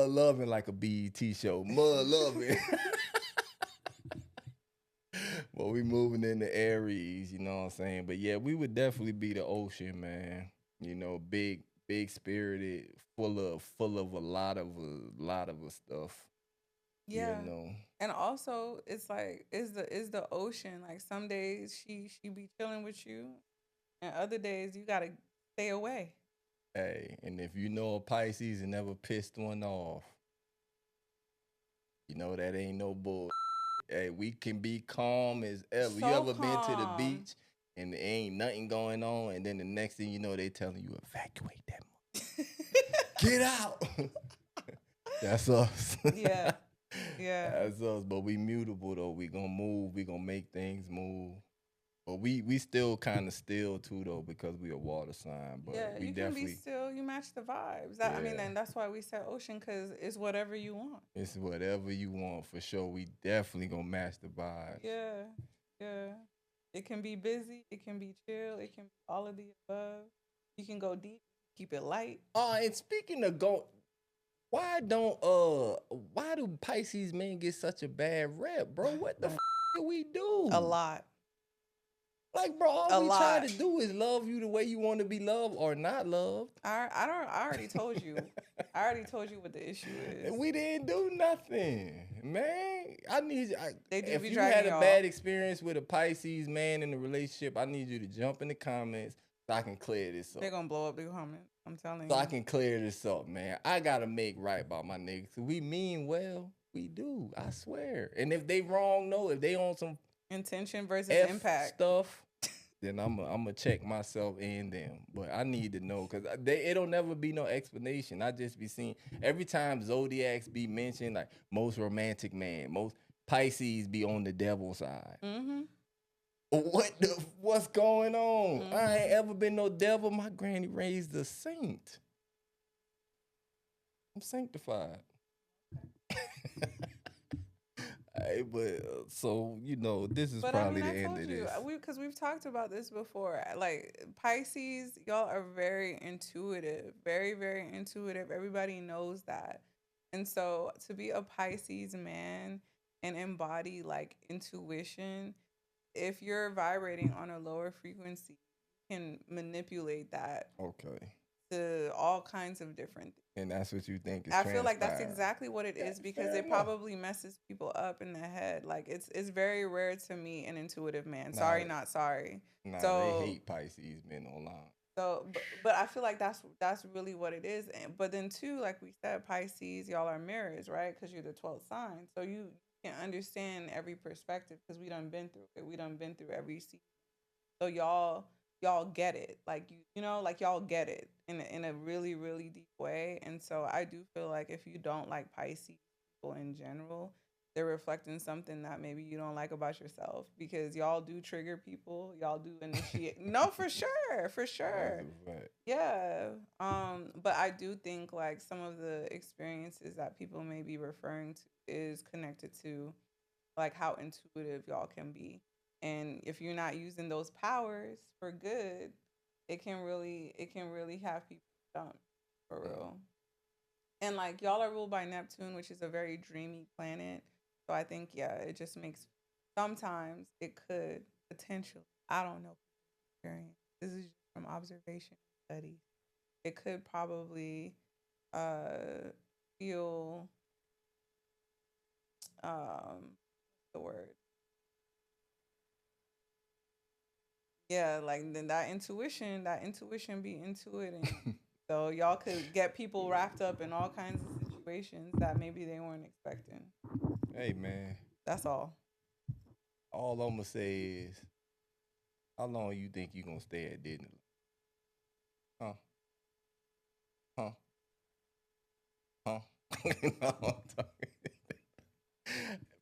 loving like a BET show. Mud loving. Well, we moving into Aries, you know what I'm saying? But yeah, we would definitely be the ocean, man. You know, big spirited, full of a lot of stuff. Yeah. You know. And also it's like is the ocean. Like some days she be chilling with you and other days you gotta stay away. Hey, and if you know a Pisces and never pissed one off, you know that ain't no bull. Hey, we can be calm as ever. You So ever been to the calm. beach and there ain't nothing going on, and then the next thing you know, they telling you evacuate that. Get out. That's us. Yeah. Yeah. That's us. But we mutable though. We gonna move. We gonna make things move. But we still kind of still too though because we a water sign. But Yeah, we you can definitely be still. You match the vibes. I mean, Yeah. and that's why we said ocean because it's whatever you want. it's whatever you want for sure. We definitely gonna match the vibe. Yeah, yeah. It can be busy. It can be chill. It can be all of the above. You can go deep. Keep it light. And speaking of why do Pisces men get such a bad rep, bro? What the do we do? A lot. Like, bro, all A we try lot. to do is love you the way you want to be loved or not loved. I already told you. I already told you what the issue is. And we didn't do nothing, man. I need you. They do If be you dragging had a y'all. bad experience with a Pisces man in a relationship, I need you to jump in the comments so I can clear this up. They're gonna blow up the comment. I'm telling So you. I can clear this up, man. I gotta make right by my niggas. We mean well. We do. I swear. And if they wrong, no. If they on some Intention versus F impact. stuff, then I'm gonna check myself and them. But I need to know because it'll never be no explanation. I just be seeing every time zodiacs be mentioned, like most romantic man, most Pisces be on the devil side. Mm-hmm. What's going on? Mhm. I ain't ever been no devil. My granny raised a saint. I'm sanctified. Hey, but so you know, this is But probably I mean, the I end told of you this. because we've talked about this before. Like Pisces, y'all are very intuitive, very very intuitive. Everybody knows that, and so to be a Pisces man and embody like intuition, if you're vibrating on a lower frequency, you can manipulate that Okay, to all kinds of different things. and that's what you think is. I feel like that's transpiring. exactly what it is because fair it enough. probably messes people up in the head. Like it's very rare to meet an intuitive man. Nah, Sorry, not sorry. Nah, So- they hate Pisces men online. So, but I feel like that's really what it is. But then too, like we said, Pisces, y'all are mirrors, right? Because you're the 12th sign, so you can understand every perspective because we done been through it. We done been through every season. So y'all get it, like you know, like y'all get it in a really really deep way. And so I do feel like if you don't like Pisces people in general, they're reflecting something that maybe you don't like about yourself because y'all do trigger people, y'all do initiate. No, for sure, for sure. That's a fact. Yeah. But I do think like some of the experiences that people may be referring to is connected to like how intuitive y'all can be. And if you're not using those powers for good, it can really have people stumped for real. And like y'all are ruled by Neptune, which is a very dreamy planet. So I think it just makes sometimes it could potentially, I don't know, experience. This is just from observation and study. It could probably feel the word? Yeah, like then that intuition be into it, and so y'all could get people wrapped up in all kinds of situations that maybe they weren't expecting. Hey, man. That's all. All I'm going to say is, how long you think you going to stay at Disneyland? Huh? Huh? Huh? No, I'm talking.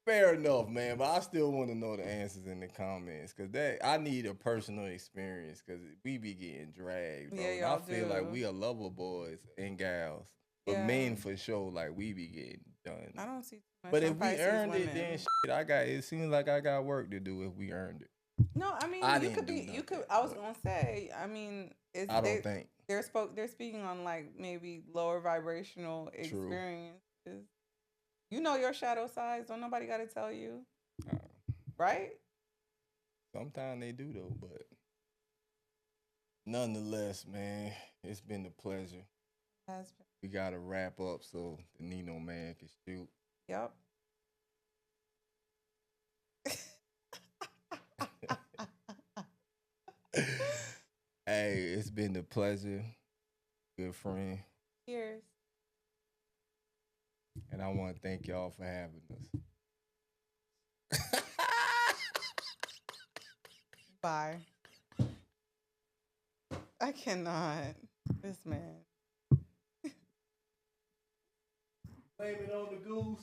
Fair enough, man, but I still want to know the answers in the comments, because I need a personal experience, because we be getting dragged, bro. Yeah, And y'all I feel do. like we are lover boys and gals, but Yeah. men for sure, like we be getting done. I don't see too much But on if we Pisces earned women. it, then shit, it seems like I got work to do if we earned it. No, I mean I you didn't could do be. You nothing, could. I was but- gonna say. I mean, I don't think. they're speaking on like maybe lower vibrational True. experiences. You know your shadow size. Don't nobody got to tell you, Uh, right? Sometimes they do though, but nonetheless, man, it's been a pleasure. Has been. We gotta wrap up so the Nino man can shoot. Yep. Hey, it's been a pleasure, good friend, Cheers. and I want to thank y'all for having us. Bye. I cannot. This man. Blame it on the goose.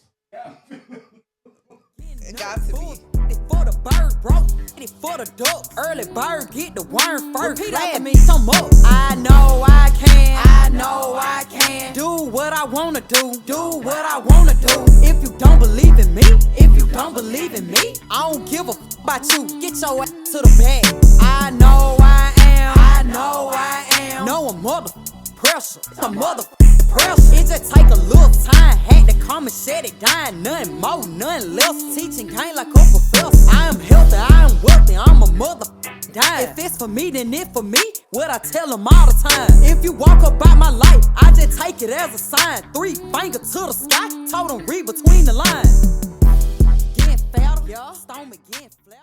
It got to be. It for the bird, bro. It for the duck. Early bird, get the worm first. Repeat after me, some up. I know I can. I know I can. Do what I wanna do. Do what I wanna do. If you don't believe in me, if you don't believe in me, I don't give a about you. Get your ass to the bag. I know I am. I know I am. No, a mother pressure. A mother pressure. It just take a little time. Had to come and set it down. Nothing more, nothing less. Teaching game like a professor. I am healthy, I am wealthy. I'm a mother dime. If it's for me, then it for me. What I tell them all the time. If you walk about my life, I just take it as a sign. 3 fingers to the sky. Told them read between the lines. Getting fatter, yeah. Stone me getting flatter.